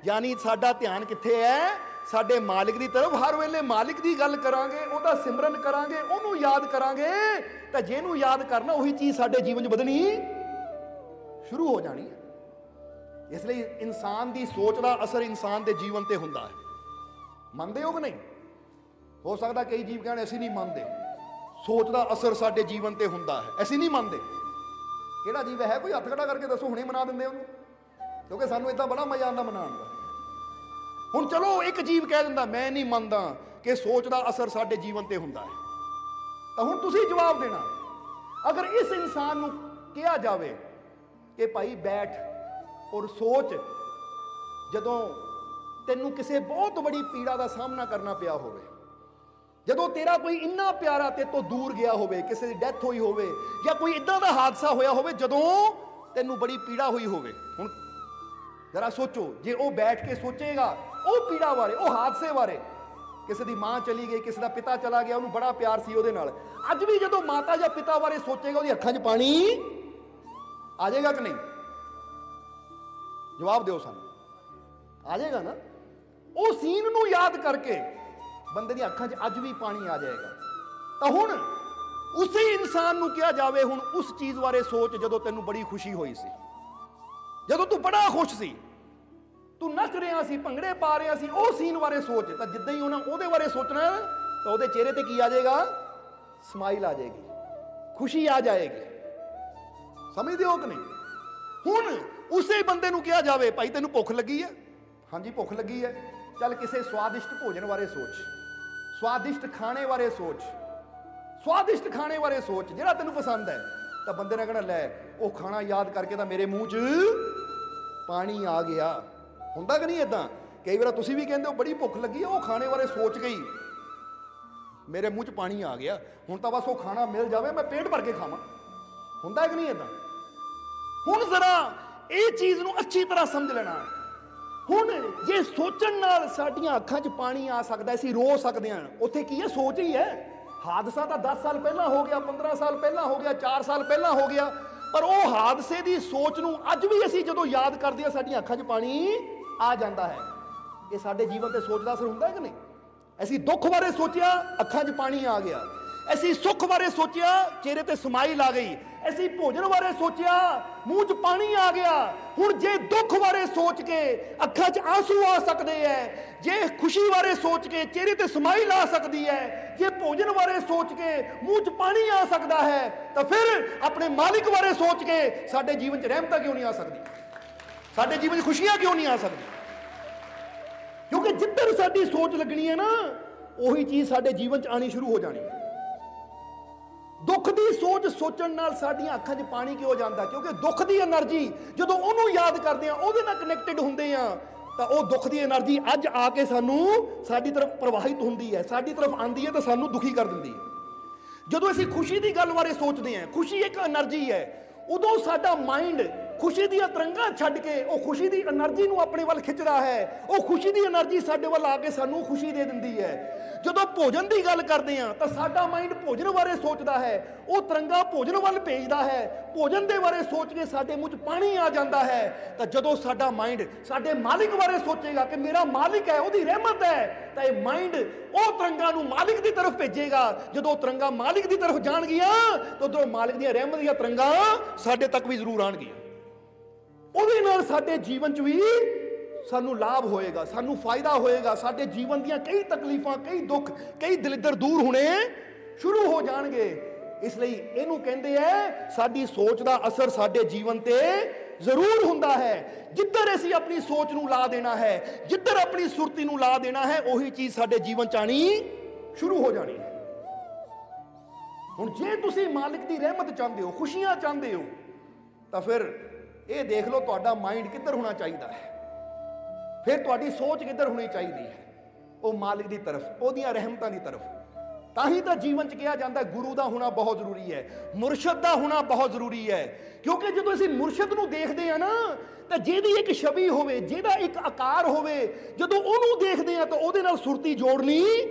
ਯਾਨੀ ਸਾਡਾ ਧਿਆਨ ਕਿੱਥੇ ਹੈ? ਸਾਡੇ ਮਾਲਿਕ ਦੀ ਤਰਫ। ਹਰ ਵੇਲੇ ਮਾਲਿਕ ਦੀ ਗੱਲ ਕਰਾਂਗੇ, ਉਹਦਾ ਸਿਮਰਨ ਕਰਾਂਗੇ, ਉਹਨੂੰ ਯਾਦ ਕਰਾਂਗੇ, ਤਾਂ ਜਿਹਨੂੰ ਯਾਦ ਕਰਨਾ ਉਹੀ ਚੀਜ਼ ਸਾਡੇ ਜੀਵਨ 'ਚ ਵਧਣੀ ਸ਼ੁਰੂ ਹੋ ਜਾਣੀ ਹੈ। ਇਸ ਲਈ ਇਨਸਾਨ ਦੀ ਸੋਚ ਦਾ ਅਸਰ ਇਨਸਾਨ ਦੇ ਜੀਵਨ ਤੇ ਹੁੰਦਾ ਹੈ। ਮੰਨਦੇ ਹੋ ਕਿ ਨਹੀਂ? ਹੋ ਸਕਦਾ ਕਈ ਜੀਵ ਕਹਿਣ ਅਸੀਂ ਨਹੀਂ ਮੰਨਦੇ, ਸੋਚ ਦਾ ਅਸਰ ਸਾਡੇ ਜੀਵਨ ਤੇ ਹੁੰਦਾ ਹੈ, ਅਸੀਂ ਨਹੀਂ ਮੰਨਦੇ। ਕਿਹੜਾ ਜੀਵ ਹੈ? ਕੋਈ ਹੱਥ ਖੜਾ ਕਰਕੇ ਦੱਸੋ, ਹੁਣੇ ਮਨਾ ਦਿੰਦੇ ਉਹਨੂੰ, ਕਿਉਂਕਿ ਸਾਨੂੰ ਇਦਾਂ ਬੜਾ ਮਜ਼ਾ ਆਉਂਦਾ ਮਨਾਉਣ ਦਾ। ਹੁਣ ਚਲੋ ਇੱਕ ਜੀਵ ਕਹਿ ਦਿੰਦਾ ਮੈਂ ਨਹੀਂ ਮੰਨਦਾ ਕਿ ਸੋਚ ਦਾ ਅਸਰ ਸਾਡੇ ਜੀਵਨ ਤੇ ਹੁੰਦਾ ਹੈ, ਤਾਂ ਹੁਣ ਤੁਸੀਂ ਜਵਾਬ ਦੇਣਾ। ਅਗਰ ਇਸ ਇਨਸਾਨ ਨੂੰ ਕਿਹਾ ਜਾਵੇ ਕਿ ਭਾਈ ਬੈਠ ਔਰ ਸੋਚ, ਜਦੋਂ ਤੈਨੂੰ ਕਿਸੇ ਬਹੁਤ ਬੜੀ ਪੀੜਾ ਦਾ ਸਾਹਮਣਾ ਕਰਨਾ ਪਿਆ ਹੋਵੇ, ਜਦੋਂ ਤੇਰਾ ਕੋਈ ਇੰਨਾ ਪਿਆਰਾ ਤੇ ਤੋਂ ਦੂਰ ਗਿਆ ਹੋਵੇ, ਕਿਸੇ ਦੀ ਡੈਥ ਹੋਈ ਹੋਵੇ, ਜਾਂ ਕੋਈ ਇਦਾਂ ਦਾ ਹਾਦਸਾ ਹੋਇਆ ਹੋਵੇ ਜਦੋਂ ਤੈਨੂੰ ਬੜੀ ਪੀੜਾ ਹੋਈ ਹੋਵੇ। ਹੁਣ ਜ਼ਰਾ ਸੋਚੋ, ਜੇ ਉਹ ਬੈਠ ਕੇ ਸੋਚੇਗਾ ਉਹ ਪੀੜਾ ਬਾਰੇ, ਉਹ ਹਾਦਸੇ ਬਾਰੇ, ਕਿਸੇ ਦੀ ਮਾਂ ਚਲੀ ਗਈ, ਕਿਸੇ ਦਾ ਪਿਤਾ ਚਲਾ ਗਿਆ, ਉਹਨੂੰ ਬੜਾ ਪਿਆਰ ਸੀ ਉਹਦੇ ਨਾਲ, ਅੱਜ ਵੀ ਜਦੋਂ ਮਾਤਾ ਜਾਂ ਪਿਤਾ ਬਾਰੇ ਸੋਚੇਗਾ ਉਹਦੀ ਅੱਖਾਂ 'ਚ ਪਾਣੀ ਆ ਜਾਏਗਾ ਕਿ ਨਹੀਂ? ਜਵਾਬ ਦਿਓ ਸਾਨੂੰ, ਆ ਜਾਏਗਾ ਨਾ? ਉਹ ਸੀਨ ਨੂੰ ਯਾਦ ਕਰਕੇ ਬੰਦੇ ਦੀਆਂ ਅੱਖਾਂ 'ਚ ਅੱਜ ਵੀ ਪਾਣੀ ਆ ਜਾਏਗਾ। ਤਾਂ ਹੁਣ ਉਸੇ ਇਨਸਾਨ ਨੂੰ ਕਿਹਾ ਜਾਵੇ ਹੁਣ ਉਸ ਚੀਜ਼ ਬਾਰੇ ਸੋਚ ਜਦੋਂ ਤੈਨੂੰ ਬੜੀ ਖੁਸ਼ੀ ਹੋਈ ਸੀ, ਜਦੋਂ ਤੂੰ ਬੜਾ ਖੁਸ਼ ਸੀ, ਤੂੰ ਨੱਚ ਰਿਹਾ ਸੀ, ਭੰਗੜੇ ਪਾ ਰਿਹਾ ਸੀ, ਉਹ ਸੀਨ ਬਾਰੇ ਸੋਚ। ਤਾਂ ਜਿੱਦਾਂ ਹੀ ਉਹਨਾਂ ਉਹਦੇ ਬਾਰੇ ਸੋਚਣਾ ਤਾਂ ਉਹਦੇ ਚਿਹਰੇ ਤੇ ਕੀ ਆ ਜਾਏਗਾ? ਸਮਾਈਲ ਆ ਜਾਏਗੀ, ਖੁਸ਼ੀ ਆ ਜਾਏਗੀ। ਸਮਝਦੇ ਹੋ ਕਿ ਨਹੀਂ? ਹੁਣ ਉਸੇ ਬੰਦੇ ਨੂੰ ਕਿਹਾ ਜਾਵੇ ਭਾਈ ਤੈਨੂੰ ਭੁੱਖ ਲੱਗੀ ਹੈ, ਹਾਂਜੀ ਭੁੱਖ ਲੱਗੀ ਹੈ, ਚੱਲ ਕਿਸੇ ਸਵਾਦਿਸ਼ਟ ਭੋਜਨ ਬਾਰੇ ਸੋਚ, ਸਵਾਦਿਸ਼ਟ ਖਾਣੇ ਬਾਰੇ ਸੋਚ, ਸਵਾਦਿਸ਼ਟ ਖਾਣੇ ਬਾਰੇ ਸੋਚ ਜਿਹੜਾ ਤੈਨੂੰ ਪਸੰਦ ਹੈ। ਤਾਂ ਬੰਦੇ ਨੇ ਕਹਿਣਾ ਲੈ ਉਹ ਖਾਣਾ ਯਾਦ ਕਰਕੇ ਤਾਂ ਮੇਰੇ ਮੂੰਹ 'ਚ ਪਾਣੀ ਆ ਗਿਆ। ਹੁੰਦਾ ਕਿ ਨਹੀਂ ਇਦਾਂ? ਕਈ ਵਾਰ ਤੁਸੀਂ ਵੀ ਕਹਿੰਦੇ ਹੋ ਬੜੀ ਭੁੱਖ ਲੱਗੀ ਹੈ, ਉਹ ਖਾਣੇ ਬਾਰੇ ਸੋਚ ਗਈ ਮੇਰੇ ਮੂੰਹ 'ਚ ਪਾਣੀ ਆ ਗਿਆ, ਹੁਣ ਤਾਂ ਬਸ ਉਹ ਖਾਣਾ ਮਿਲ ਜਾਵੇ ਮੈਂ ਪੇਟ ਭਰ ਕੇ ਖਾਵਾਂ। ਹੁੰਦਾ ਕਿ ਨਹੀਂ ਇਦਾਂ? ਹੁਣ ਜ਼ਰਾ ਇਹ ਚੀਜ਼ ਨੂੰ ਅੱਛੀ ਤਰ੍ਹਾਂ ਸਮਝ ਲੈਣਾ। ਹੁਣ ਜੇ ਸੋਚਣ ਨਾਲ ਸਾਡੀਆਂ ਅੱਖਾਂ 'ਚ ਪਾਣੀ ਆ ਸਕਦਾ, ਅਸੀਂ ਰੋ ਸਕਦੇ ਹਾਂ, ਉੱਥੇ ਕੀ ਹੈ? ਸੋਚ ਹੀ ਹੈ। ਹਾਦਸਾ ਤਾਂ 10 ਸਾਲ ਪਹਿਲਾਂ ਹੋ ਗਿਆ, 15 ਸਾਲ ਪਹਿਲਾਂ ਹੋ ਗਿਆ, 4 ਸਾਲ ਪਹਿਲਾਂ ਹੋ ਗਿਆ, ਪਰ ਉਹ ਹਾਦਸੇ ਦੀ ਸੋਚ ਨੂੰ ਅੱਜ ਵੀ ਅਸੀਂ ਜਦੋਂ ਯਾਦ ਕਰਦੇ ਹਾਂ ਸਾਡੀਆਂ ਅੱਖਾਂ 'ਚ ਪਾਣੀ ਆ ਜਾਂਦਾ ਹੈ। ਇਹ ਸਾਡੇ ਜੀਵਨ ਤੇ ਸੋਚ ਦਾ ਅਸਰ ਹੁੰਦਾ ਹੈ ਕਿ ਨਹੀਂ? ਅਸੀਂ ਦੁੱਖ ਬਾਰੇ ਸੋਚਿਆ, ਅੱਖਾਂ 'ਚ ਪਾਣੀ ਆ ਗਿਆ। ਅਸੀਂ ਸੁੱਖ ਬਾਰੇ ਸੋਚਿਆ, ਚਿਹਰੇ ਤੇ ਸਮਾਈਲ ਆ ਗਈ। ਅਸੀਂ ਭੋਜਨ ਬਾਰੇ ਸੋਚਿਆ, ਮੂੰਹ 'ਚ ਪਾਣੀ ਆ ਗਿਆ। ਹੁਣ ਜੇ ਦੁੱਖ ਬਾਰੇ ਸੋਚ ਕੇ ਅੱਖਾਂ 'ਚ ਆਂਸੂ ਆ ਸਕਦੇ ਹੈ, ਜੇ ਖੁਸ਼ੀ ਬਾਰੇ ਸੋਚ ਕੇ ਚਿਹਰੇ ਤੇ ਸਮਾਈਲ ਆ ਸਕਦੀ ਹੈ, ਜੇ ਭੋਜਨ ਬਾਰੇ ਸੋਚ ਕੇ ਮੂੰਹ 'ਚ ਪਾਣੀ ਆ ਸਕਦਾ ਹੈ, ਤਾਂ ਫਿਰ ਆਪਣੇ ਮਾਲਿਕ ਬਾਰੇ ਸੋਚ ਕੇ ਸਾਡੇ ਜੀਵਨ 'ਚ ਰਹਿਮਤਾਂ ਕਿਉਂ ਨਹੀਂ ਆ ਸਕਦੀ? ਸਾਡੇ ਜੀਵਨ 'ਚ ਖੁਸ਼ੀਆਂ ਕਿਉਂ ਨਹੀਂ ਆ ਸਕਦੀ? ਕਿਉਂਕਿ ਜਿੱਧਰ ਸਾਡੀ ਸੋਚ ਲੱਗਣੀ ਹੈ ਨਾ, ਉਹੀ ਚੀਜ਼ ਸਾਡੇ ਜੀਵਨ 'ਚ ਆਣੀ ਸ਼ੁਰੂ ਹੋ ਜਾਣੀ ਹੈ। ਦੁੱਖ ਦੀ ਸੋਚ ਸੋਚਣ ਨਾਲ ਸਾਡੀਆਂ ਅੱਖਾਂ 'ਚ ਪਾਣੀ ਕਿਉਂ ਜਾਂਦਾ? ਕਿਉਂਕਿ ਦੁੱਖ ਦੀ એનર્ਜੀ ਜਦੋਂ ਉਹਨੂੰ ਯਾਦ ਕਰਦੇ ਆ, ਉਹਦੇ ਨਾਲ ਕਨੈਕਟਡ ਹੁੰਦੇ ਆ, ਤਾਂ ਉਹ ਦੁੱਖ ਦੀ એનર્ਜੀ ਅੱਜ ਆ ਕੇ ਸਾਡੀ ਤਰਫ ਪ੍ਰਵਾਹਿਤ ਹੁੰਦੀ ਹੈ, ਸਾਡੀ ਤਰਫ ਆਂਦੀ ਹੈ, ਤਾਂ ਸਾਨੂੰ ਦੁਖੀ ਕਰ ਦਿੰਦੀ ਹੈ। ਜਦੋਂ ਅਸੀਂ ਖੁਸ਼ੀ ਦੀ ਗੱਲ ਬਾਰੇ ਸੋਚਦੇ ਹਾਂ, ਖੁਸ਼ੀ ਇੱਕ એનર્ਜੀ ਹੈ, ਉਦੋਂ ਸਾਡਾ ਮਾਈਂਡ ਖੁਸ਼ੀ ਦੀਆਂ ਤਰੰਗਾਂ ਛੱਡ ਕੇ ਉਹ ਖੁਸ਼ੀ ਦੀ એનર્ਜੀ ਨੂੰ ਆਪਣੇ ਵੱਲ ਖਿੱਚਦਾ ਹੈ। ਉਹ ਖੁਸ਼ੀ ਦੀ એનર્ਜੀ ਸਾਡੇ ਵੱਲ ਆ ਕੇ ਸਾਨੂੰ ਖੁਸ਼ੀ ਦੇ ਦਿੰਦੀ ਹੈ। ਜਦੋਂ ਭੋਜਨ ਦੀ ਗੱਲ ਕਰਦੇ ਹਾਂ ਤਾਂ ਸਾਡਾ ਮਾਈਂਡ ਭੋਜਨ ਬਾਰੇ ਸੋਚਦਾ ਹੈ, ਉਹ ਤਰੰਗਾ ਭੋਜਨ ਵੱਲ ਭੇਜਦਾ ਹੈ, ਭੋਜਨ ਦੇ ਬਾਰੇ ਸੋਚ ਕੇ ਸਾਡੇ ਮੂੰਹ 'ਚ ਪਾਣੀ ਆ ਜਾਂਦਾ ਹੈ। ਤਾਂ ਜਦੋਂ ਸਾਡਾ ਮਾਈਂਡ ਸਾਡੇ ਮਾਲਿਕ ਬਾਰੇ ਸੋਚੇਗਾ ਕਿ ਮੇਰਾ ਮਾਲਿਕ ਹੈ, ਉਹਦੀ ਰਹਿਮਤ ਹੈ, ਤਾਂ ਇਹ ਮਾਈਂਡ ਉਹ ਤਰੰਗਾ ਨੂੰ ਮਾਲਿਕ ਦੀ ਤਰਫ ਭੇਜੇਗਾ। ਜਦੋਂ ਤਰੰਗਾ ਮਾਲਿਕ ਦੀ ਤਰਫ ਜਾਣਗੀਆਂ ਤਾਂ ਉਧਰੋਂ ਮਾਲਿਕ ਦੀਆਂ ਰਹਿਮਤ ਦੀਆਂ ਤਰੰਗਾਂ ਸਾਡੇ ਤੱਕ ਵੀ ਜ਼ਰੂਰ ਆਉਣਗੀਆਂ। ਉਹਦੇ ਨਾਲ ਸਾਡੇ ਜੀਵਨ 'ਚ ਵੀ ਸਾਨੂੰ ਲਾਭ ਹੋਏਗਾ, ਸਾਨੂੰ ਫਾਇਦਾ ਹੋਏਗਾ। ਸਾਡੇ ਜੀਵਨ ਦੀਆਂ ਕਈ ਤਕਲੀਫਾਂ, ਕਈ ਦੁੱਖ, ਕਈ ਦਲਿੱਦਰ ਦੂਰ ਹੋਣੇ ਸ਼ੁਰੂ ਹੋ ਜਾਣਗੇ। ਇਸ ਲਈ ਇਹਨੂੰ ਕਹਿੰਦੇ ਐ ਸਾਡੀ ਸੋਚ ਦਾ ਅਸਰ ਸਾਡੇ ਜੀਵਨ ਤੇ ਜ਼ਰੂਰ ਹੁੰਦਾ ਹੈ। ਜਿੱਧਰ ਅਸੀਂ ਆਪਣੀ ਸੋਚ ਨੂੰ ਲਾ ਦੇਣਾ ਹੈ, ਜਿੱਧਰ ਆਪਣੀ ਸੁਰਤੀ ਨੂੰ ਲਾ ਦੇਣਾ ਹੈ, ਉਹੀ ਚੀਜ਼ ਸਾਡੇ ਜੀਵਨ 'ਚ ਆਣੀ ਸ਼ੁਰੂ ਹੋ ਜਾਣੀ ਹੈ। ਹੁਣ ਜੇ ਤੁਸੀਂ ਮਾਲਿਕ ਦੀ ਰਹਿਮਤ ਚਾਹੁੰਦੇ ਹੋ, ਖੁਸ਼ੀਆਂ ਚਾਹੁੰਦੇ ਹੋ, ਤਾਂ ਫਿਰ ਇਹ ਦੇਖ ਲਓ ਤੁਹਾਡਾ ਮਾਈਂਡ ਕਿੱਧਰ ਹੋਣਾ ਚਾਹੀਦਾ ਹੈ, ਫਿਰ ਤੁਹਾਡੀ ਸੋਚ ਕਿੱਧਰ ਹੋਣੀ ਚਾਹੀਦੀ ਹੈ? ਉਹ ਮਾਲਿਕ ਦੀ ਤਰਫ, ਉਹਦੀਆਂ ਰਹਿਮਤਾਂ ਦੀ ਤਰਫ। ਤਾਂ ਹੀ ਤਾਂ ਜੀਵਨ 'ਚ ਕਿਹਾ ਜਾਂਦਾ ਗੁਰੂ ਦਾ ਹੋਣਾ ਬਹੁਤ ਜ਼ਰੂਰੀ ਹੈ, ਮੁਰਸ਼ਦ ਦਾ ਹੋਣਾ ਬਹੁਤ ਜ਼ਰੂਰੀ ਹੈ। ਕਿਉਂਕਿ ਜਦੋਂ ਅਸੀਂ ਮੁਰਸ਼ਦ ਨੂੰ ਦੇਖਦੇ ਆ ਨਾ, ਤਾਂ ਜਿਹਦੀ ਇੱਕ ਛਵੀ ਹੋਵੇ, ਜਿਹਦਾ ਇੱਕ ਆਕਾਰ ਹੋਵੇ, ਜਦੋਂ ਉਹਨੂੰ ਦੇਖਦੇ ਆ ਤਾਂ ਉਹਦੇ ਨਾਲ ਸੁਰਤੀ ਜੋੜਨੀ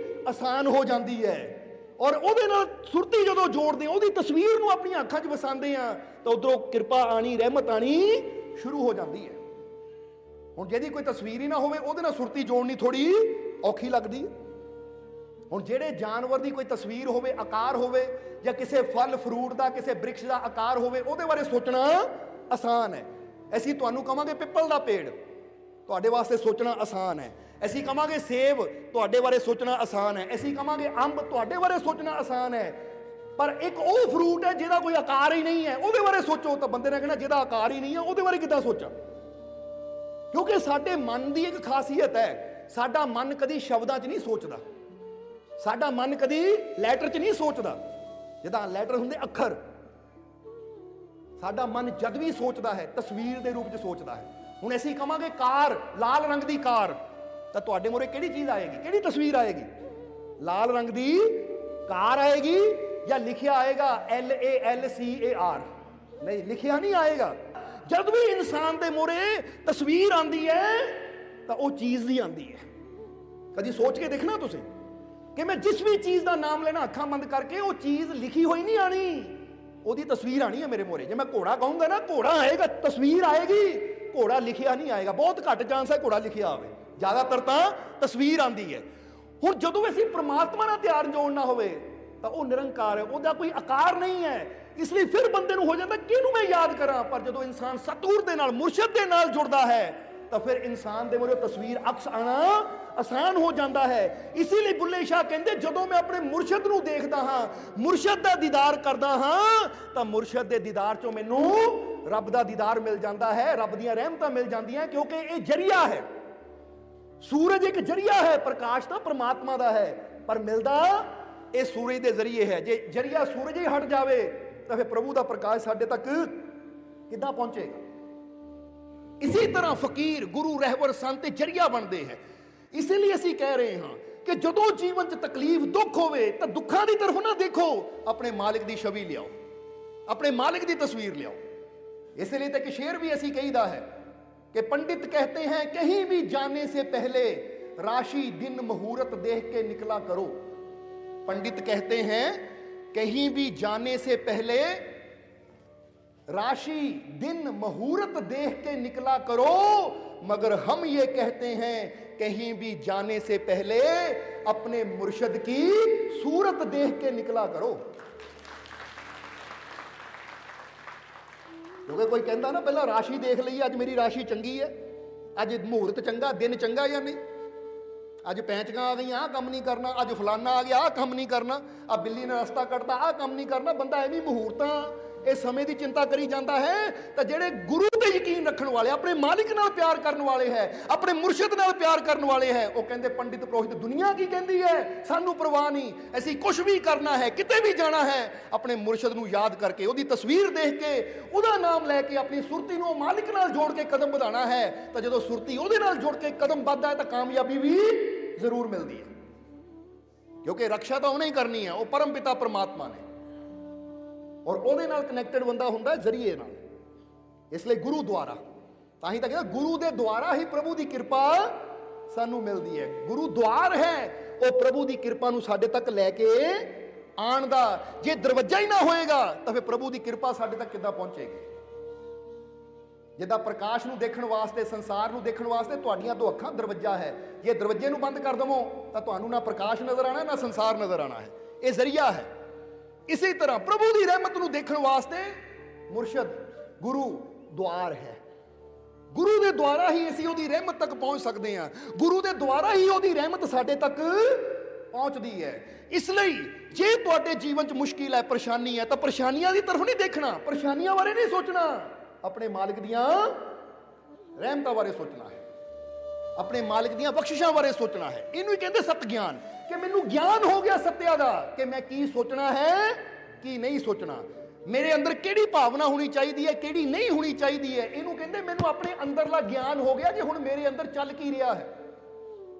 ਆਸਾਨ ਹੋ ਜਾਂਦੀ ਹੈ। ਔਰ ਉਹਦੇ ਨਾਲ ਸੁਰਤੀ ਜਦੋਂ ਜੋੜਦੇ ਆ, ਉਹਦੀ ਤਸਵੀਰ ਨੂੰ ਆਪਣੀਆਂ ਅੱਖਾਂ 'ਚ ਵਸਾਉਂਦੇ ਆ, ਤਾਂ ਉਧਰੋਂ ਕਿਰਪਾ ਆਣੀ, ਰਹਿਮਤ ਆਣੀ ਸ਼ੁਰੂ ਹੋ ਜਾਂਦੀ ਹੈ। ਹੁਣ ਜਿਹਦੀ ਕੋਈ ਤਸਵੀਰ ਹੀ ਨਾ ਹੋਵੇ, ਉਹਦੇ ਨਾਲ ਸੁਰਤੀ ਜੋੜਨੀ ਥੋੜੀ ਔਖੀ ਲੱਗਦੀ ਹੈ। ਹੁਣ ਜਿਹੜੇ ਜਾਨਵਰ ਦੀ ਕੋਈ ਤਸਵੀਰ ਹੋਵੇ, ਆਕਾਰ ਹੋਵੇ, ਜਾਂ ਕਿਸੇ ਫਲ ਫਰੂਟ ਦਾ, ਕਿਸੇ ਬ੍ਰਿਕਸ਼ ਦਾ ਆਕਾਰ ਹੋਵੇ, ਉਹਦੇ ਬਾਰੇ ਸੋਚਣਾ ਆਸਾਨ ਹੈ। ਅਸੀਂ ਤੁਹਾਨੂੰ ਕਵਾਂਗੇ ਪਿੱਪਲ ਦਾ ਪੇੜ, ਤੁਹਾਡੇ ਵਾਸਤੇ ਸੋਚਣਾ ਆਸਾਨ ਹੈ। ਅਸੀਂ ਕਵਾਂਗੇ ਸੇਬ, ਤੁਹਾਡੇ ਬਾਰੇ ਸੋਚਣਾ ਆਸਾਨ ਹੈ। ਅਸੀਂ ਕਵਾਂਗੇ ਅੰਬ, ਤੁਹਾਡੇ ਬਾਰੇ ਸੋਚਣਾ ਆਸਾਨ ਹੈ। ਪਰ ਇੱਕ ਉਹ ਫਰੂਟ ਹੈ ਜਿਹਦਾ ਕੋਈ ਆਕਾਰ ਹੀ ਨਹੀਂ ਹੈ, ਉਹਦੇ ਬਾਰੇ ਸੋਚੋ ਤਾਂ ਬੰਦੇ ਨੇ ਕਹਿਣਾ ਜਿਹਦਾ ਆਕਾਰ ਹੀ ਨਹੀਂ ਹੈ ਉਹਦੇ ਬਾਰੇ ਕਿੱਦਾਂ ਸੋਚਾਂ? ਕਿਉਂਕਿ ਸਾਡੇ ਮਨ ਦੀ ਇੱਕ ਖਾਸੀਅਤ ਹੈ, ਸਾਡਾ ਮਨ ਕਦੀ ਸ਼ਬਦਾਂ 'ਚ ਨਹੀਂ ਸੋਚਦਾ, ਸਾਡਾ ਮਨ ਕਦੀ ਲੈਟਰ 'ਚ ਨਹੀਂ ਸੋਚਦਾ। ਜਿੱਦਾਂ ਲੈਟਰ ਹੁੰਦੇ ਅੱਖਰ, ਸਾਡਾ ਮਨ ਜਦ ਵੀ ਸੋਚਦਾ ਹੈ ਤਸਵੀਰ ਦੇ ਰੂਪ 'ਚ ਸੋਚਦਾ ਹੈ। ਹੁਣ ਅਸੀਂ ਕਵਾਂਗੇ ਕਾਰ, ਲਾਲ ਰੰਗ ਦੀ ਕਾਰ, ਤਾਂ ਤੁਹਾਡੇ ਮੂਹਰੇ ਕਿਹੜੀ ਚੀਜ਼ ਆਏਗੀ, ਕਿਹੜੀ ਤਸਵੀਰ ਆਏਗੀ? ਲਾਲ ਰੰਗ ਦੀ ਕਾਰ ਆਏਗੀ ਜਾਂ ਲਿਖਿਆ ਆਏਗਾ LALCAR? ਨਹੀਂ, ਲਿਖਿਆ ਨਹੀਂ ਆਏਗਾ। ਜਦ ਵੀ ਇਨਸਾਨ ਦੇ ਮੂਹਰੇ ਤਸਵੀਰ ਆਂਦੀ ਹੈ ਤਾਂ ਉਹ ਚੀਜ਼ ਦੀ ਆਂਦੀ ਹੈ। ਕਦੀ ਸੋਚ ਕੇ ਦੇਖਣਾ ਤੁਸੀਂ ਕਿ ਮੈਂ ਜਿਸ ਵੀ ਚੀਜ਼ ਦਾ ਨਾਮ ਲੈਣਾ ਅੱਖਾਂ ਬੰਦ ਕਰਕੇ, ਉਹ ਚੀਜ਼ ਲਿਖੀ ਹੋਈ ਨਹੀਂ ਆਣੀ, ਉਹਦੀ ਤਸਵੀਰ ਆਣੀ ਹੈ ਮੇਰੇ ਮੂਹਰੇ। ਜੇ ਮੈਂ ਘੋੜਾ ਕਹੂੰਗਾ ਨਾ, ਘੋੜਾ ਆਏਗਾ, ਤਸਵੀਰ ਆਏਗੀ, ਘੋੜਾ ਲਿਖਿਆ ਨਹੀਂ ਆਏਗਾ। ਬਹੁਤ ਘੱਟ ਚਾਂਸ ਹੈ ਘੋੜਾ ਲਿਖਿਆ ਆਵੇ, ਜ਼ਿਆਦਾਤਰ ਤਾਂ ਤਸਵੀਰ ਆਂਦੀ ਹੈ। ਹੁਣ ਜਦੋਂ ਅਸੀਂ ਪ੍ਰਮਾਤਮਾ ਨਾਲ ਧਿਆਨ ਜੋੜਨਾ ਹੋਵੇ ਤਾਂ ਉਹ ਨਿਰੰਕਾਰ ਹੈ, ਉਹਦਾ ਕੋਈ ਆਕਾਰ ਨਹੀਂ ਹੈ। ਇਸ ਲਈ ਫਿਰ ਬੰਦੇ ਨੂੰ ਹੋ ਜਾਂਦਾ ਕਿਹਨੂੰ ਮੈਂ ਯਾਦ ਕਰਾਂ। ਪਰ ਜਦੋਂ ਇਨਸਾਨ ਸਤਿਗੁਰ ਦੇ ਨਾਲ, ਮੁਰਸ਼ਦ ਦੇ ਨਾਲ ਜੁੜਦਾ ਹੈ, ਤਾਂ ਫਿਰ ਇਨਸਾਨ ਦੇ ਮੂਹਰੇ ਤਸਵੀਰ ਅਕਸ ਆਣਾ ਆਸਾਨ ਹੋ ਜਾਂਦਾ ਹੈ। ਇਸੇ ਲਈ ਬੁੱਲੇ ਸ਼ਾਹ ਕਹਿੰਦੇ ਜਦੋਂ ਮੈਂ ਆਪਣੇ ਮੁਰਸ਼ਦ ਨੂੰ ਦੇਖਦਾ ਹਾਂ, ਮੁਰਸ਼ਦ ਦਾ ਦੀਦਾਰ ਕਰਦਾ ਹਾਂ, ਤਾਂ ਮੁਰਸ਼ਦ ਦੇ ਦੀਦਾਰ ਚੋਂ ਮੈਨੂੰ ਰੱਬ ਦਾ ਦੀਦਾਰ ਮਿਲ ਜਾਂਦਾ ਹੈ, ਰੱਬ ਦੀਆਂ ਰਹਿਮਤਾਂ ਮਿਲ ਜਾਂਦੀਆਂ। ਕਿਉਂਕਿ ਇਹ ਜਰੀਆ ਹੈ, ਸੂਰਜ ਇੱਕ ਜਰੀਆ ਹੈ, ਪ੍ਰਕਾਸ਼ ਤਾਂ ਪ੍ਰਮਾਤਮਾ ਦਾ ਹੈ, ਪਰ ਮਿਲਦਾ ਇਹ ਸੂਰਜ ਦੇ ਜ਼ਰੀਏ ਹੈ। ਜੇ ਜਰੀਆ ਸੂਰਜ ਹੀ ਹਟ ਜਾਵੇ ਤਾਂ ਫਿਰ ਪ੍ਰਭੂ ਦਾ ਪ੍ਰਕਾਸ਼ ਸਾਡੇ ਤੱਕ ਕਿੱਦਾਂ ਪਹੁੰਚੇਗਾ? ਇਸੇ ਤਰ੍ਹਾਂ ਫਕੀਰ, ਗੁਰੂ, ਰਹਿਬਰ, ਸੰਤ ਜਰੀਆ ਬਣਦੇ ਹੈ। ਇਸੇ ਲਈ ਅਸੀਂ ਕਹਿ ਰਹੇ ਹਾਂ ਕਿ ਜਦੋਂ ਜੀਵਨ 'ਚ ਤਕਲੀਫ, ਦੁੱਖ ਹੋਵੇ ਤਾਂ ਦੁੱਖਾਂ ਦੀ ਤਰਫ ਨਾ ਦੇਖੋ, ਆਪਣੇ ਮਾਲਿਕ ਦੀ ਛਵੀ ਲਿਆਓ, ਆਪਣੇ ਮਾਲਿਕ ਦੀ ਤਸਵੀਰ ਲਿਆਓ। ਇਸੇ ਲਈ ਤਾਂ ਇੱਕ ਸ਼ੇਰ ਵੀ ਅਸੀਂ ਕਹੀਦਾ ਹੈ कि पंडित कहते हैं कहीं भी जाने से पहले राशि दिन मुहूर्त देख के निकला करो। पंडित कहते हैं कहीं भी जाने से पहले राशि दिन मुहूर्त देख के निकला करो, मगर हम ये कहते हैं कहीं भी जाने से पहले अपने मुर्शद की सूरत देख के निकला करो। क्योंकि कोई कहता ना पहला राशि देख लीए, अज मेरी राशि चंगी है, अज मुहूर्त चंगा, दिन चंगा या नहीं, अज पैंचगा आ गई, आह काम नहीं करना, अज फलाना आ गया, आह काम नहीं करना, आ बिल्ली ने रास्ता कटता, आह काम नहीं करना। बंदा एवं मुहूर्तां ਇਹ ਸਮੇਂ ਦੀ ਚਿੰਤਾ ਕਰੀ ਜਾਂਦਾ ਹੈ, ਤਾਂ ਜਿਹੜੇ ਗੁਰੂ ਤੇ ਯਕੀਨ ਰੱਖਣ ਵਾਲੇ, ਆਪਣੇ ਮਾਲਿਕ ਨਾਲ ਪਿਆਰ ਕਰਨ ਵਾਲੇ ਹੈ, ਆਪਣੇ ਮੁਰਸ਼ਿਦ ਨਾਲ ਪਿਆਰ ਕਰਨ ਵਾਲੇ ਹੈ, ਉਹ ਕਹਿੰਦੇ ਪੰਡਿਤ ਪੁਰੋਹਿਤ ਦੁਨੀਆ ਕੀ ਕਹਿੰਦੀ ਹੈ, ਸਾਨੂੰ ਪਰਵਾਹ ਨਹੀਂ, ਅਸੀਂ ਕੁਝ ਵੀ ਕਰਨਾ ਹੈ, ਕਿਤੇ ਵੀ ਜਾਣਾ ਹੈ, ਆਪਣੇ ਮੁਰਸ਼ਿਦ ਨੂੰ ਯਾਦ ਕਰਕੇ, ਉਹਦੀ ਤਸਵੀਰ ਦੇਖ ਕੇ, ਉਹਦਾ ਨਾਮ ਲੈ ਕੇ ਆਪਣੀ ਸੁਰਤੀ ਨੂੰ ਮਾਲਿਕ ਨਾਲ ਜੋੜ ਕੇ ਕਦਮ ਵਧਾਉਣਾ ਹੈ। ਤਾਂ ਜਦੋਂ ਸੁਰਤੀ ਉਹਦੇ ਨਾਲ ਜੁੜ ਕੇ ਕਦਮ ਵੱਧਦਾ ਹੈ ਤਾਂ ਕਾਮਯਾਬੀ ਵੀ ਜ਼ਰੂਰ ਮਿਲਦੀ ਹੈ, ਕਿਉਂਕਿ ਰੱਖਿਆ ਤਾਂ ਉਹਨੇ ਹੀ ਕਰਨੀ ਹੈ, ਉਹ ਪਰਮ ਪਿਤਾ ਪਰਮਾਤਮਾ ਨੇ, ਔਰ ਉਹਦੇ ਨਾਲ ਕਨੈਕਟਡ ਬੰਦਾ ਹੁੰਦਾ ਜ਼ਰੀਏ ਨਾਲ। ਇਸ ਲਈ ਗੁਰੂ ਦੁਆਰਾ, ਤਾਂ ਹੀ ਤਾਂ ਕਹਿੰਦਾ ਗੁਰੂ ਦੇ ਦੁਆਰਾ ਹੀ ਪ੍ਰਭੂ ਦੀ ਕਿਰਪਾ ਸਾਨੂੰ ਮਿਲਦੀ ਹੈ। ਗੁਰੂ ਦੁਆਰ ਹੈ ਉਹ ਪ੍ਰਭੂ ਦੀ ਕਿਰਪਾ ਨੂੰ ਸਾਡੇ ਤੱਕ ਲੈ ਕੇ ਆਉਣ ਦਾ। ਜੇ ਦਰਵਾਜ਼ਾ ਹੀ ਨਾ ਹੋਏਗਾ ਤਾਂ ਫਿਰ ਪ੍ਰਭੂ ਦੀ ਕਿਰਪਾ ਸਾਡੇ ਤੱਕ ਕਿੱਦਾਂ ਪਹੁੰਚੇਗੀ? ਜਿੱਦਾਂ ਪ੍ਰਕਾਸ਼ ਨੂੰ ਦੇਖਣ ਵਾਸਤੇ, ਸੰਸਾਰ ਨੂੰ ਦੇਖਣ ਵਾਸਤੇ ਤੁਹਾਡੀਆਂ ਦੋ ਅੱਖਾਂ ਦਰਵਾਜ਼ਾ ਹੈ। ਜੇ ਦਰਵਾਜ਼ੇ ਨੂੰ ਬੰਦ ਕਰ ਦਵੋ ਤਾਂ ਤੁਹਾਨੂੰ ਨਾ ਪ੍ਰਕਾਸ਼ ਨਜ਼ਰ ਆਣਾ, ਨਾ ਸੰਸਾਰ ਨਜ਼ਰ ਆਣਾ ਹੈ। ਇਹ ਜ਼ਰੀਆ ਹੈ। ਇਸੇ ਤਰ੍ਹਾਂ ਪ੍ਰਭੂ ਦੀ ਰਹਿਮਤ ਨੂੰ ਦੇਖਣ ਵਾਸਤੇ ਮੁਰਸ਼ਦ ਗੁਰੂ ਦੁਆਰ ਹੈ। ਗੁਰੂ ਦੇ ਦੁਆਰਾ ਹੀ ਅਸੀਂ ਉਹਦੀ ਰਹਿਮਤ ਤੱਕ ਪਹੁੰਚ ਸਕਦੇ ਹਾਂ। ਗੁਰੂ ਦੇ ਦੁਆਰਾ ਹੀ ਉਹਦੀ ਰਹਿਮਤ ਸਾਡੇ ਤੱਕ ਪਹੁੰਚਦੀ ਹੈ। ਇਸ ਲਈ ਜੇ ਤੁਹਾਡੇ ਜੀਵਨ 'ਚ ਮੁਸ਼ਕਿਲ ਹੈ, ਪਰੇਸ਼ਾਨੀ ਹੈ, ਤਾਂ ਪਰੇਸ਼ਾਨੀਆਂ ਦੀ ਤਰਫ ਨਹੀਂ ਦੇਖਣਾ, ਪਰੇਸ਼ਾਨੀਆਂ ਬਾਰੇ ਨਹੀਂ ਸੋਚਣਾ, ਆਪਣੇ ਮਾਲਿਕ ਦੀਆਂ ਰਹਿਮਤਾਂ ਬਾਰੇ ਸੋਚਣਾ ਹੈ, ਆਪਣੇ ਮਾਲਿਕ ਦੀਆਂ ਬਖਸ਼ਿਸ਼ਾਂ ਬਾਰੇ ਸੋਚਣਾ ਹੈ। ਇਹਨੂੰ ਹੀ ਕਹਿੰਦੇ ਸਤ ਗਿਆਨ, ਕਿ ਮੈਨੂੰ ਗਿਆਨ ਹੋ ਗਿਆ ਸੱਤਿਆ ਦਾ, ਕਿ ਮੈਂ ਕੀ ਸੋਚਣਾ ਹੈ, ਕੀ ਨਹੀਂ ਸੋਚਣਾ, ਮੇਰੇ ਅੰਦਰ ਕਿਹੜੀ ਭਾਵਨਾ ਹੋਣੀ ਚਾਹੀਦੀ ਹੈ, ਕਿਹੜੀ ਨਹੀਂ ਹੋਣੀ ਚਾਹੀਦੀ ਹੈ। ਇਹਨੂੰ ਕਹਿੰਦੇ ਮੈਨੂੰ ਆਪਣੇ ਅੰਦਰਲਾ ਗਿਆਨ ਹੋ ਗਿਆ। ਜੇ ਹੁਣ ਮੇਰੇ ਅੰਦਰ ਚੱਲ ਕੀ ਰਿਹਾ ਹੈ,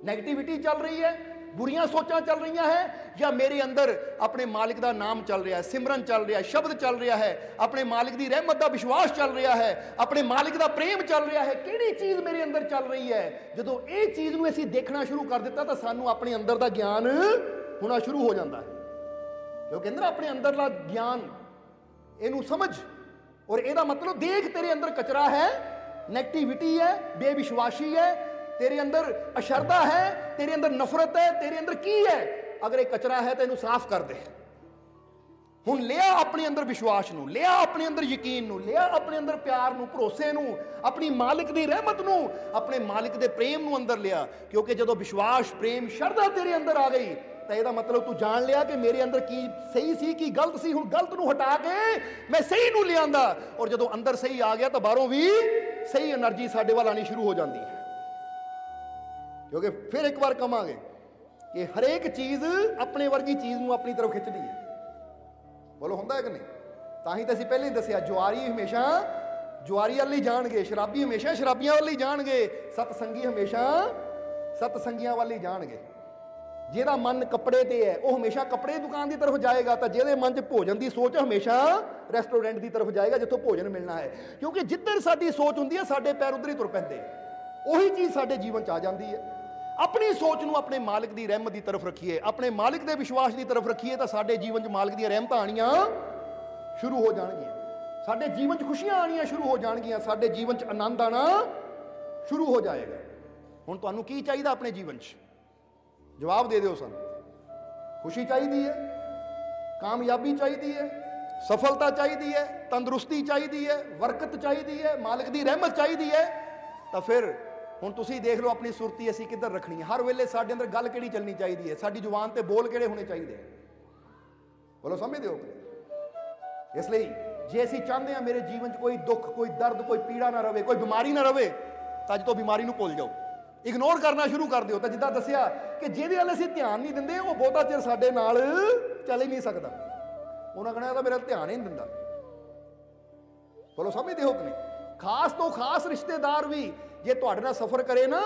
ਨੈਗੇਟਿਵਿਟੀ ਚੱਲ ਰਹੀ ਹੈ, ਬੁਰੀਆਂ ਸੋਚਾਂ ਚੱਲ ਰਹੀਆਂ ਹੈ, ਜਾਂ ਮੇਰੇ ਅੰਦਰ ਆਪਣੇ ਮਾਲਿਕ ਦਾ ਨਾਮ ਚੱਲ ਰਿਹਾ ਹੈ, ਸਿਮਰਨ ਚੱਲ ਰਿਹਾ ਹੈ, ਸ਼ਬਦ ਚੱਲ ਰਿਹਾ ਹੈ, ਆਪਣੇ ਮਾਲਿਕ ਦੀ ਰਹਿਮਤ ਦਾ ਵਿਸ਼ਵਾਸ ਚੱਲ ਰਿਹਾ ਹੈ, ਆਪਣੇ ਮਾਲਿਕ ਦਾ ਪ੍ਰੇਮ ਚੱਲ ਰਿਹਾ ਹੈ, ਕਿਹੜੀ ਚੀਜ਼ ਮੇਰੇ ਅੰਦਰ ਚੱਲ ਰਹੀ ਹੈ? ਜਦੋਂ ਇਹ ਚੀਜ਼ ਨੂੰ ਅਸੀਂ ਦੇਖਣਾ ਸ਼ੁਰੂ ਕਰ ਦਿੱਤਾ ਤਾਂ ਸਾਨੂੰ ਆਪਣੇ ਅੰਦਰ ਦਾ ਗਿਆਨ ਹੋਣਾ ਸ਼ੁਰੂ ਹੋ ਜਾਂਦਾ ਹੈ। ਜੋ ਕਹਿੰਦੇ ਨਾ ਆਪਣੇ ਅੰਦਰਲਾ ਗਿਆਨ, ਇਹਨੂੰ ਸਮਝ, ਔਰ ਇਹਦਾ ਮਤਲਬ ਦੇਖ ਤੇਰੇ ਅੰਦਰ ਕਚਰਾ ਹੈ, ਨੈਗੇਟਿਵਿਟੀ ਹੈ, ਬੇਵਿਸ਼ਵਾਸੀ ਹੈ, तेरे अंदर अशरदा है, तेरे अंदर नफरत है, तेरे अंदर की है। अगर एक कचरा है तो इन्हू साफ कर दे। हुण लिया अपने अंदर विश्वास नू, लिया अपने अंदर यकीन नू, लिया अपने अंदर प्यार नू, भरोसे नू, अपनी मालिक दी रहमत नू, अपने मालिक दे प्रेम नू अंदर लिया। क्योंकि जदों विश्वास, प्रेम, शरधा तेरे अंदर आ गई तो यह मतलब तू जान लिया कि मेरे अंदर की सही सी की गलत सी। हुण गलत नू हटा के मैं सही नू ले आंदा, और जदों अंदर सही आ गया तो बाहरों भी सही एनर्जी साडे वाल आनी शुरू हो जाती है। क्योंकि फिर एक बार कहांगे कि हरेक चीज़ अपने वर्गी चीज़ नूं अपनी तरफ खिंचदी है। बोलो हुंदा है कि नहीं? तां ही तो असीं पहले ही दसिया, जुआरी हमेशा जुआरी वाल ही जाणगे, शराबी हमेशा शराबियां वाल ही जाणगे, सतसंगी हमेशा सतसंगियां वाल ही जाणगे। जिहदा मन कपड़े ते है वह हमेशा कपड़े की दुकान की तरफ जाएगा, तो जिहदे मन च भोजन की सोच हमेशा रेस्टोरेंट की तरफ जाएगा जिथों भोजन मिलना है। क्योंकि जिधर साडी सोच हुंदी है साडे पैर उधर ही तुर पैंदे, उही चीज़ साडे जीवन च आ जाती है। अपनी सोच नूं अपने मालिक की रहमत की तरफ रखिए, अपने मालिक के विश्वास की तरफ रखिए, तो साडे जीवन च मालिक दी रहमत आनियां शुरू हो जाणगियां, साडे जीवन च खुशियां आनियां शुरू हो जाणगियां, साडे जीवन च आनंद आना शुरू हो जाएगा। हुण तुहानूं की चाहिदा अपने जीवन च? जवाब दे दिओ सानूं। खुशी चाहिदी है, कामयाबी चाहिदी है, सफलता चाहिदी है, तंदुरुस्ती चाहिदी है, बरकत चाहिदी है, मालिक की रहमत चाहिदी है। तो फिर हुण तुसीं देख लो अपनी सुरती असीं किधर रखनी है। हर वेले साडे अंदर गल किहड़ी चलनी चाहिदी है, साडी जुबान ते बोल किहड़े होने चाहिए? बोलो समझदे हो? इसलिए जे असीं चाहते हैं मेरे जीवन च कोई दुख, कोई दर्द, कोई पीड़ा ना रहे, कोई बीमारी ना रहे, तो अज तो बीमारी नूं भुल जाओ, इग्नोर करना शुरू कर दिओ। तो जिद्दां दसिया कि जिहदे वल असीं ध्यान नहीं दिंदे वो बहुता चिर साडे नाल चल ही नहीं सकदा। उन्हां कहना तां मेरा ध्यान ही नहीं दिंदा। बोलो समझदे हो कि नहीं? खास तो खास रिश्तेदार भी जे तुहाडे नाल सफर करे ना,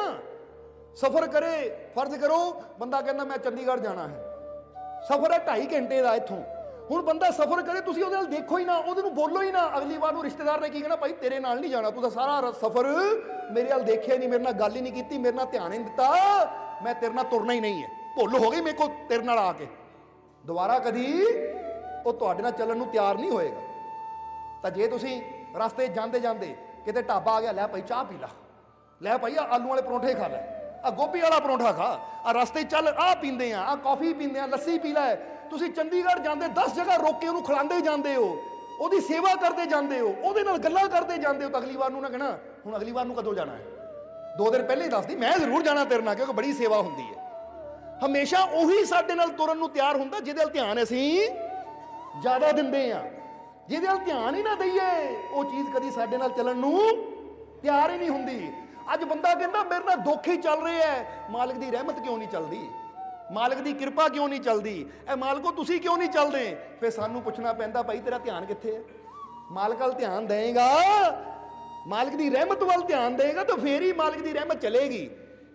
सफर करे, फर्ज करो बंदा कहना मैं चंडीगढ़ जाना है, सफर है 2.5 घंटे का इत्थों। हुण बंदा सफर करे, तुसीं उहदे नाल देखो ही ना, उहदे नूं बोलो ही ना, अगली बार नूं रिश्तेदार ने की कहना भाई तेरे नाल नहीं जाना, तूं तां सारा सफर मेरे नाल देखिया नहीं, मेरे नाल गल ही नहीं कीती, मेरे नाल ध्यान ही नहीं दित्ता, मैं तेरे नाल तुरना ही नहीं है, भुल हो गई मेरे को तेरे नाल आके। दोबारा कदी वो तुहाडे नाल चलण नूं तैयार नहीं होएगा। तां जे तुसीं रस्ते जांदे जांदे किते ढाबा आ गया, लै भाई चाह पी ला, लै भाई आलू वाले परौंठे खा लै, आ गोभी वाला परौंठा खा, आ रस्ते चल आ पींदे आ कॉफी पींदे आ, लस्सी पी लै। तुसीं चंडीगढ़ जांदे 10 जगह रोक के उहनूं खिलांदे जांदे हो, ਉਹਦੀ सेवा करते जाते हो, ਉਹਦੇ ਨਾਲ ਗੱਲਾਂ करते जाते हो, तो अगली बार ना कहना ਹੁਣ अगली बार कदों जाना है, 2 दिन पहले ही दस दी मैं जरूर जाना तेरे नाल क्योंकि बड़ी सेवा होंदी है। हमेशा ਉਹੀ ਸਾਡੇ ਨਾਲ ਤੁਰਨ ਨੂੰ ਤਿਆਰ ਹੁੰਦਾ ਜਿਹਦੇ ਵੱਲ ਧਿਆਨ ਅਸੀਂ ਜ਼ਿਆਦਾ ਦਿੰਦੇ ਆ। ਜਿਹਦੇ ਵੱਲ ਧਿਆਨ ਹੀ ਨਾ ਦਈਏ ਉਹ ਚੀਜ਼ ਕਦੀ ਸਾਡੇ ਨਾਲ ਚੱਲਣ ਨੂੰ ਤਿਆਰ ਹੀ ਨਹੀਂ ਹੁੰਦੀ। ਅੱਜ ਬੰਦਾ ਕਹਿੰਦਾ ਮੇਰੇ ਨਾਲ ਦੁੱਖ ਹੀ ਚੱਲ ਰਿਹਾ ਹੈ, ਮਾਲਕ ਦੀ ਰਹਿਮਤ ਕਿਉਂ ਨਹੀਂ ਚੱਲਦੀ, ਮਾਲਕ ਦੀ ਕਿਰਪਾ ਕਿਉਂ ਨਹੀਂ ਚੱਲਦੀ, ਇਹ ਮਾਲਕੋ ਤੁਸੀਂ ਕਿਉਂ ਨਹੀਂ ਚੱਲਦੇ? ਫਿਰ ਸਾਨੂੰ ਪੁੱਛਣਾ ਪੈਂਦਾ ਭਾਈ ਤੇਰਾ ਧਿਆਨ ਕਿੱਥੇ ਹੈ? ਮਾਲਕ ਵੱਲ ਧਿਆਨ ਦੇਏਗਾ, ਮਾਲਕ ਦੀ ਰਹਿਮਤ ਵੱਲ ਧਿਆਨ ਦੇਏਗਾ ਤਾਂ ਫੇਰ ਹੀ ਮਾਲਕ ਦੀ ਰਹਿਮਤ ਚਲੇਗੀ।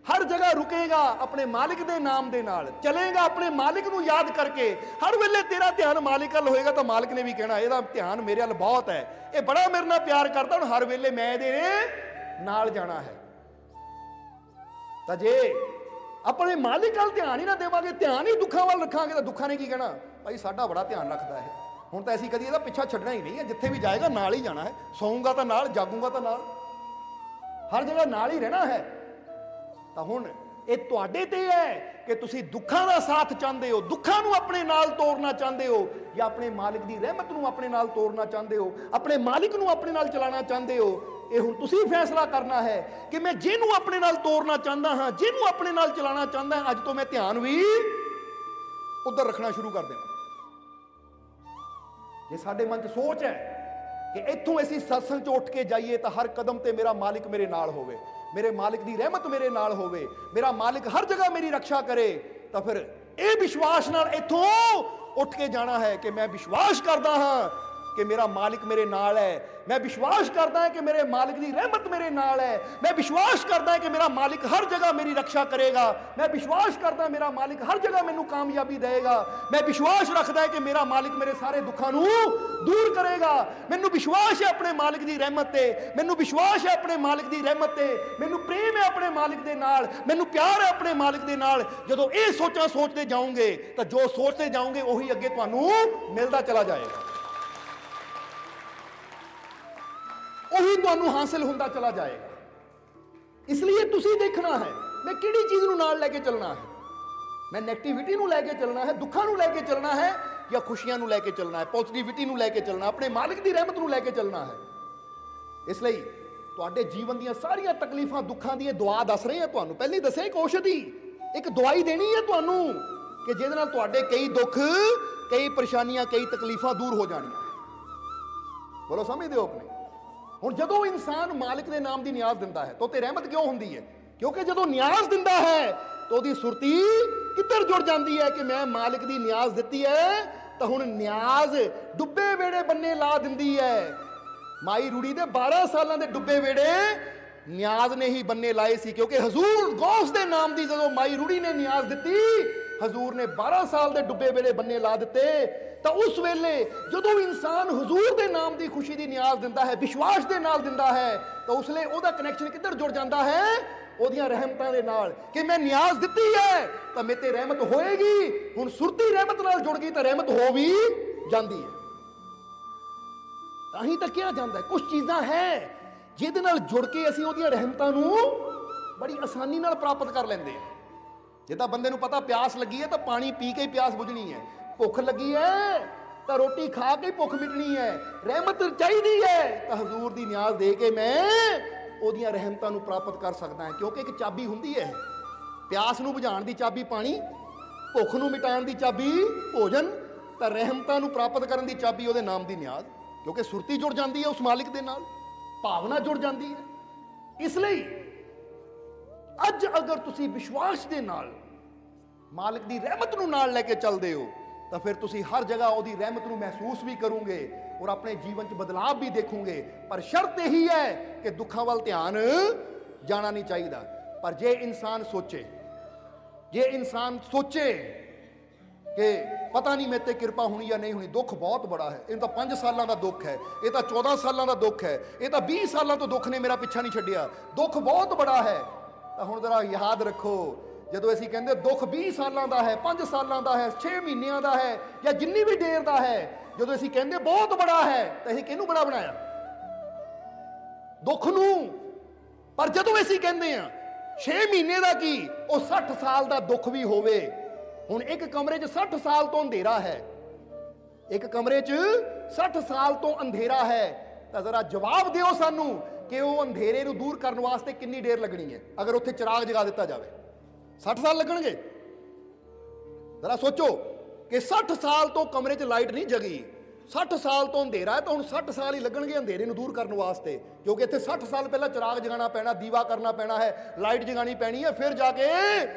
ਹਰ ਜਗ੍ਹਾ ਰੁਕੇਗਾ ਆਪਣੇ ਮਾਲਿਕ ਦੇ ਨਾਮ ਦੇ ਨਾਲ, ਚਲੇਗਾ ਆਪਣੇ ਮਾਲਿਕ ਨੂੰ ਯਾਦ ਕਰਕੇ। ਹਰ ਵੇਲੇ ਤੇਰਾ ਧਿਆਨ ਮਾਲਿਕ ਵੱਲ ਹੋਏਗਾ ਤਾਂ ਮਾਲਿਕ ਨੇ ਵੀ ਕਹਿਣਾ ਇਹਦਾ ਧਿਆਨ ਮੇਰੇ ਵੱਲ ਬਹੁਤ ਹੈ, ਇਹ ਬੜਾ ਮੇਰੇ ਨਾਲ ਪਿਆਰ ਕਰਦਾ, ਹੁਣ ਹਰ ਵੇਲੇ ਮੈਂ ਇਹਦੇ ਨਾਲ ਜਾਣਾ ਹੈ। ਤਾਂ ਜੇ ਆਪਣੇ ਮਾਲਿਕ ਵੱਲ ਧਿਆਨ ਹੀ ਨਾ ਦੇਵਾਂਗੇ, ਧਿਆਨ ਹੀ ਦੁੱਖਾਂ ਵੱਲ ਰੱਖਾਂਗੇ ਤਾਂ ਦੁੱਖਾਂ ਨੇ ਕੀ ਕਹਿਣਾ, ਭਾਈ ਸਾਡਾ ਬੜਾ ਧਿਆਨ ਰੱਖਦਾ ਹੈ। ਹੁਣ ਤਾਂ ਅਸੀਂ ਕਦੀ ਇਹਦਾ ਪਿੱਛਾ ਛੱਡਣਾ ਹੀ ਨਹੀਂ ਹੈ, ਜਿੱਥੇ ਵੀ ਜਾਏਗਾ ਨਾਲ ਹੀ ਜਾਣਾ ਹੈ, ਸੌਂਗਾ ਤਾਂ ਨਾਲ, ਜਾਗੂਗਾ ਤਾਂ ਨਾਲ, ਹਰ ਜਗ੍ਹਾ ਨਾਲ ਹੀ ਰਹਿਣਾ ਹੈ। ਤਾਂ ਹੁਣ ਇਹ ਤੁਹਾਡੇ ਤੇ ਹੈ ਕਿ ਤੁਸੀਂ ਦੁੱਖਾਂ ਦਾ ਸਾਥ ਚਾਹੁੰਦੇ ਹੋ, ਦੁੱਖਾਂ ਨੂੰ ਆਪਣੇ ਨਾਲ ਤੋਰਨਾ ਚਾਹੁੰਦੇ ਹੋ, ਜਾਂ ਆਪਣੇ ਮਾਲਿਕ ਦੀ ਰਹਿਮਤ ਨੂੰ ਆਪਣੇ ਨਾਲ ਤੋਰਨਾ ਚਾਹੁੰਦੇ ਹੋ, ਆਪਣੇ ਮਾਲਿਕ ਨੂੰ ਆਪਣੇ ਨਾਲ ਚਲਾਉਣਾ ਚਾਹੁੰਦੇ ਹੋ। ਇਹ ਹੁਣ ਤੁਸੀਂ ਫੈਸਲਾ ਕਰਨਾ ਹੈ ਕਿ ਮੈਂ ਜਿਹਨੂੰ ਆਪਣੇ ਨਾਲ ਤੋਰਨਾ ਚਾਹੁੰਦਾ ਹਾਂ, ਜਿਹਨੂੰ ਆਪਣੇ ਨਾਲ ਚਲਾਉਣਾ ਚਾਹੁੰਦਾ ਹਾਂ, ਅੱਜ ਤੋਂ ਮੈਂ ਧਿਆਨ ਵੀ ਉਧਰ ਰੱਖਣਾ ਸ਼ੁਰੂ ਕਰ ਦੇਵਾਂ। ਜੇ ਸਾਡੇ ਮਨ 'ਚ ਸੋਚ ਹੈ ਕਿ ਇੱਥੋਂ ਅਸੀਂ ਸਤਸੰਗ 'ਚ ਉੱਠ ਕੇ ਜਾਈਏ ਤਾਂ ਹਰ ਕਦਮ ਤੇ ਮੇਰਾ ਮਾਲਿਕ ਮੇਰੇ ਨਾਲ ਹੋਵੇ, ਮੇਰੇ ਮਾਲਿਕ ਦੀ ਰਹਿਮਤ ਮੇਰੇ ਨਾਲ ਹੋਵੇ, ਮੇਰਾ ਮਾਲਿਕ ਹਰ ਜਗ੍ਹਾ ਮੇਰੀ ਰੱਖਿਆ ਕਰੇ, ਤਾਂ ਫਿਰ ਇਹ ਵਿਸ਼ਵਾਸ ਨਾਲ ਇੱਥੋਂ ਉੱਠ ਕੇ ਜਾਣਾ ਹੈ ਕਿ ਮੈਂ ਵਿਸ਼ਵਾਸ ਕਰਦਾ ਹਾਂ ਕਿ ਮੇਰਾ ਮਾਲਿਕ ਮੇਰੇ ਨਾਲ ਹੈ, ਮੈਂ ਵਿਸ਼ਵਾਸ ਕਰਦਾ ਹਾਂ ਕਿ ਮੇਰੇ ਮਾਲਿਕ ਦੀ ਰਹਿਮਤ ਮੇਰੇ ਨਾਲ ਹੈ, ਮੈਂ ਵਿਸ਼ਵਾਸ ਕਰਦਾ ਹਾਂ ਕਿ ਮੇਰਾ ਮਾਲਿਕ ਹਰ ਜਗ੍ਹਾ ਮੇਰੀ ਰੱਖਿਆ ਕਰੇਗਾ, ਮੈਂ ਵਿਸ਼ਵਾਸ ਕਰਦਾ ਮੇਰਾ ਮਾਲਿਕ ਹਰ ਜਗ੍ਹਾ ਮੈਨੂੰ ਕਾਮਯਾਬੀ ਦੇਵੇਗਾ, ਮੈਂ ਵਿਸ਼ਵਾਸ ਰੱਖਦਾ ਹਾਂ ਕਿ ਮੇਰਾ ਮਾਲਿਕ ਮੇਰੇ ਸਾਰੇ ਦੁੱਖਾਂ ਨੂੰ ਦੂਰ ਕਰੇਗਾ। ਮੈਨੂੰ ਵਿਸ਼ਵਾਸ ਹੈ ਆਪਣੇ ਮਾਲਿਕ ਦੀ ਰਹਿਮਤ ਤੇ, ਮੈਨੂੰ ਵਿਸ਼ਵਾਸ ਹੈ ਆਪਣੇ ਮਾਲਿਕ ਦੀ ਰਹਿਮਤ ਤੇ, ਮੈਨੂੰ ਪ੍ਰੇਮ ਹੈ ਆਪਣੇ ਮਾਲਿਕ ਦੇ ਨਾਲ, ਮੈਨੂੰ ਪਿਆਰ ਹੈ ਆਪਣੇ ਮਾਲਿਕ ਦੇ ਨਾਲ। ਜਦੋਂ ਇਹ ਸੋਚਾਂ ਸੋਚਦੇ ਜਾਓਗੇ ਤਾਂ ਜੋ ਸੋਚਦੇ ਜਾਓਗੇ ਉਹੀ ਅੱਗੇ ਤੁਹਾਨੂੰ ਮਿਲਦਾ ਚਲਾ ਜਾਏਗਾ, ਉਹੀ ਤੁਹਾਨੂੰ ਹਾਸਿਲ ਹੁੰਦਾ ਚਲਾ ਜਾਏਗਾ। ਇਸ ਲਈ ਤੁਸੀਂ ਦੇਖਣਾ ਹੈ ਮੈਂ ਕਿਹੜੀ ਚੀਜ਼ ਨੂੰ ਨਾਲ ਲੈ ਕੇ ਚੱਲਣਾ ਹੈ, ਮੈਂ ਨੈਗੇਟਿਵਿਟੀ ਨੂੰ ਲੈ ਕੇ ਚੱਲਣਾ ਹੈ, ਦੁੱਖਾਂ ਨੂੰ ਲੈ ਕੇ ਚੱਲਣਾ ਹੈ, ਜਾਂ ਖੁਸ਼ੀਆਂ ਨੂੰ ਲੈ ਕੇ ਚੱਲਣਾ ਹੈ, ਪੋਜ਼ਿਟਿਵਿਟੀ ਨੂੰ ਲੈ ਕੇ ਚੱਲਣਾ, ਆਪਣੇ ਮਾਲਿਕ ਦੀ ਰਹਿਮਤ ਨੂੰ ਲੈ ਕੇ ਚੱਲਣਾ ਹੈ। ਇਸ ਲਈ ਤੁਹਾਡੇ ਜੀਵਨ ਦੀਆਂ ਸਾਰੀਆਂ ਤਕਲੀਫਾਂ ਦੁੱਖਾਂ ਦੀਆਂ ਦੁਆ ਦੱਸ ਰਹੇ ਹਾਂ ਤੁਹਾਨੂੰ, ਪਹਿਲਾਂ ਹੀ ਦੱਸਿਆ ਇੱਕ ਔਸ਼ਧੀ, ਇੱਕ ਦਵਾਈ ਦੇਣੀ ਹੈ ਤੁਹਾਨੂੰ ਕਿ ਜਿਹਦੇ ਨਾਲ ਤੁਹਾਡੇ ਕਈ ਦੁੱਖ, ਕਈ ਪਰੇਸ਼ਾਨੀਆਂ, ਕਈ ਤਕਲੀਫਾਂ ਦੂਰ ਹੋ ਜਾਣੀਆਂ। ਬੋਲੋ ਸਮਝਦੇ ਹੋ ਆਪਣੇ? ਹੁਣ ਜਦੋਂ ਇਨਸਾਨ ਮਾਲਿਕ ਦੇ ਨਾਮ ਦੀ ਨਿਆਜ਼ ਦਿੰਦਾ ਹੈ ਤਾਂ ਉਹ ਤੇ ਰਹਿਮਤ ਕਿਉਂ ਹੁੰਦੀ ਹੈ? ਕਿਉਂਕਿ ਜਦੋਂ ਨਿਆਜ਼ ਦਿੰਦਾ ਹੈ ਤਾਂ ਉਹਦੀ ਸੁਰਤੀ ਕਿੱਧਰ ਜੁੜ ਜਾਂਦੀ ਹੈ ਕਿ ਮੈਂ ਮਾਲਿਕ ਦੀ ਨਿਆਜ਼ ਦਿੱਤੀ ਹੈ, ਤਾਂ ਹੁਣ ਨਿਆਜ਼ ਡੁੱਬੇ ਵੇੜੇ ਬੰਨੇ ਲਾ ਦਿੰਦੀ ਹੈ। ਮਾਈ ਰੂੜੀ ਦੇ 12 ਸਾਲਾਂ ਦੇ ਡੁੱਬੇ ਵੇੜੇ ਨਿਆਜ਼ ਨੇ ਹੀ ਬੰਨੇ ਲਾਏ ਸੀ, ਕਿਉਂਕਿ ਹਜ਼ੂਰ ਗੌਸ ਦੇ ਨਾਮ ਦੀ ਜਦੋਂ ਮਾਈ ਰੂੜੀ ਨੇ ਨਿਆਜ਼ ਦਿੱਤੀ, ਹਜ਼ੂਰ ਨੇ 12 ਸਾਲ ਦੇ ਡੁੱਬੇ ਵੇੜੇ ਬੰਨੇ ਲਾ ਦਿੱਤੇ। ਤਾਂ ਉਸ ਵੇਲੇ ਜਦੋਂ ਇਨਸਾਨ ਹਜ਼ੂਰ ਦੇ ਨਾਮ ਦੀ ਖੁਸ਼ੀ ਦੀ ਨਿਆਜ਼ ਦਿੰਦਾ ਹੈ, ਵਿਸ਼ਵਾਸ ਦੇ ਨਾਲ ਦਿੰਦਾ ਹੈ, ਤਾਂ ਉਸ ਲਈ ਉਹਦਾ ਕਨੈਕਸ਼ਨ ਕਿੱਧਰ ਜੁੜ ਜਾਂਦਾ ਹੈ? ਉਹਦੀਆਂ ਰਹਿਮਤਾਂ ਦੇ ਨਾਲ, ਕਿ ਮੈਂ ਨਿਆਜ਼ ਦਿੱਤੀ ਹੈ ਤਾਂ ਮੇਰੇ ਤੇ ਰਹਿਮਤ ਹੋਏਗੀ। ਹੁਣ ਸੁਰਤੀ ਰਹਿਮਤ ਨਾਲ ਜੁੜ ਗਈ ਤਾਂ ਰਹਿਮਤ ਹੋ ਵੀ ਜਾਂਦੀ ਹੈ। ਤਾਂ ਹੀ ਤਾਂ ਕਿਹਾ ਜਾਂਦਾ ਹੈ ਕੁਝ ਚੀਜ਼ਾਂ ਹੈ ਜਿਹਦੇ ਨਾਲ ਜੁੜ ਕੇ ਅਸੀਂ ਉਹਦੀਆਂ ਰਹਿਮਤਾਂ ਨੂੰ ਬੜੀ ਆਸਾਨੀ ਨਾਲ ਪ੍ਰਾਪਤ ਕਰ ਲੈਂਦੇ ਹਾਂ। ਜੇ ਤਾਂ ਬੰਦੇ ਨੂੰ ਪਤਾ ਪਿਆਸ ਲੱਗੀ ਹੈ ਤਾਂ ਪਾਣੀ ਪੀ ਕੇ ਹੀ ਪਿਆਸ ਬੁਝਣੀ ਹੈ, ਭੁੱਖ ਲੱਗੀ ਹੈ ਤਾਂ ਰੋਟੀ ਖਾ ਕੇ ਭੁੱਖ ਮਿਟਣੀ ਹੈ, ਰਹਿਮਤ ਚਾਹੀਦੀ ਹੈ ਤਾਂ ਹਜ਼ੂਰ ਦੀ ਨਿਆਜ਼ ਦੇ ਕੇ ਮੈਂ ਉਹਦੀਆਂ ਰਹਿਮਤਾਂ ਨੂੰ ਪ੍ਰਾਪਤ ਕਰ ਸਕਦਾ ਹਾਂ। ਕਿਉਂਕਿ ਇੱਕ ਚਾਬੀ ਹੁੰਦੀ ਹੈ, ਪਿਆਸ ਨੂੰ ਬੁਝਾਉਣ ਦੀ ਚਾਬੀ ਪਾਣੀ, ਭੁੱਖ ਨੂੰ ਮਿਟਾਉਣ ਦੀ ਚਾਬੀ ਭੋਜਨ, ਤਾਂ ਰਹਿਮਤਾਂ ਨੂੰ ਪ੍ਰਾਪਤ ਕਰਨ ਦੀ ਚਾਬੀ ਉਹਦੇ ਨਾਮ ਦੀ ਨਿਆਜ਼। ਕਿਉਂਕਿ ਸੁਰਤੀ ਜੁੜ ਜਾਂਦੀ ਹੈ ਉਸ ਮਾਲਿਕ ਦੇ ਨਾਲ, ਭਾਵਨਾ ਜੁੜ ਜਾਂਦੀ ਹੈ। ਇਸ ਲਈ ਅੱਜ ਅਗਰ ਤੁਸੀਂ ਵਿਸ਼ਵਾਸ ਦੇ ਨਾਲ ਮਾਲਿਕ ਦੀ ਰਹਿਮਤ ਨੂੰ ਨਾਲ ਲੈ ਕੇ ਚੱਲਦੇ ਹੋ ਤਾਂ ਫਿਰ ਤੁਸੀਂ ਹਰ ਜਗ੍ਹਾ ਉਹਦੀ ਰਹਿਮਤ ਨੂੰ ਮਹਿਸੂਸ ਵੀ ਕਰੋਗੇ ਔਰ ਆਪਣੇ ਜੀਵਨ 'ਚ ਬਦਲਾਅ ਵੀ ਦੇਖੋਗੇ। ਪਰ ਸ਼ਰਤ ਇਹੀ ਹੈ ਕਿ ਦੁੱਖਾਂ ਵੱਲ ਧਿਆਨ ਜਾਣਾ ਨਹੀਂ ਚਾਹੀਦਾ। ਪਰ ਜੇ ਇਨਸਾਨ ਸੋਚੇ ਕਿ ਪਤਾ ਨਹੀਂ ਮੇਰੇ ਤੇ ਕਿਰਪਾ ਹੋਣੀ ਜਾਂ ਨਹੀਂ ਹੋਣੀ, ਦੁੱਖ ਬਹੁਤ ਬੜਾ ਹੈ, ਇਹ ਤਾਂ 5 ਸਾਲਾਂ ਦਾ ਦੁੱਖ ਹੈ, ਇਹ ਤਾਂ 14 ਸਾਲਾਂ ਦਾ ਦੁੱਖ ਹੈ, ਇਹ ਤਾਂ 20 ਸਾਲਾਂ ਤੋਂ ਦੁੱਖ ਨੇ ਮੇਰਾ ਪਿੱਛਾ ਨਹੀਂ ਛੱਡਿਆ, ਦੁੱਖ ਬਹੁਤ ਬੜਾ ਹੈ, ਤਾਂ ਹੁਣ ਜ਼ਰਾ ਯਾਦ ਰੱਖੋ, ਜਦੋਂ ਅਸੀਂ ਕਹਿੰਦੇ ਦੁੱਖ 20 ਸਾਲਾਂ ਦਾ ਹੈ, 5 ਸਾਲਾਂ ਦਾ ਹੈ, 6 ਮਹੀਨਿਆਂ ਦਾ ਹੈ, ਜਾਂ ਜਿੰਨੀ ਵੀ ਦੇਰ ਦਾ ਹੈ, ਜਦੋਂ ਅਸੀਂ ਕਹਿੰਦੇ ਬਹੁਤ ਬੜਾ ਹੈ ਤਾਂ ਅਸੀਂ ਕਿਹਨੂੰ ਬੜਾ ਬਣਾਇਆ? ਦੁੱਖ ਨੂੰ। ਪਰ ਜਦੋਂ ਅਸੀਂ ਕਹਿੰਦੇ ਆ 6 ਮਹੀਨੇ ਦਾ ਕੀ, ਉਹ 60 ਸਾਲ ਦਾ ਦੁੱਖ ਵੀ ਹੋਵੇ। ਹੁਣ ਇੱਕ ਕਮਰੇ 'ਚ 60 ਸਾਲ ਤੋਂ ਅੰਧੇਰਾ ਹੈ, ਇੱਕ ਕਮਰੇ 'ਚ 60 ਸਾਲ ਤੋਂ ਅੰਧੇਰਾ ਹੈ, ਤਾਂ ਜ਼ਰਾ ਜਵਾਬ ਦਿਓ ਸਾਨੂੰ ਕਿ ਉਹ ਅੰਧੇਰੇ ਨੂੰ ਦੂਰ ਕਰਨ ਵਾਸਤੇ ਕਿੰਨੀ ਦੇਰ ਲੱਗਣੀ ਹੈ? ਅਗਰ ਉੱਥੇ ਚਿਰਾਗ ਜਗਾ ਦਿੱਤਾ ਜਾਵੇ 60 ਸਾਲ ਲੱਗਣਗੇ? ਜ਼ਰਾ ਸੋਚੋ ਕਿ 60 ਸਾਲ ਤੋਂ ਕਮਰੇ 'ਚ ਲਾਈਟ ਨਹੀਂ ਜਗੀ, 60 ਸਾਲ ਤੋਂ ਅੰਧੇਰਾ ਹੈ ਤਾਂ ਹੁਣ 60 ਸਾਲ ਹੀ ਲੱਗਣਗੇ ਅੰਧੇਰੇ ਨੂੰ ਦੂਰ ਕਰਨ ਵਾਸਤੇ, ਕਿਉਂਕਿ ਇੱਥੇ 60 ਸਾਲ ਪਹਿਲਾਂ ਚਿਰਾਗ ਜਗਾਉਣਾ ਪੈਣਾ, ਦੀਵਾ ਕਰਨਾ ਪੈਣਾ ਹੈ, ਲਾਈਟ ਜਗਾਣੀ ਪੈਣੀ ਹੈ, ਫਿਰ ਜਾ ਕੇ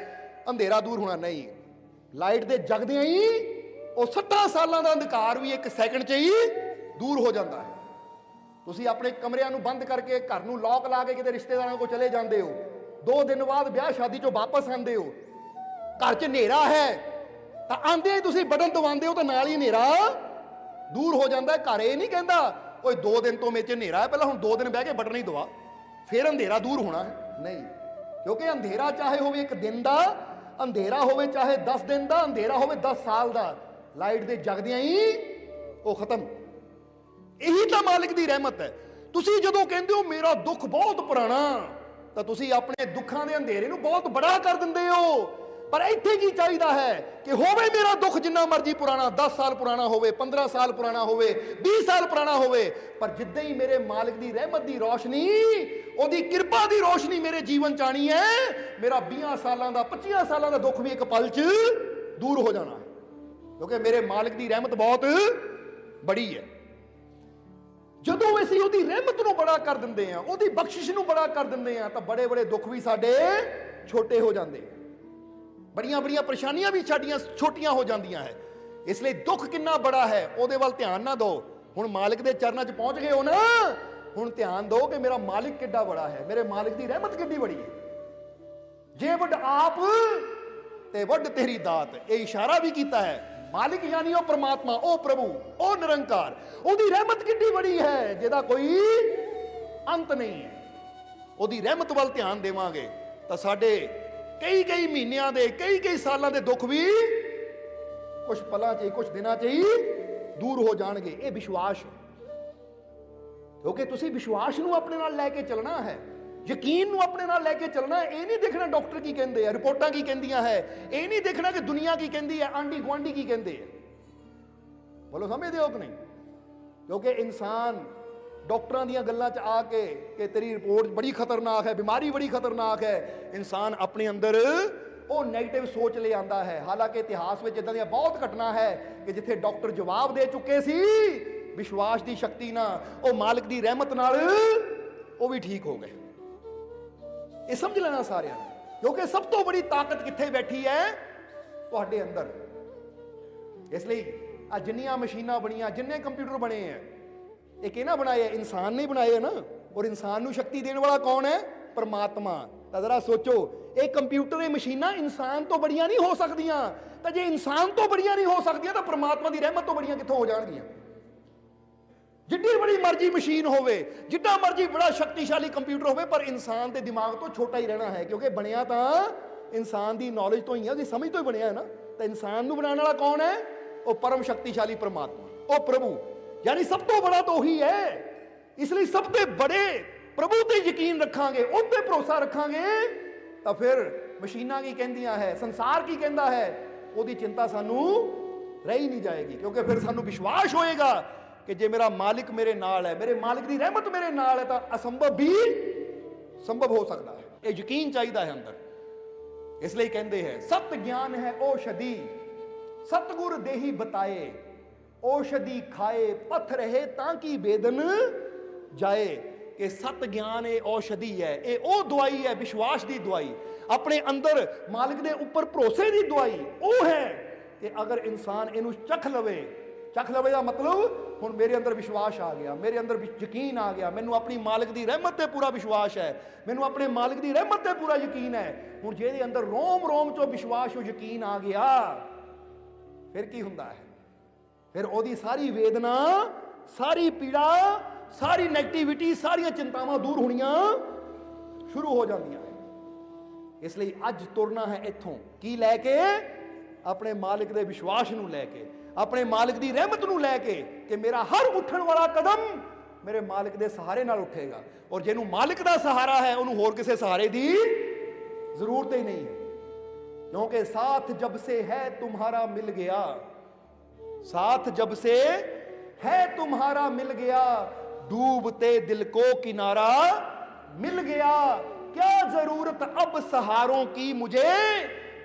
ਅੰਧੇਰਾ ਦੂਰ ਹੋਣਾ। ਨਹੀਂ, ਲਾਈਟ ਦੇ ਜਗਦਿਆਂ ਹੀ ਉਹ 60 ਸਾਲਾਂ ਦਾ ਅੰਧਕਾਰ ਵੀ ਇੱਕ ਸੈਕਿੰਡ 'ਚ ਹੀ ਦੂਰ ਹੋ ਜਾਂਦਾ ਹੈ। ਤੁਸੀਂ ਆਪਣੇ ਕਮਰਿਆਂ ਨੂੰ ਬੰਦ ਕਰਕੇ, ਘਰ ਨੂੰ ਲੌਕ ਲਾ ਕੇ ਕਿਤੇ ਰਿਸ਼ਤੇਦਾਰਾਂ ਕੋਲ ਚਲੇ ਜਾਂਦੇ ਹੋ, 2 ਦਿਨ ਬਾਅਦ ਵਿਆਹ ਸ਼ਾਦੀ 'ਚੋਂ ਵਾਪਸ ਆਉਂਦੇ ਹੋ, ਘਰ 'ਚ ਹਨੇਰਾ ਹੈ ਤਾਂ ਆਂਦੇ ਹੀ ਤੁਸੀਂ ਬਟਨ ਦਬਾਉਂਦੇ ਹੋ ਤਾਂ ਨਾਲ ਹੀ ਹਨੇਰਾ ਦੂਰ ਹੋ ਜਾਂਦਾ ਹੈ। ਘਰ ਇਹ ਨਹੀਂ ਕਹਿੰਦਾ ਓਏ 2 ਦਿਨ ਤੋਂ ਮੇਰੇ 'ਚ ਹਨੇਰਾ ਹੈ, ਪਹਿਲਾਂ ਹੁਣ 2 ਦਿਨ ਬਹਿ ਕੇ ਬਟਨ ਹੀ ਦਬਾ ਫਿਰ ਅੰਧੇਰਾ ਦੂਰ ਹੋਣਾ ਹੈ। ਨਹੀਂ, ਕਿਉਂਕਿ ਅੰਧੇਰਾ ਚਾਹੇ ਹੋਵੇ ਇੱਕ ਦਿਨ ਦਾ, ਅੰਧੇਰਾ ਹੋਵੇ ਚਾਹੇ 10 ਦਿਨ ਦਾ, ਅੰਧੇਰਾ ਹੋਵੇ 10 ਸਾਲ ਦਾ, ਲਾਈਟ ਦੇ ਜਗਦਿਆਂ ਹੀ ਉਹ ਖਤਮ। ਇਹੀ ਤਾਂ ਮਾਲਿਕ ਦੀ ਰਹਿਮਤ ਹੈ। ਤੁਸੀਂ ਜਦੋਂ ਕਹਿੰਦੇ ਹੋ ਮੇਰਾ ਦੁੱਖ ਬਹੁਤ ਪੁਰਾਣਾ, ਤਾਂ ਤੁਸੀਂ ਆਪਣੇ ਦੁੱਖਾਂ ਦੇ ਅੰਧੇਰੇ ਨੂੰ ਬਹੁਤ ਬੜਾ ਕਰ ਦਿੰਦੇ ਹੋ। ਪਰ ਇੱਥੇ ਕੀ ਚਾਹੀਦਾ ਹੈ ਕਿ ਹੋਵੇ ਮੇਰਾ ਦੁੱਖ ਜਿੰਨਾ ਮਰਜ਼ੀ ਪੁਰਾਣਾ, 10 ਸਾਲ ਪੁਰਾਣਾ ਹੋਵੇ, 15 ਸਾਲ ਪੁਰਾਣਾ ਹੋਵੇ, 20 ਸਾਲ ਪੁਰਾਣਾ ਹੋਵੇ, ਪਰ ਜਿੱਦਾਂ ਹੀ ਮੇਰੇ ਮਾਲਿਕ ਦੀ ਰਹਿਮਤ ਦੀ ਰੋਸ਼ਨੀ, ਉਹਦੀ ਕਿਰਪਾ ਦੀ ਰੋਸ਼ਨੀ ਮੇਰੇ ਜੀਵਨ 'ਚ ਆਣੀ ਹੈ, ਮੇਰਾ 20 ਸਾਲਾਂ ਦਾ, 25 ਸਾਲਾਂ ਦਾ ਦੁੱਖ ਵੀ ਇੱਕ ਪਲ 'ਚ ਦੂਰ ਹੋ ਜਾਣਾ ਹੈ, ਕਿਉਂਕਿ ਮੇਰੇ ਮਾਲਿਕ ਦੀ ਰਹਿਮਤ ਬਹੁਤ ਬੜੀ ਹੈ। ਜਦੋਂ ਅਸੀਂ ਉਹਦੀ ਰਹਿਮਤ ਨੂੰ ਬੜਾ ਕਰ ਦਿੰਦੇ ਆ, ਉਹਦੀ ਬਖਸ਼ਿਸ਼ ਨੂੰ ਬੜਾ ਕਰ ਦਿੰਦੇ ਆ, ਤਾਂ ਬੜੇ ਬੜੇ ਦੁੱਖ ਵੀ ਸਾਡੇ ਛੋਟੇ ਹੋ ਜਾਂਦੇ ਆ, ਬੜੀਆਂ ਬੜੀਆਂ ਪਰੇਸ਼ਾਨੀਆਂ ਵੀ ਸਾਡੀਆਂ ਛੋਟੀਆਂ ਹੋ ਜਾਂਦੀਆਂ ਹੈ। ਇਸ ਲਈ ਦੁੱਖ ਕਿੰਨਾ ਬੜਾ ਹੈ ਉਹਦੇ ਵੱਲ ਧਿਆਨ ਨਾ ਦਿਓ। ਹੁਣ ਮਾਲਿਕ ਦੇ ਚਰਨਾਂ 'ਚ ਪਹੁੰਚ ਗਏ ਹੋ ਨਾ, ਹੁਣ ਧਿਆਨ ਦਿਓ ਕਿ ਮੇਰਾ ਮਾਲਿਕ ਕਿੱਡਾ ਬੜਾ ਹੈ, ਮੇਰੇ ਮਾਲਿਕ ਦੀ ਰਹਿਮਤ ਕਿੱਡੀ ਬੜੀ ਹੈ। ਜੇ ਵੱਡ ਆਪ ਤੇ ਵੱਡ ਤੇਰੀ ਦਾਤ, ਇਹ ਇਸ਼ਾਰਾ ਵੀ ਕੀਤਾ ਹੈ। ਮਾਲਿਕ ਯਾਨੀ ਉਹ ਪ੍ਰਮਾਤਮਾ, ਉਹ ਪ੍ਰਭੂ, ਉਹ ਨਿਰੰਕਾਰ, ਉਹਦੀ ਰਹਿਮਤ ਕਿੱਡੀ ਬੜੀ ਹੈ ਜਿਹਦਾ ਕੋਈ ਅੰਤ ਨਹੀਂ ਹੈ। ਉਹਦੀ ਰਹਿਮਤ ਵੱਲ ਧਿਆਨ ਦੇਵਾਂਗੇ ਤਾਂ ਸਾਡੇ ਕਈ ਕਈ ਮਹੀਨਿਆਂ ਦੇ, ਕਈ ਕਈ ਸਾਲਾਂ ਦੇ ਦੁੱਖ ਵੀ ਕੁਝ ਪਲਾਂ 'ਚ, ਕੁਝ ਦਿਨਾਂ 'ਚ ਹੀ ਦੂਰ ਹੋ ਜਾਣਗੇ। ਇਹ ਵਿਸ਼ਵਾਸ, ਕਿਉਂਕਿ ਤੁਸੀਂ ਵਿਸ਼ਵਾਸ ਨੂੰ ਆਪਣੇ ਨਾਲ ਲੈ ਕੇ ਚੱਲਣਾ ਹੈ, ਯਕੀਨ ਨੂੰ ਆਪਣੇ ਨਾਲ ਲੈ ਕੇ ਚੱਲਣਾ ਹੈ। ਇਹ ਨਹੀਂ ਦੇਖਣਾ ਡਾਕਟਰ ਕੀ ਕਹਿੰਦੇ ਆ, ਰਿਪੋਰਟਾਂ ਕੀ ਕਹਿੰਦੀਆਂ ਹੈ, ਇਹ ਨਹੀਂ ਦੇਖਣਾ ਕਿ ਦੁਨੀਆ ਕੀ ਕਹਿੰਦੀ ਹੈ, ਆਂਢੀ ਗੁਆਂਢੀ ਕੀ ਕਹਿੰਦੇ ਆ। ਬੋਲੋ ਸਮਝਦੇ ਹੋ ਕਿ ਨਹੀਂ? ਕਿਉਂਕਿ ਇਨਸਾਨ ਡਾਕਟਰਾਂ ਦੀਆਂ ਗੱਲਾਂ 'ਚ ਆ ਕੇ ਕਿ ਤੇਰੀ ਰਿਪੋਰਟ ਬੜੀ ਖਤਰਨਾਕ ਹੈ, ਬਿਮਾਰੀ ਬੜੀ ਖਤਰਨਾਕ ਹੈ, ਇਨਸਾਨ ਆਪਣੇ ਅੰਦਰ ਉਹ ਨੈਗੇਟਿਵ ਸੋਚ ਲੈ ਆਂਦਾ ਹੈ। ਹਾਲਾਂਕਿ ਇਤਿਹਾਸ ਵਿੱਚ ਇਦਾਂ ਦੀਆਂ ਬਹੁਤ ਘਟਨਾ ਹੈ ਕਿ ਜਿੱਥੇ ਡਾਕਟਰ ਜਵਾਬ ਦੇ ਚੁੱਕੇ ਸੀ, ਵਿਸ਼ਵਾਸ ਦੀ ਸ਼ਕਤੀ ਨਾਲ, ਉਹ ਮਾਲਿਕ ਦੀ ਰਹਿਮਤ ਨਾਲ ਉਹ ਵੀ ਠੀਕ ਹੋ ਗਏ। ਇਹ ਸਮਝ ਲੈਣਾ ਸਾਰਿਆਂ ਨੇ, ਕਿਉਂਕਿ ਸਭ ਤੋਂ ਬੜੀ ਤਾਕਤ ਕਿੱਥੇ ਬੈਠੀ ਹੈ? ਤੁਹਾਡੇ ਅੰਦਰ। ਇਸ ਲਈ ਆ ਜਿੰਨੀਆਂ ਮਸ਼ੀਨਾਂ ਬਣੀਆਂ, ਜਿੰਨੇ ਕੰਪਿਊਟਰ ਬਣੇ ਆ, ਇਹ ਕਿਹਨਾਂ ਬਣਾਏ? ਇਨਸਾਨ ਨੇ ਬਣਾਏ ਨਾ। ਔਰ ਇਨਸਾਨ ਨੂੰ ਸ਼ਕਤੀ ਦੇਣ ਵਾਲਾ ਕੌਣ ਹੈ? ਪਰਮਾਤਮਾ। ਤਾਂ ਜ਼ਰਾ ਸੋਚੋ, ਇਹ ਕੰਪਿਊਟਰ, ਇਹ ਮਸ਼ੀਨਾਂ ਇਨਸਾਨ ਤੋਂ ਬੜੀਆਂ ਨਹੀਂ ਹੋ ਸਕਦੀਆਂ। ਤਾਂ ਜੇ ਇਨਸਾਨ ਤੋਂ ਬੜੀਆਂ ਨਹੀਂ ਹੋ ਸਕਦੀਆਂ ਤਾਂ ਪਰਮਾਤਮਾ ਦੀ ਰਹਿਮਤ ਤੋਂ ਬੜੀਆਂ ਕਿੱਥੋਂ ਹੋ ਜਾਣਗੀਆਂ? ਜਿੱਡੀ ਬੜੀ ਮਰਜ਼ੀ ਮਸ਼ੀਨ ਹੋਵੇ, ਜਿੱਡਾ ਮਰਜ਼ੀ ਬੜਾ ਸ਼ਕਤੀਸ਼ਾਲੀ ਕੰਪਿਊਟਰ ਹੋਵੇ, ਪਰ ਇਨਸਾਨ ਦੇ ਦਿਮਾਗ ਤੋਂ ਛੋਟਾ ਹੀ ਰਹਿਣਾ ਹੈ, ਕਿਉਂਕਿ ਬਣਿਆ ਤਾਂ ਇਨਸਾਨ ਦੀ ਨੌਲੇਜ ਤੋਂ ਹੀ ਹੈ, ਉਹਦੀ ਸਮਝ ਤੋਂ ਹੀ ਬਣਿਆ ਹੈ ਨਾ। ਤਾਂ ਇਨਸਾਨ ਨੂੰ ਬਣਾਉਣ ਵਾਲਾ ਕੌਣ ਹੈ? ਉਹ ਪਰਮ ਸ਼ਕਤੀਸ਼ਾਲੀ ਪਰਮਾਤਮਾ, ਉਹ ਪ੍ਰਭੂ, ਯਾਨੀ ਸਭ ਤੋਂ ਬੜਾ ਤਾਂ ਉਹੀ ਹੈ। ਇਸ ਲਈ ਸਭ ਤੋਂ ਬੜੇ ਪ੍ਰਭੂ ਤੇ ਯਕੀਨ ਰੱਖਾਂਗੇ, ਉਹ ਤੇ ਭਰੋਸਾ ਰੱਖਾਂਗੇ, ਤਾਂ ਫਿਰ ਮਸ਼ੀਨਾਂ ਕੀ ਕਹਿੰਦੀਆਂ ਹੈ, ਸੰਸਾਰ ਕੀ ਕਹਿੰਦਾ ਹੈ, ਉਹਦੀ ਚਿੰਤਾ ਸਾਨੂੰ ਰਹੀ ਨਹੀਂ ਜਾਏਗੀ। ਕਿਉਂਕਿ ਫਿਰ ਸਾਨੂੰ ਵਿਸ਼ਵਾਸ ਹੋਏਗਾ ਕਿ ਜੇ ਮੇਰਾ ਮਾਲਿਕ ਮੇਰੇ ਨਾਲ ਹੈ, ਮੇਰੇ ਮਾਲਿਕ ਦੀ ਰਹਿਮਤ ਮੇਰੇ ਨਾਲ ਹੈ, ਤਾਂ ਅਸੰਭਵ ਵੀ ਸੰਭਵ ਹੋ ਸਕਦਾ ਹੈ। ਇਹ ਯਕੀਨ ਚਾਹੀਦਾ ਹੈ ਅੰਦਰ। ਇਸ ਲਈ ਕਹਿੰਦੇ ਹੈ, ਸਤ ਗਿਆਨ ਹੈ ਔਸ਼ਧੀ, ਸਤਗੁਰ ਦੇਹੀ ਬਤਾਏ, ਔਸ਼ਧੀ ਖਾਏ ਪਥ ਰਹੇ ਤਾਂ ਕਿ ਬੇਦਨ ਜਾਏ। ਕਿ ਸਤ ਗਿਆਨ ਇਹ ਔਸ਼ਧੀ ਹੈ, ਇਹ ਉਹ ਦਵਾਈ ਹੈ, ਵਿਸ਼ਵਾਸ ਦੀ ਦਵਾਈ, ਆਪਣੇ ਅੰਦਰ ਮਾਲਿਕ ਦੇ ਉੱਪਰ ਭਰੋਸੇ ਦੀ ਦਵਾਈ ਉਹ ਹੈ ਕਿ ਅਗਰ ਇਨਸਾਨ ਇਹਨੂੰ ਚਖ ਲਵੇ, ਚਖ ਲਵੇ ਦਾ ਮਤਲਬ ਹੁਣ ਮੇਰੇ ਅੰਦਰ ਵਿਸ਼ਵਾਸ ਆ ਗਿਆ, ਮੇਰੇ ਅੰਦਰ ਯਕੀਨ ਆ ਗਿਆ, ਮੈਨੂੰ ਆਪਣੀ ਮਾਲਿਕ ਦੀ ਰਹਿਮਤ ਤੇ ਪੂਰਾ ਵਿਸ਼ਵਾਸ ਹੈ, ਮੈਨੂੰ ਆਪਣੇ ਮਾਲਿਕ ਦੀ ਰਹਿਮਤ ਤੇ ਪੂਰਾ ਯਕੀਨ ਹੈ। ਹੁਣ ਜਿਹਦੇ ਅੰਦਰ ਰੋਮ ਰੋਮ ਚੋਂ ਵਿਸ਼ਵਾਸ ਉਹ ਯਕੀਨ ਆ ਗਿਆ, ਫਿਰ ਕੀ ਹੁੰਦਾ ਹੈ? ਫਿਰ ਉਹਦੀ ਸਾਰੀ ਵੇਦਨਾ, ਸਾਰੀ ਪੀੜਾ, ਸਾਰੀ ਨੈਗੇਟਿਵਿਟੀ, ਸਾਰੀਆਂ ਚਿੰਤਾਵਾਂ ਦੂਰ ਹੋਣੀਆਂ ਸ਼ੁਰੂ ਹੋ ਜਾਂਦੀਆਂ ਹੈ। ਇਸ ਲਈ ਅੱਜ ਤੁਰਨਾ ਹੈ ਇੱਥੋਂ ਕੀ ਲੈ ਕੇ? ਆਪਣੇ ਮਾਲਿਕ ਦੇ ਵਿਸ਼ਵਾਸ ਨੂੰ ਲੈ ਕੇ, ਆਪਣੇ ਮਾਲਿਕ ਦੀ ਰਹਿਮਤ ਨੂੰ ਲੈ ਕੇ, ਕਿ ਮੇਰਾ ਹਰ ਉੱਠਣ ਵਾਲਾ ਕਦਮ ਮੇਰੇ ਮਾਲਿਕ ਦੇ ਸਹਾਰੇ ਨਾਲ ਉੱਠੇਗਾ। ਔਰ ਜਿਹਨੂੰ ਮਾਲਿਕ ਦਾ ਸਹਾਰਾ ਹੈ, ਉਹਨੂੰ ਹੋਰ ਕਿਸੇ ਸਹਾਰੇ ਦੀ ਜ਼ਰੂਰਤ ਹੀ ਨਹੀਂ ਹੈ। क्योंकि साथ जब से है तुम्हारा मिल गया, साथ जब से है तुम्हारा मिल गया, डूबते दिल को किनारा मिल गया। क्या जरूरत अब सहारों की मुझे,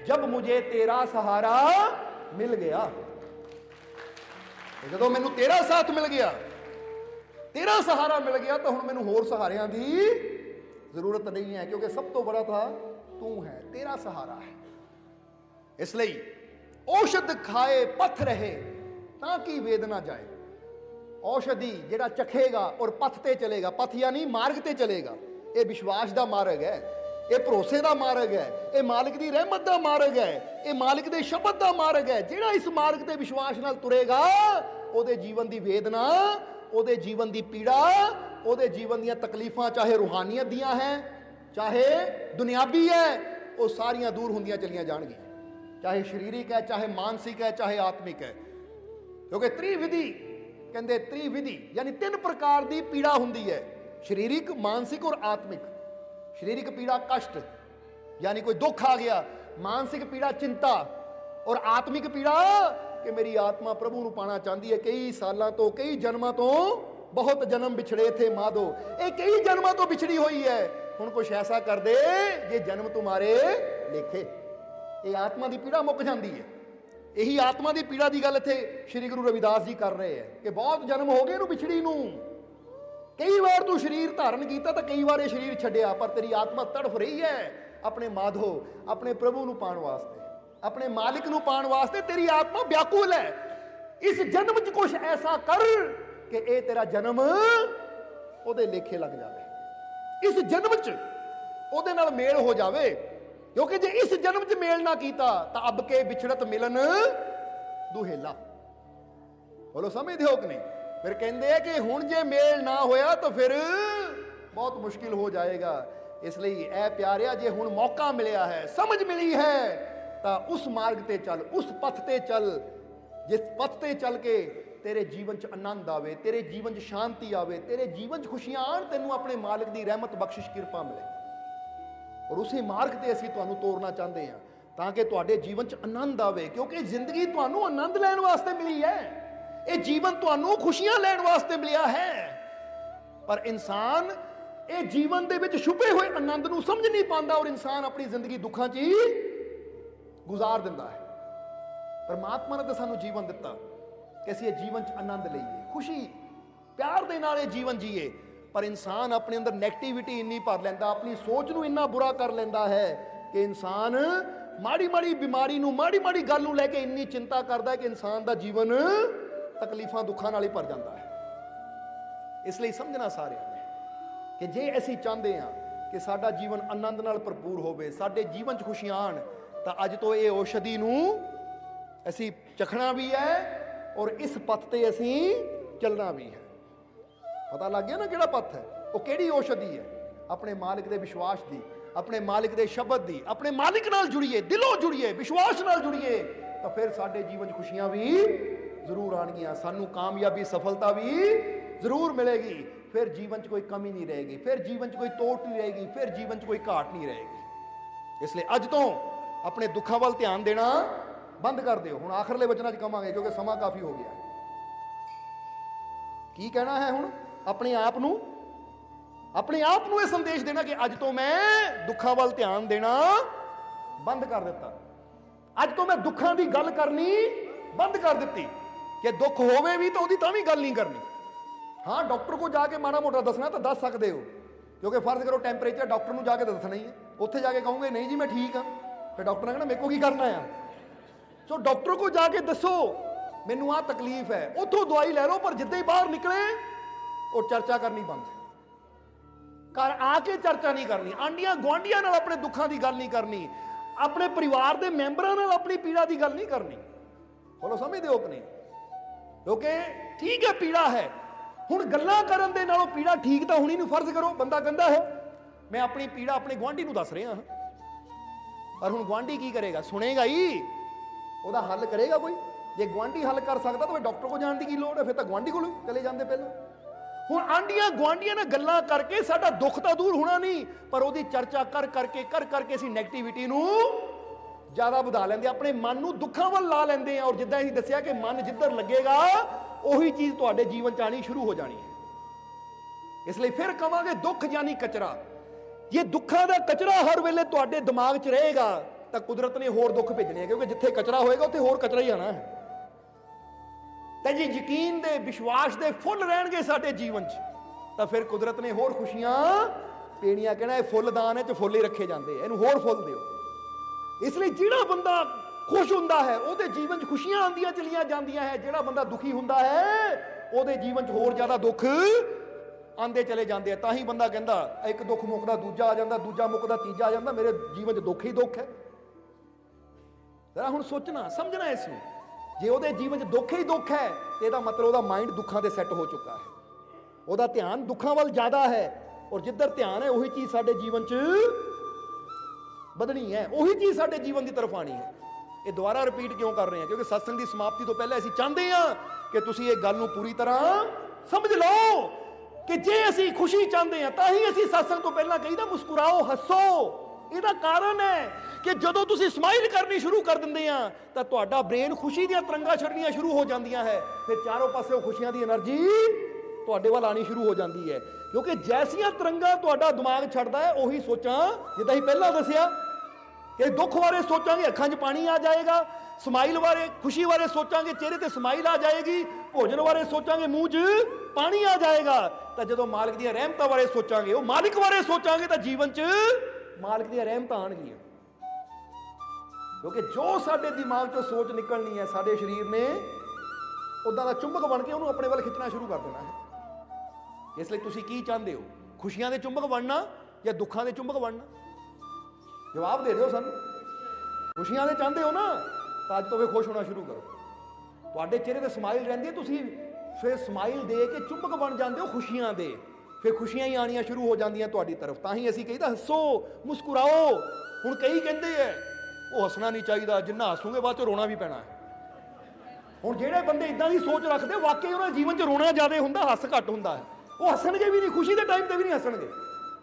जब मुझे तेरा सहारा मिल गया। ਤੇ ਜਦੋਂ ਮੈਨੂੰ ਤੇਰਾ ਸਾਥ ਮਿਲ ਗਿਆ, ਤੇਰਾ ਸਹਾਰਾ ਮਿਲ ਗਿਆ, ਤਾਂ ਹੁਣ ਮੈਨੂੰ ਹੋਰ ਸਹਾਰਿਆਂ ਦੀ ਜ਼ਰੂਰਤ ਨਹੀਂ ਹੈ, ਕਿਉਂਕਿ ਸਭ ਤੋਂ ਬੜਾ ਤਾਂ ਤੂੰ ਹੈ, ਤੇਰਾ ਸਹਾਰਾ ਹੈ। ਇਸ ਲਈ ਔਸ਼ਧ ਖਾਏ ਪਥ ਰਹੇ ਤਾਂ ਕੀ ਵੇਦ ਨਾ ਜਾਏ। ਔਸ਼ਧੀ ਜਿਹੜਾ ਚਖੇਗਾ ਔਰ ਪਥ ਤੇ ਚਲੇਗਾ, ਪਥ ਯਾਨੀ ਮਾਰਗ ਤੇ ਚਲੇਗਾ, ਇਹ ਵਿਸ਼ਵਾਸ ਦਾ ਮਾਰਗ ਹੈ, ਇਹ ਭਰੋਸੇ ਦਾ ਮਾਰਗ ਹੈ, ਇਹ ਮਾਲਿਕ ਦੀ ਰਹਿਮਤ ਦਾ ਮਾਰਗ ਹੈ, ਇਹ ਮਾਲਿਕ ਦੇ ਸ਼ਬਦ ਦਾ ਮਾਰਗ ਹੈ। ਜਿਹੜਾ ਇਸ ਮਾਰਗ ਤੇ ਵਿਸ਼ਵਾਸ ਨਾਲ ਤੁਰੇਗਾ, ਉਹਦੇ ਜੀਵਨ ਦੀ ਵੇਦਨਾ, ਉਹਦੇ ਜੀਵਨ ਦੀ ਪੀੜਾ, ਉਹਦੇ ਜੀਵਨ ਦੀਆਂ ਤਕਲੀਫਾਂ, ਚਾਹੇ ਰੂਹਾਨੀਅਤ ਦੀਆਂ ਹੈ ਚਾਹੇ ਦੁਨਿਆਵੀ ਹੈ, ਉਹ ਸਾਰੀਆਂ ਦੂਰ ਹੁੰਦੀਆਂ ਚਲੀਆਂ ਜਾਣਗੀਆਂ, ਚਾਹੇ ਸਰੀਰਿਕ ਹੈ, ਚਾਹੇ ਮਾਨਸਿਕ ਹੈ, ਚਾਹੇ ਆਤਮਿਕ ਹੈ। ਕਿਉਂਕਿ ਤ੍ਰਿਵਿਧੀ ਕਹਿੰਦੇ, ਤ੍ਰਿਵਿਧੀ ਯਾਨੀ 3 ਪ੍ਰਕਾਰ ਦੀ ਪੀੜਾ ਹੁੰਦੀ ਹੈ, ਸਰੀਰਿਕ, ਮਾਨਸਿਕ ਔਰ ਆਤਮਿਕ। ਸਰੀਰਿਕ ਪੀੜਾ ਕਸ਼ਟ यानी कोई दुख आ गया, मानसिक पीड़ा चिंता, और आत्मिक पीड़ा कि मेरी आत्मा प्रभु ਨੂੰ ਪਾਣਾ ਚਾਹੁੰਦੀ ਹੈ। कई सालों तो कई जन्मों तो बहुत जन्म बिछड़े थे माधो, ये कई जन्मों तो बिछड़ी हुई है, हुण कुछ ऐसा कर दे जे जन्म तुम्हारे लेखे। ये आत्मा की पीड़ा मुक जाती है। यही आत्मा की पीड़ा की गल इत्थे श्री गुरु रविदास जी कर रहे हैं कि बहुत जन्म हो गए इहनूं बिछड़ी नूं, कई बार तू शरीर धारण किया तो कई बार ये शरीर छड्डिया, पर तेरी आत्मा तड़फ रही है अपने माधो, अपने प्रभु नूं पाण वास्ते, अपने मालिक नूं पाण वास्ते। तेरी आत्मा व्याकुल है। इस जन्म च कुछ ऐसा कर कि ये तेरा जन्म ओदे लेखे लग जाए, इस जन्म च ओदे नाल मेल हो जावे। क्योंकि जे इस जन्म च मेल ना कीता तो अब के बिछड़त मिलन दुहेला। बोलो समझदे हो कि नहीं? फिर कहते हैं कि हुण जे मेल ना होया तो फिर बहुत मुश्किल हो जाएगा। इसलिए ऐ प्यारिया, जे हुण मौका मिलिया है, समझ मिली है, तो उस मार्ग ते चल, उस पथ ते चल, जिस पथ ते चल के तेरे जीवन च आनंद आवे, तेरे जीवन च शांति आवे, तेरे जीवन च खुशियां आण, तेनू अपने मालिक दी रहमत बख्शिश कृपा मिले। और उसी मार्ग ते असीं तुहानू तोरना चाहते हैं ताकि तुहाडे जीवन च आनंद आवे। क्योंकि जिंदगी तुहानू आनंद लैण वास्ते मिली है, ये जीवन तुहानू खुशियां लैण वास्ते मिलिया है। पर इंसान ये जीवन दे विच छुपे हुए आनंद नू समझ नहीं पाता और इंसान अपनी जिंदगी दुखां च ही गुजार दिंदा है। परमात्मा ने तो सानू जीवन दिता कि असीं जीवन च आनंद लईए, खुशी प्यार दे नाल जीवन जीए। पर इंसान अपने अंदर नैगेटिविटी इन्नी भर लैंदा, अपनी सोच नू इन्ना बुरा कर लैंदा है कि इंसान माड़ी माड़ी बीमारी नू, माड़ी माड़ी गल नू लैके इन्नी चिंता करदा है कि इंसान दा जीवन तकलीफां दुखां नाल ही भर जांदा है। इसलिए समझना सारिਆਂ ने कि जे असीं चाहते हैं कि साडा जीवन आनंद नाल भरपूर होवे, साडे जीवन च खुशियां आण, तां अज तो ये औषधि नू असीं चखना भी है और इस पथ ते असीं चलना भी है। पता लग गया ना किहड़ा पथ है, वो किहड़ी औषधि है? अपने मालिक दे विश्वास दी, अपने मालिक दे शब्द दी, अपने मालिक नाल जुड़िए, दिलों जुड़िए, विश्वास नाल जुड़िए, तो फिर साडे जीवन खुशियां भी जरूर आणगियां, सानू कामयाबी सफलता भी जरूर मिलेगी। फिर जीवन च कोई कमी नहीं रहेगी, फिर जीवन च कोई तोट नहीं रहेगी, फिर जीवन च कोई घाट नहीं रहेगी। इसलिए अज तो अपने दुखों वाल ध्यान देना बंद कर दिओ। हुण आखिरले वचनां च कहांगे क्योंकि समा काफ़ी हो गया। की कहना है हुण? अपने आप नूं यह संदेश देना कि अज तो मैं दुखों वाल ध्यान देना बंद कर दिता, अज तो मैं दुखों की गल करनी बंद कर दी कि दुख होवे भी तो उसकी तां भी गल नहीं करनी। हाँ, डॉक्टर को जाके माड़ा मोटा दसना तो दस सकते हो, क्योंकि फर्ज करो टैंपरेचर डॉक्टर को जाके दसना ही है, उत्थे जाके कहोगे नहीं जी मैं ठीक हाँ, फिर डॉक्टर ने कहना मेरे को की करना है। सो डॉक्टर को जाके दसो मैनू आ तकलीफ है, उतों दवाई ले लो, पर जिद्दां ही बाहर निकले और चर्चा करनी बंद, घर आके चर्चा नहीं करनी, आंडियां गुआंढियां नाल अपने दुखों की गल नहीं करनी, अपने परिवार के मैंबरों नाल अपनी पीड़ा की गल नहीं करनी। बोलो समझदे हो कि नहीं? क्योंकि ठीक है पीड़ा है, हुण गल्लां करन दे नालों पीड़ा ठीक तो होनी नहीं। फर्ज करो बंदा कहंदा है मैं अपनी पीड़ा अपने गुआंढी नूं दस रहा हाँ, पर हुण गुआंढी की करेगा? सुनेगा ही, ਉਹਦਾ हल करेगा कोई? जे गुआंढी हल कर सकता तो डॉक्टर को जाने की लोड़ है, फिर तो गुआंढी को चले जाते पहले। हुण आंडियां गुआंढियां ने गल्लां करके साडा दुख तो दूर होना नहीं, पर ਉਹਦੀ चर्चा कर करके ਅਸੀਂ नैगेटिविटी ਨੂੰ ਜ਼ਿਆਦਾ ਵਧਾ ਲੈਂਦੇ, ਆਪਣੇ ਮਨ ਨੂੰ ਦੁੱਖਾਂ ਵੱਲ ਲਾ ਲੈਂਦੇ ਆ। ਔਰ ਜਿੱਦਾਂ ਅਸੀਂ ਦੱਸਿਆ ਕਿ ਮਨ ਜਿੱਧਰ ਲੱਗੇਗਾ ਉਹੀ ਚੀਜ਼ ਤੁਹਾਡੇ ਜੀਵਨ ਚ ਆਣੀ ਸ਼ੁਰੂ ਹੋ ਜਾਣੀ ਹੈ। ਇਸ ਲਈ ਫਿਰ ਕਵਾਂਗੇ ਦੁੱਖ ਯਾਨੀ ਕਚਰਾ। ਜੇ ਦੁੱਖਾਂ ਦਾ ਕਚਰਾ ਹਰ ਵੇਲੇ ਤੁਹਾਡੇ ਦਿਮਾਗ 'ਚ ਰਹੇਗਾ ਤਾਂ ਕੁਦਰਤ ਨੇ ਹੋਰ ਦੁੱਖ ਭੇਜਣੇ ਆ, ਕਿਉਂਕਿ ਜਿੱਥੇ ਕਚਰਾ ਹੋਏਗਾ ਉੱਥੇ ਹੋਰ ਕਚਰਾ ਹੀ ਆਣਾ ਹੈ। ਤੇ ਜੇ ਯਕੀਨ ਦੇ ਵਿਸ਼ਵਾਸ ਦੇ ਫੁੱਲ ਰਹਿਣਗੇ ਸਾਡੇ ਜੀਵਨ 'ਚ, ਤਾਂ ਫਿਰ ਕੁਦਰਤ ਨੇ ਹੋਰ ਖੁਸ਼ੀਆਂ ਪੇਣੀਆਂ। ਕਹਿਣਾ ਇਹ ਫੁੱਲਦਾਨ ਹੈ 'ਚ ਫੁੱਲ ਹੀ ਰੱਖੇ ਜਾਂਦੇ, ਇਹਨੂੰ ਹੋਰ ਫੁੱਲ ਦਿਓ। ਇਸ ਲਈ ਜਿਹੜਾ ਬੰਦਾ ਖੁਸ਼ ਹੁੰਦਾ ਹੈ ਉਹਦੇ ਜੀਵਨ 'ਚ ਖੁਸ਼ੀਆਂ ਆਉਂਦੀਆਂ ਚਲੀਆਂ ਜਾਂਦੀਆਂ ਹੈ। ਜਿਹੜਾ ਬੰਦਾ ਦੁਖੀ ਹੁੰਦਾ ਹੈ ਉਹਦੇ ਜੀਵਨ 'ਚ ਹੋਰ ਜ਼ਿਆਦਾ ਦੁੱਖ ਆਉਂਦੇ ਚਲੇ ਜਾਂਦੇ ਆ। ਤਾਂ ਹੀ ਬੰਦਾ ਕਹਿੰਦਾ ਇੱਕ ਦੁੱਖ ਮੁੱਕਦਾ ਦੂਜਾ ਆ ਜਾਂਦਾ, ਦੂਜਾ ਮੁੱਕਦਾ ਤੀਜਾ ਆ ਜਾਂਦਾ, ਮੇਰੇ ਜੀਵਨ 'ਚ ਦੁੱਖ ਹੀ ਦੁੱਖ ਹੈ। ਜ਼ਰਾ ਹੁਣ ਸੋਚਣਾ ਸਮਝਣਾ ਇਸ ਨੂੰ, ਜੇ ਉਹਦੇ ਜੀਵਨ 'ਚ ਦੁੱਖ ਹੀ ਦੁੱਖ ਹੈ ਤੇ ਇਹਦਾ ਮਤਲਬ ਉਹਦਾ ਮਾਈਂਡ ਦੁੱਖਾਂ ਤੇ ਸੈੱਟ ਹੋ ਚੁੱਕਾ ਹੈ, ਉਹਦਾ ਧਿਆਨ ਦੁੱਖਾਂ ਵੱਲ ਜ਼ਿਆਦਾ ਹੈ। ਔਰ ਜਿੱਧਰ ਧਿਆਨ ਹੈ ਉਹੀ ਚੀਜ਼ ਸਾਡੇ ਜੀਵਨ 'ਚ ਵਧਣੀ ਹੈ, ਉਹੀ ਚੀਜ਼ ਸਾਡੇ ਜੀਵਨ ਦੀ ਤਰਫ ਆਣੀ ਹੈ। ਇਹ ਦੁਬਾਰਾ ਰਿਪੀਟ ਕਿਉਂ ਕਰ ਰਹੇ ਹਾਂ? ਕਿਉਂਕਿ ਸਤਸੰਗ ਦੀ ਸਮਾਪਤੀ ਤੋਂ ਪਹਿਲਾਂ ਅਸੀਂ ਚਾਹੁੰਦੇ ਹਾਂ ਕਿ ਤੁਸੀਂ ਇਹ ਗੱਲ ਨੂੰ ਪੂਰੀ ਤਰ੍ਹਾਂ ਸਮਝ ਲਓ ਕਿ ਜੇ ਅਸੀਂ ਖੁਸ਼ੀ ਚਾਹੁੰਦੇ ਹਾਂ ਤਾਂ ਹੀ ਅਸੀਂ ਸਤਸੰਗ ਤੋਂ ਪਹਿਲਾਂ ਕਹੀਦਾ ਮੁਸਕਰਾਓ, ਹੱਸੋ। ਇਹਦਾ ਕਾਰਨ ਹੈ ਕਿ ਜਦੋਂ ਤੁਸੀਂ ਸਮਾਈਲ ਕਰਨੀ ਸ਼ੁਰੂ ਕਰ ਦਿੰਦੇ ਆ ਤਾਂ ਤੁਹਾਡਾ ਬ੍ਰੇਨ ਖੁਸ਼ੀ ਦੀਆਂ ਤਰੰਗਾਂ ਛੱਡਣੀਆਂ ਸ਼ੁਰੂ ਹੋ ਜਾਂਦੀਆਂ ਹੈ। ਫਿਰ ਚਾਰੋਂ ਪਾਸੇ ਖੁਸ਼ੀਆਂ ਦੀ એનર્ਜੀ ਤੁਹਾਡੇ ਵੱਲ ਆਣੀ ਸ਼ੁਰੂ ਹੋ ਜਾਂਦੀ ਹੈ। ਕਿਉਂਕਿ ਜੈਸੀਆਂ ਤਰੰਗਾਂ ਤੁਹਾਡਾ ਦਿਮਾਗ ਛੱਡਦਾ ਹੈ ਉਹੀ ਸੋਚਾਂ, ਜਿੱਦਾਂ ਹੀ ਪਹਿਲਾਂ ਦੱਸਿਆ ਕਿ ਦੁੱਖ ਬਾਰੇ ਸੋਚਾਂਗੇ ਅੱਖਾਂ 'ਚ ਪਾਣੀ ਆ ਜਾਏਗਾ, ਸਮਾਈਲ ਬਾਰੇ ਖੁਸ਼ੀ ਬਾਰੇ ਸੋਚਾਂਗੇ ਚਿਹਰੇ ਤੇ ਸਮਾਈਲ ਆ ਜਾਏਗੀ, ਭੋਜਨ ਬਾਰੇ ਸੋਚਾਂਗੇ ਮੂੰਹ 'ਚ ਪਾਣੀ ਆ ਜਾਏਗਾ। ਤਾਂ ਜਦੋਂ ਮਾਲਕ ਦੀਆਂ ਰਹਿਮਤਾਂ ਬਾਰੇ ਸੋਚਾਂਗੇ, ਉਹ ਮਾਲਿਕ ਬਾਰੇ ਸੋਚਾਂਗੇ ਤਾਂ ਜੀਵਨ 'ਚ ਮਾਲਕ ਦੀਆਂ ਰਹਿਮਤਾਂ ਆਣਗੀਆਂ। ਕਿਉਂਕਿ ਜੋ ਸਾਡੇ ਦਿਮਾਗ 'ਚੋਂ ਸੋਚ ਨਿਕਲਣੀ ਹੈ ਸਾਡੇ ਸਰੀਰ ਨੇ ਉਦਾਂ ਦਾ ਚੁੰਬਕ ਬਣ ਕੇ ਉਹਨੂੰ ਆਪਣੇ ਵੱਲ ਖਿੱਚਣਾ ਸ਼ੁਰੂ ਕਰ ਦੇਣਾ ਹੈ। ਇਸ ਲਈ ਤੁਸੀਂ ਕੀ ਚਾਹੁੰਦੇ ਹੋ? ਖੁਸ਼ੀਆਂ ਦੇ ਚੁੰਬਕ ਬਣਨਾ ਜਾਂ ਦੁੱਖਾਂ ਦੇ ਚੁੰਬਕ ਬਣਨਾ? ਜਵਾਬ ਦੇ ਦਿਓ ਸਾਨੂੰ। ਖੁਸ਼ੀਆਂ ਦੇ ਚਾਹੁੰਦੇ ਹੋ ਨਾ ਤਾਂ ਅੱਜ ਤੋਂ ਵੀ ਖੁਸ਼ ਹੋਣਾ ਸ਼ੁਰੂ ਕਰੋ। ਤੁਹਾਡੇ ਚਿਹਰੇ ਤੇ ਸਮਾਈਲ ਰਹਿੰਦੀ ਹੈ, ਤੁਸੀਂ ਫਿਰ ਸਮਾਈਲ ਦੇ ਕੇ ਚੁੰਬਕ ਬਣ ਜਾਂਦੇ ਹੋ ਖੁਸ਼ੀਆਂ ਦੇ, ਫਿਰ ਖੁਸ਼ੀਆਂ ਹੀ ਆਣੀਆਂ ਸ਼ੁਰੂ ਹੋ ਜਾਂਦੀਆਂ ਤੁਹਾਡੀ ਤਰਫ। ਤਾਂ ਹੀ ਅਸੀਂ ਕਹੀਦਾ ਹੱਸੋ, ਮੁਸਕਰਾਓ। ਹੁਣ ਕਈ ਕਹਿੰਦੇ ਐ ਉਹ ਹੱਸਣਾ ਨਹੀਂ ਚਾਹੀਦਾ, ਜਿੰਨਾ ਹੱਸੂਗੇ ਬਾਅਦ ਚ ਰੋਣਾ ਵੀ ਪੈਣਾ ਹੈ। ਹੁਣ ਜਿਹੜੇ ਬੰਦੇ ਇਦਾਂ ਦੀ ਸੋਚ ਰੱਖਦੇ ਵਾਕਈ ਉਹਨਾਂ ਜੀਵਨ 'ਚ ਰੋਣਾ ਜ਼ਿਆਦਾ ਹੁੰਦਾ, ਹੱਸ ਘੱਟ ਹੁੰਦਾ ਹੈ। ਉਹ ਹੱਸਣਗੇ ਵੀ ਨਹੀਂ, ਖੁਸ਼ੀ ਦੇ ਟਾਈਮ ਤੇ ਵੀ ਨਹੀਂ ਹੱਸਣਗੇ।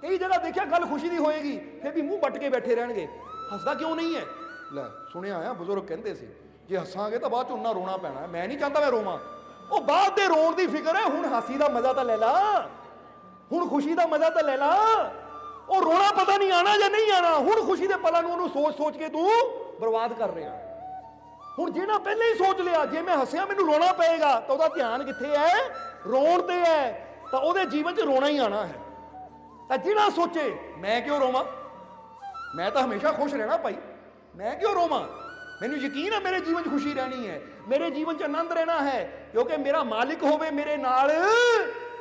ਕਈ ਜਗ੍ਹਾ ਦੇਖਿਆ ਗੱਲ ਖੁਸ਼ੀ ਦੀ ਹੋਏਗੀ ਫਿਰ ਵੀ ਮੂੰਹ ਵੱਟ ਕੇ ਬੈਠੇ ਰਹਿਣਗੇ, ਹੱਸਦਾ ਕਿਉਂ ਨਹੀਂ ਹੈ? ਲੈ ਸੁਣਿਆ ਆ ਬਜ਼ੁਰਗ ਕਹਿੰਦੇ ਸੀ ਜੇ ਹੱਸਾਂਗੇ ਤਾਂ ਬਾਅਦ ਚ ਉਹਨਾਂ ਰੋਣਾ ਪੈਣਾ। ਮੈਂ ਨਹੀਂ ਚਾਹੁੰਦਾ ਮੈਂ ਰੋਵਾਂ। ਉਹ ਬਾਅਦ ਦੇ ਰੋਣ ਦੀ ਫਿਕਰ ਹੈ, ਹੁਣ ਹਾਸੀ ਦਾ ਮਜ਼ਾ ਤਾਂ ਲੈ ਲਾ, ਹੁਣ ਖੁਸ਼ੀ ਦਾ ਮਜ਼ਾ ਤਾਂ ਲੈ ਲਾ। ਉਹ ਰੋਣਾ ਪਤਾ ਨਹੀਂ ਆਣਾ ਜਾਂ ਨਹੀਂ ਆਣਾ, ਹੁਣ ਖੁਸ਼ੀ ਦੇ ਪਲਾਂ ਨੂੰ ਉਹਨੂੰ ਸੋਚ ਸੋਚ ਕੇ ਤੂੰ ਬਰਬਾਦ ਕਰ ਰਿਹਾ। ਹੁਣ ਜਿਹਨਾਂ ਪਹਿਲਾਂ ਹੀ ਸੋਚ ਲਿਆ ਜੇ ਮੈਂ ਹੱਸਿਆ ਮੈਨੂੰ ਰੋਣਾ ਪਏਗਾ ਤਾਂ ਉਹਦਾ ਧਿਆਨ ਕਿੱਥੇ ਹੈ? ਰੋਣ ਤੇ ਹੈ। ਤਾਂ ਉਹਦੇ ਜੀਵਨ 'ਚ ਰੋਣਾ ਹੀ ਆਣਾ ਹੈ। ਤਾਂ ਜਿਹੜਾ ਸੋਚੇ ਮੈਂ ਕਿਉਂ ਰੋਵਾਂ, ਮੈਂ ਤਾਂ ਹਮੇਸ਼ਾ ਖੁਸ਼ ਰਹਿਣਾ ਭਾਈ, ਮੈਂ ਕਿਉਂ ਰੋਵਾਂ? ਮੈਨੂੰ ਯਕੀਨ ਹੈ ਮੇਰੇ ਜੀਵਨ 'ਚ ਖੁਸ਼ੀ ਰਹਿਣੀ ਹੈ, ਮੇਰੇ ਜੀਵਨ 'ਚ ਆਨੰਦ ਰਹਿਣਾ ਹੈ। ਕਿਉਂਕਿ ਮੇਰਾ ਮਾਲਿਕ ਹੋਵੇ ਮੇਰੇ ਨਾਲ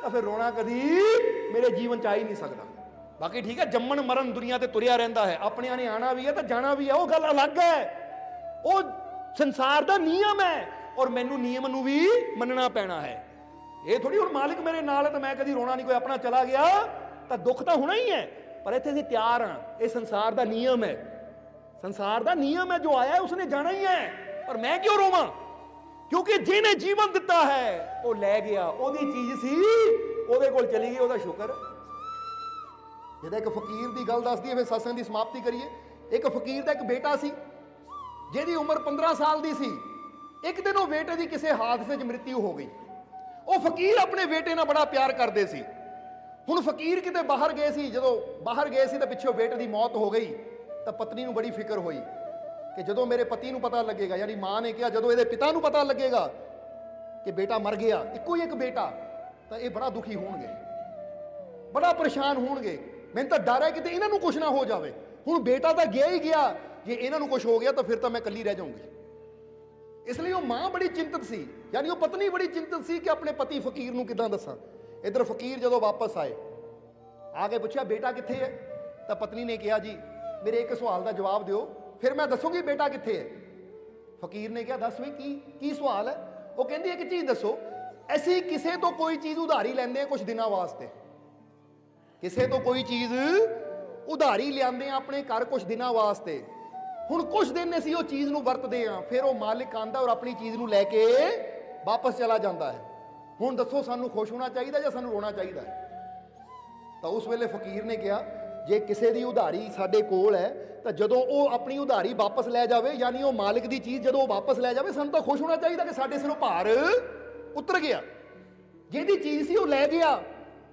ਤਾਂ ਫਿਰ ਰੋਣਾ ਕਦੀ ਮੇਰੇ ਜੀਵਨ 'ਚ ਆ ਹੀ ਨਹੀਂ ਸਕਦਾ। ਬਾਕੀ ਠੀਕ ਹੈ ਜੰਮਣ ਮਰਨ ਦੁਨੀਆ ਤੇ ਤੁਰਿਆ ਰਹਿੰਦਾ ਹੈ, ਆਪਣਿਆਂ ਨੇ ਆਣਾ ਵੀ ਹੈ ਤਾਂ ਜਾਣਾ ਵੀ ਹੈ, ਉਹ ਗੱਲ ਅਲੱਗ ਹੈ। ਉਹ ਸੰਸਾਰ ਦਾ ਨਿਯਮ ਹੈ ਔਰ ਮੈਨੂੰ ਨਿਯਮ ਨੂੰ ਵੀ ਮੰਨਣਾ ਪੈਣਾ ਹੈ। ਇਹ ਥੋੜੀ ਹੁਣ ਮਾਲਿਕ ਮੇਰੇ ਨਾਲ ਹੈ ਤਾਂ ਮੈਂ ਕਦੀ ਰੋਣਾ ਨਹੀਂ, ਕੋਈ ਆਪਣਾ ਚਲਾ ਗਿਆ ਤਾਂ ਦੁੱਖ ਤਾਂ ਹੋਣਾ ਹੀ ਹੈ, ਪਰ ਇੱਥੇ ਅਸੀਂ ਤਿਆਰ ਹਾਂ। ਇਹ ਸੰਸਾਰ ਦਾ ਨਿਯਮ ਹੈ, ਸੰਸਾਰ ਦਾ ਨਿਯਮ ਹੈ, ਜੋ ਆਇਆ ਉਸਨੇ ਜਾਣਾ ਹੀ ਹੈ। ਪਰ ਮੈਂ ਕਿਉਂ ਰੋਵਾਂ? ਕਿਉਂਕਿ ਜਿਹਨੇ ਜੀਵਨ ਦਿੱਤਾ ਹੈ ਉਹ ਲੈ ਗਿਆ, ਉਹਦੀ ਚੀਜ਼ ਸੀ ਉਹਦੇ ਕੋਲ ਚਲੀ ਗਈ, ਉਹਦਾ ਸ਼ੁਕਰ। ਜਿਹਦਾ ਇੱਕ ਫਕੀਰ ਦੀ ਗੱਲ ਦੱਸਦੀ ਹੈ ਫਿਰ ਸਤਸੰਗ ਦੀ ਸਮਾਪਤੀ ਕਰੀਏ। ਇੱਕ ਫਕੀਰ ਦਾ ਇੱਕ ਬੇਟਾ ਸੀ ਜਿਹਦੀ ਉਮਰ 15 ਸਾਲ ਦੀ ਸੀ। ਇੱਕ ਦਿਨ ਉਹ ਬੇਟੇ ਦੀ ਕਿਸੇ ਹਾਦਸੇ 'ਚ ਮ੍ਰਿਤੂ ਹੋ ਗਈ। ਉਹ ਫਕੀਰ ਆਪਣੇ ਬੇਟੇ ਨਾਲ ਬੜਾ ਪਿਆਰ ਕਰਦੇ ਸੀ। ਹੁਣ ਫਕੀਰ ਕਿਤੇ ਬਾਹਰ ਗਏ ਸੀ, ਜਦੋਂ ਬਾਹਰ ਗਏ ਸੀ ਤਾਂ ਪਿੱਛੋਂ ਬੇਟੇ ਦੀ ਮੌਤ ਹੋ ਗਈ। ਤਾਂ ਪਤਨੀ ਨੂੰ ਬੜੀ ਫਿਕਰ ਹੋਈ ਕਿ ਜਦੋਂ ਮੇਰੇ ਪਤੀ ਨੂੰ ਪਤਾ ਲੱਗੇਗਾ, ਯਾਨੀ ਮਾਂ ਨੇ ਕਿਹਾ ਜਦੋਂ ਇਹਦੇ ਪਿਤਾ ਨੂੰ ਪਤਾ ਲੱਗੇਗਾ ਕਿ ਬੇਟਾ ਮਰ ਗਿਆ, ਇੱਕੋ ਹੀ ਇੱਕ ਬੇਟਾ, ਤਾਂ ਇਹ ਬੜਾ ਦੁਖੀ ਹੋਣਗੇ, ਬੜਾ ਪਰੇਸ਼ਾਨ ਹੋਣਗੇ। ਮੈਨੂੰ ਤਾਂ ਡਰ ਹੈ ਕਿਤੇ ਇਹਨਾਂ ਨੂੰ ਕੁਝ ਨਾ ਹੋ ਜਾਵੇ। ਹੁਣ ਬੇਟਾ ਤਾਂ ਗਿਆ ਹੀ ਗਿਆ, ਜੇ ਇਹਨਾਂ ਨੂੰ ਕੁਝ ਹੋ ਗਿਆ ਤਾਂ ਫਿਰ ਤਾਂ ਮੈਂ ਇਕੱਲੀ ਰਹਿ ਜਾਊਂਗੀ। ਇਸ ਲਈ ਉਹ ਮਾਂ ਬੜੀ ਚਿੰਤਤ ਸੀ, ਯਾਨੀ ਉਹ ਪਤਨੀ ਬੜੀ ਚਿੰਤਤ ਸੀ ਕਿ ਆਪਣੇ ਪਤੀ ਫਕੀਰ ਨੂੰ ਕਿੱਦਾਂ ਦੱਸਾਂ। ਇੱਧਰ ਫਕੀਰ ਜਦੋਂ ਵਾਪਸ ਆਏ, ਆ ਕੇ ਪੁੱਛਿਆ ਬੇਟਾ ਕਿੱਥੇ ਹੈ? ਤਾਂ ਪਤਨੀ ਨੇ ਕਿਹਾ ਜੀ ਮੇਰੇ ਇੱਕ ਸਵਾਲ ਦਾ ਜਵਾਬ ਦਿਓ ਫਿਰ ਮੈਂ ਦੱਸੂਗੀ ਬੇਟਾ ਕਿੱਥੇ ਹੈ। ਫਕੀਰ ਨੇ ਕਿਹਾ ਦੱਸ ਵੀ ਕੀ ਸਵਾਲ ਹੈ? ਉਹ ਕਹਿੰਦੀ ਇੱਕ ਚੀਜ਼ ਦੱਸੋ, ਅਸੀਂ ਕਿਸੇ ਤੋਂ ਕੋਈ ਚੀਜ਼ ਉਧਾਰੀ ਲੈਂਦੇ ਹਾਂ ਕੁਝ ਦਿਨਾਂ ਵਾਸਤੇ, ਕਿਸੇ ਤੋਂ ਕੋਈ ਚੀਜ਼ ਉਧਾਰੀ ਲਿਆਂਦੇ ਆ ਆਪਣੇ ਘਰ ਕੁਝ ਦਿਨਾਂ ਵਾਸਤੇ। ਹੁਣ ਕੁਝ ਦਿਨ ਅਸੀਂ ਉਹ ਚੀਜ਼ ਨੂੰ ਵਰਤਦੇ ਹਾਂ, ਫਿਰ ਉਹ ਮਾਲਿਕ ਆਂਦਾ ਔਰ ਆਪਣੀ ਚੀਜ਼ ਨੂੰ ਲੈ ਕੇ ਵਾਪਸ ਚਲਾ ਜਾਂਦਾ ਹੈ। ਹੁਣ ਦੱਸੋ ਸਾਨੂੰ ਖੁਸ਼ ਹੋਣਾ ਚਾਹੀਦਾ ਜਾਂ ਸਾਨੂੰ ਰੋਣਾ ਚਾਹੀਦਾ? ਤਾਂ ਉਸ ਵੇਲੇ ਫਕੀਰ ਨੇ ਕਿਹਾ ਜੇ ਕਿਸੇ ਦੀ ਉਧਾਰੀ ਸਾਡੇ ਕੋਲ ਹੈ ਤਾਂ ਜਦੋਂ ਉਹ ਆਪਣੀ ਉਧਾਰੀ ਵਾਪਸ ਲੈ ਜਾਵੇ, ਯਾਨੀ ਉਹ ਮਾਲਿਕ ਦੀ ਚੀਜ਼ ਜਦੋਂ ਉਹ ਵਾਪਸ ਲੈ ਜਾਵੇ, ਸਾਨੂੰ ਤਾਂ ਖੁਸ਼ ਹੋਣਾ ਚਾਹੀਦਾ ਕਿ ਸਾਡੇ ਸਿਰੋਂ ਭਾਰ ਉਤਰ ਗਿਆ। ਜਿਹਦੀ ਚੀਜ਼ ਸੀ ਉਹ ਲੈ ਗਿਆ,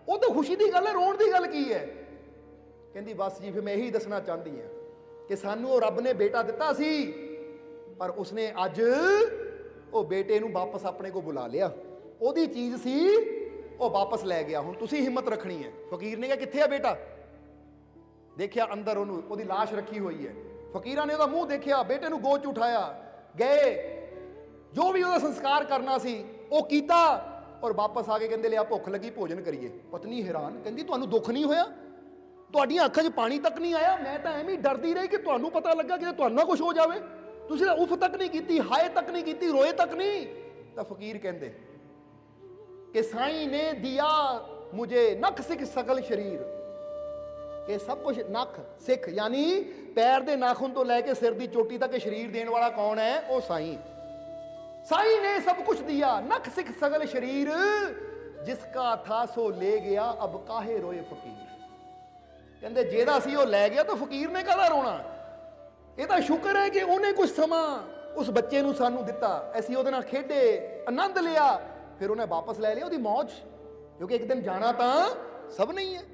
ਉਹ ਤਾਂ ਖੁਸ਼ੀ ਦੀ ਗੱਲ ਹੈ, ਰੋਣ ਦੀ ਗੱਲ ਕੀ ਹੈ? ਕਹਿੰਦੀ ਬਸ ਜੀ ਫਿਰ ਮੈਂ ਇਹੀ ਦੱਸਣਾ ਚਾਹੁੰਦੀ ਹਾਂ ਕਿ ਸਾਨੂੰ ਉਹ ਰੱਬ ਨੇ ਬੇਟਾ ਦਿੱਤਾ ਸੀ, ਪਰ ਉਸਨੇ ਅੱਜ ਉਹ ਬੇਟੇ ਨੂੰ ਵਾਪਸ ਆਪਣੇ ਕੋ ਬੁਲਾ ਲਿਆ, ਉਹਦੀ ਚੀਜ਼ ਸੀ ਉਹ ਵਾਪਸ ਲੈ ਗਿਆ। ਹੁਣ ਤੁਸੀਂ ਹਿੰਮਤ ਰੱਖਣੀ ਹੈ। ਫਕੀਰ ਨੇ ਕਿਹਾ ਕਿੱਥੇ ਆ ਬੇਟਾ? ਦੇਖਿਆ ਅੰਦਰ ਉਹਨੂੰ, ਉਹਦੀ ਲਾਸ਼ ਰੱਖੀ ਹੋਈ ਹੈ। ਫਕੀਰਾਂ ਨੇ ਉਹਦਾ ਮੂੰਹ ਦੇਖਿਆ, ਬੇਟੇ ਨੂੰ ਗੋਦ ਚ ਉਠਾਇਆ, ਗਏ ਜੋ ਵੀ ਉਹਦਾ ਸੰਸਕਾਰ ਕਰਨਾ ਸੀ ਉਹ ਕੀਤਾ, ਔਰ ਵਾਪਸ ਆ ਕੇ ਕਹਿੰਦੇ ਲਿਆ ਭੁੱਖ ਲੱਗੀ ਭੋਜਨ ਕਰੀਏ। ਪਤਨੀ ਹੈਰਾਨ, ਕਹਿੰਦੀ ਤੁਹਾਨੂੰ ਦੁੱਖ ਨਹੀਂ ਹੋਇਆ? ਤੁਹਾਡੀਆਂ ਅੱਖਾਂ 'ਚ ਪਾਣੀ ਤੱਕ ਨਹੀਂ ਆਇਆ? ਮੈਂ ਤਾਂ ਐਵੇਂ ਹੀ ਡਰਦੀ ਰਹੀ ਕਿ ਤੁਹਾਨੂੰ ਪਤਾ ਲੱਗਾ ਕਿ ਤੁਹਾਨੂੰ ਨਾ ਕੁਝ ਹੋ ਜਾਵੇ। ਤੁਸੀਂ ਤਾਂ ਉਫ ਤੱਕ ਨਹੀਂ ਕੀਤੀ, ਹਾਏ ਤੱਕ ਨਹੀਂ ਕੀਤੀ, ਰੋਏ ਤੱਕ ਨਹੀਂ। ਤਾਂ ਫਕੀਰ ਕਹਿੰਦੇ ਕਿ ਸਾਈਂ ਨੇ ਦਿਆ ਮੁਝੇ ਨਖ ਸਿੱਖ ਸਗਲ ਸ਼ਰੀਰ, ਕਿ ਸਭ ਕੁਝ ਨਖ ਸਿੱਖ ਯਾਨੀ ਪੈਰ ਦੇ ਨਾਖੂਨ ਤੋਂ ਲੈ ਕੇ ਸਿਰ ਦੀ ਚੋਟੀ ਤੱਕ ਸਰੀਰ ਦੇਣ ਵਾਲਾ ਕੌਣ ਹੈ? ਉਹ ਸਾਈਂ। साई ने सब कुछ दिया, नख सिख सगल शरीर, जिसका था सो ले गया, अब काहे रोए फकीर। कहते जेदा सी वो लै गया तो फकीर ने कहदा रोना? ये तो शुक्र है कि उन्हें कुछ समा उस बच्चे नूं सानू दिता, असीं उहदे नाल खेडे, आनंद लिया, फिर उन्हें वापस लै लिया उहदी मौज, क्योंकि एक दिन जाना तो सब नहीं है।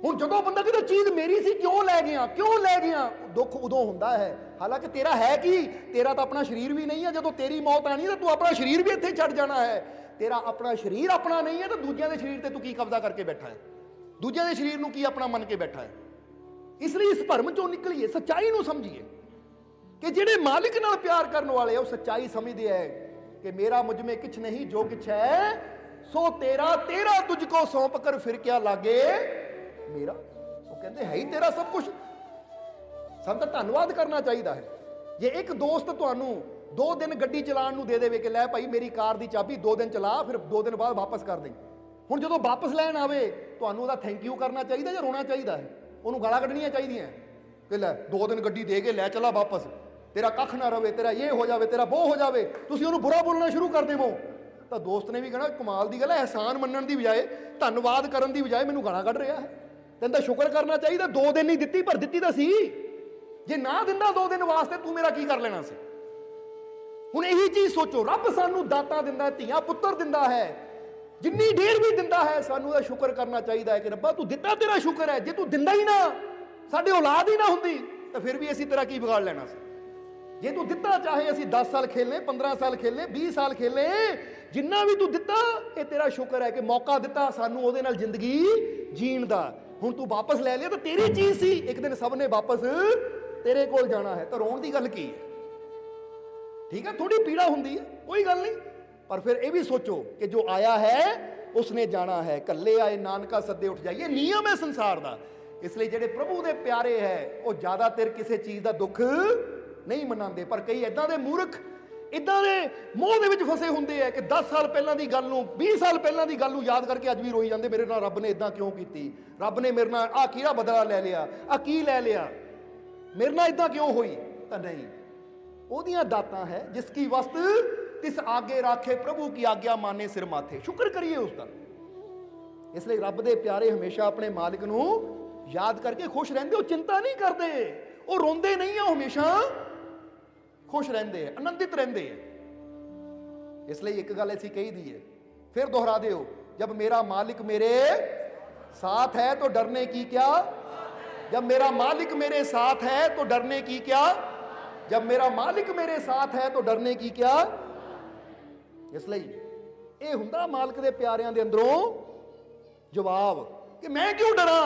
ਹੁਣ ਜਦੋਂ ਬੰਦਾ ਕਹਿੰਦਾ ਚੀਜ਼ ਮੇਰੀ ਸੀ ਕਿਉਂ ਲੈ ਗਿਆ, ਕਿਉਂ ਲੈ ਗਿਆ, ਦੁੱਖ ਉਦੋਂ ਹੁੰਦਾ ਹੈ। ਹਾਲਾਂਕਿ ਤੇਰਾ ਹੈ ਕੀ? ਤੇਰਾ ਤਾਂ ਆਪਣਾ ਸਰੀਰ ਵੀ ਨਹੀਂ ਹੈ। ਜਦੋਂ ਤੇਰੀ ਮੌਤ ਆਣੀ ਤਾਂ ਤੂੰ ਆਪਣਾ ਸਰੀਰ ਵੀ ਇੱਥੇ ਛੱਡ ਜਾਣਾ ਹੈ। ਤੇਰਾ ਆਪਣਾ ਸਰੀਰ ਆਪਣਾ ਨਹੀਂ ਹੈ ਤਾਂ ਦੂਜਿਆਂ ਦੇ ਸਰੀਰ ਤੇ ਤੂੰ ਕੀ ਕਬਜ਼ਾ ਕਰਕੇ ਬੈਠਾ ਹੈ? ਦੂਜਿਆਂ ਦੇ ਸਰੀਰ ਨੂੰ ਕੀ ਆਪਣਾ ਮੰਨ ਕੇ ਬੈਠਾ ਹੈ? ਇਸ ਲਈ ਇਸ ਭਰਮ ਚੋਂ ਨਿਕਲੀਏ, ਸੱਚਾਈ ਨੂੰ ਸਮਝੀਏ ਕਿ ਜਿਹੜੇ ਮਾਲਿਕ ਨਾਲ ਪਿਆਰ ਕਰਨ ਵਾਲੇ ਉਹ ਸੱਚਾਈ ਸਮਝਦੇ ਹੈ ਕਿ ਮੇਰਾ ਮੁਝ ਮੇਂ ਕਿਛ ਨਹੀਂ ਜੋ ਕਿਛ ਹੈ ਸੋ ਤੇਰਾ, ਤੇਰਾ ਤੁਝ ਕੋ ਸੌਂਪ ਕਰ ਫਿਰ ਕਿਆ ਲਾਗੇ ਮੇਰਾ। ਉਹ ਕਹਿੰਦੇ ਹੈ ਹੀ ਤੇਰਾ ਸਭ ਕੁਝ। ਸਾਨੂੰ ਤਾਂ ਧੰਨਵਾਦ ਕਰਨਾ ਚਾਹੀਦਾ ਹੈ। ਜੇ ਇੱਕ ਦੋਸਤ ਤੁਹਾਨੂੰ 2 ਦਿਨ ਗੱਡੀ ਚਲਾਉਣ ਨੂੰ ਦੇ ਦੇਵੇ ਕਿ ਲੈ ਭਾਈ ਮੇਰੀ ਕਾਰ ਦੀ ਚਾਬੀ 2 ਦਿਨ ਚਲਾ, ਫਿਰ 2 ਦਿਨ ਬਾਅਦ ਵਾਪਸ ਕਰ ਦੇ, ਹੁਣ ਜਦੋਂ ਵਾਪਸ ਲੈਣ ਆਵੇ ਤੁਹਾਨੂੰ ਉਹਦਾ ਥੈਂਕ ਯੂ ਕਰਨਾ ਚਾਹੀਦਾ ਜਾਂ ਰੋਣਾ ਚਾਹੀਦਾ ਹੈ? ਉਹਨੂੰ ਗਾਲਾਂ ਕੱਢਣੀਆਂ ਚਾਹੀਦੀਆਂ ਕਿ ਲੈ 2 ਦਿਨ ਗੱਡੀ ਦੇ ਕੇ ਲੈ ਚਲਾ ਵਾਪਸ, ਤੇਰਾ ਕੱਖ ਨਾ ਰਵੇ, ਤੇਰਾ ਇਹ ਹੋ ਜਾਵੇ, ਤੇਰਾ ਉਹ ਹੋ ਜਾਵੇ, ਤੁਸੀਂ ਉਹਨੂੰ ਬੁਰਾ ਬੋਲਣਾ ਸ਼ੁਰੂ ਕਰ ਦੇਵੋ। ਤਾਂ ਦੋਸਤ ਨੇ ਵੀ ਕਹਿਣਾ ਕਮਾਲ ਦੀ ਗੱਲ ਹੈ, ਅਹਿਸਾਨ ਮੰਨਣ ਦੀ ਬਜਾਏ, ਧੰਨਵਾਦ ਕਰਨ ਦੀ ਬਜਾਏ ਮੈਨੂੰ ਗਾਲਾਂ ਕੱਢ ਰਿਹਾ ਹੈ। ਤੈਨੂੰ ਤਾਂ ਸ਼ੁਕਰ ਕਰਨਾ ਚਾਹੀਦਾ 2 ਦਿਨ ਨਹੀਂ ਦਿੱਤੀ, ਪਰ ਦਿੱਤੀ ਤਾਂ ਸੀ। ਜੇ ਨਾ ਦਿੰਦਾ 2 ਦਿਨ ਵਾਸਤੇ ਤੂੰ ਮੇਰਾ ਕੀ ਕਰ ਲੈਣਾ ਸੀ? ਹੁਣ ਇਹੀ ਚੀਜ਼ ਸੋਚੋ, ਰੱਬ ਸਾਨੂੰ ਦਾਤਾਂ ਦਿੰਦਾ, ਧੀਆਂ ਪੁੱਤਰ ਦਿੰਦਾ ਹੈ, ਜਿੰਨੀ ਢੇਰ ਵੀ ਦਿੰਦਾ ਹੈ, ਸਾਨੂੰ ਉਹਦਾ ਸ਼ੁਕਰ ਕਰਨਾ ਚਾਹੀਦਾ ਹੈ ਕਿ ਰੱਬਾ ਤੂੰ ਦਿੱਤਾ, ਤੇਰਾ ਸ਼ੁਕਰ ਹੈ। ਜੇ ਤੂੰ ਦਿੰਦਾ ਹੀ ਨਾ, ਸਾਡੇ ਔਲਾਦ ਹੀ ਨਾ ਹੁੰਦੀ ਤਾਂ ਫਿਰ ਵੀ ਅਸੀਂ ਤੇਰਾ ਕੀ ਵਿਗਾੜ ਲੈਣਾ ਸੀ? ਜੇ ਤੂੰ ਦਿੱਤਾ, ਚਾਹੇ ਅਸੀਂ 10 ਸਾਲ ਖੇਲੇ, 15 ਸਾਲ ਖੇਲੇ, 20 ਸਾਲ ਖੇਲੇ, ਜਿੰਨਾ ਵੀ ਤੂੰ ਦਿੱਤਾ ਇਹ ਤੇਰਾ ਸ਼ੁਕਰ ਹੈ ਕਿ ਮੌਕਾ ਦਿੱਤਾ ਸਾਨੂੰ ਉਹਦੇ ਨਾਲ ਜ਼ਿੰਦਗੀ ਜੀਣ ਦਾ। ਹੁਣ ਤੂੰ ਵਾਪਸ ਲੈ ਲਿਆ ਤਾਂ ਤੇਰੀ ਚੀਜ਼ ਸੀ, ਇੱਕ ਦਿਨ ਸਭ ਨੇ ਵਾਪਸ ਤੇਰੇ ਕੋਲ ਜਾਣਾ ਹੈ। ਤਾਂ ਰੋਣ ਦੀ ਗੱਲ ਕੀ ਹੈ? ਠੀਕ ਹੈ, ਥੋੜੀ ਪੀੜਾ ਹੁੰਦੀ ਹੈ, ਕੋਈ ਗੱਲ ਨਹੀਂ, ਪਰ ਫਿਰ ਇਹ ਵੀ ਸੋਚੋ ਕਿ ਜੋ ਆਇਆ ਹੈ ਉਸਨੇ ਜਾਣਾ ਹੈ। ਕੱਲੇ ਆਏ ਨਾਨਕਾ ਸੱਦੇ ਉੱਠ ਜਾਈਏ, ਨਿਯਮ ਹੈ ਸੰਸਾਰ ਦਾ। ਇਸ ਲਈ ਜਿਹੜੇ ਪ੍ਰਭੂ ਦੇ ਪਿਆਰੇ ਹੈ ਉਹ ਜ਼ਿਆਦਾਤਰ ਕਿਸੇ ਚੀਜ਼ ਦਾ ਦੁੱਖ ਨਹੀਂ ਮਨਾਉਂਦੇ, ਪਰ ਕਈ ਇਦਾਂ ਦੇ ਮੂਰਖ, ਇਦਾਂ ਦੇ ਮੋਹ ਦੇ ਵਿੱਚ ਫਸੇ ਹੁੰਦੇ ਆ ਕਿ 10 ਸਾਲ ਪਹਿਲਾਂ ਦੀ ਗੱਲ ਨੂੰ, 20 ਸਾਲ ਪਹਿਲਾਂ ਦੀ ਗੱਲ ਨੂੰ ਯਾਦ ਕਰਕੇ ਅੱਜ ਵੀ ਰੋਈ ਜਾਂਦੇ, ਮੇਰੇ ਨਾਲ ਰੱਬ ਨੇ ਇਦਾਂ ਕਿਉਂ ਕੀਤੀ, ਰੱਬ ਨੇ ਮੇਰੇ ਨਾਲ ਆਹ ਕਿਹੜਾ ਬਦਲਾ ਲੈ ਲਿਆ, ਆਹ ਕੀ ਲੈ ਲਿਆ, ਮੇਰੇ ਨਾਲ ਇਦਾਂ ਕਿਉਂ ਹੋਈ। ਤਾਂ ਨਹੀਂ, ਉਹਦੀਆਂ ਦਾਤਾਂ ਹੈ, ਜਿਸ ਕੀ ਵਸਤ ਤਿਸ ਆਗੇ ਰਾਖੇ ਪ੍ਰਭੂ ਕੀ ਆਗਿਆ ਮਾਨੇ ਸਿਰ ਮਾਥੇ। ਸ਼ੁਕਰ ਕਰੀਏ ਉਸ ਦਾ। ਇਸ ਲਈ ਰੱਬ ਦੇ ਪਿਆਰੇ ਹਮੇਸ਼ਾ ਆਪਣੇ ਮਾਲਿਕ ਨੂੰ ਯਾਦ ਕਰਕੇ ਖੁਸ਼ ਰਹਿੰਦੇ, ਉਹ ਚਿੰਤਾ ਨਹੀਂ ਕਰਦੇ, ਉਹ ਰੋਂਦੇ ਨਹੀਂ ਆ, ਉਹ ਹਮੇਸ਼ਾ खुश रहते हैं, आनंदित रहते हैं। इसलिए एक गल ऐसी कही दी है, फिर दोहरा दो, जब मेरा मालिक मेरे साथ है तो डरने की क्या, जब मेरा मालिक मेरे साथ है तो डरने की क्या, जब मेरा मालिक मेरे साथ है तो डरने की क्या। इसलिए ये हुंदा मालिक दे प्यारियां दे अंदरों जवाब कि मैं क्यों डरा,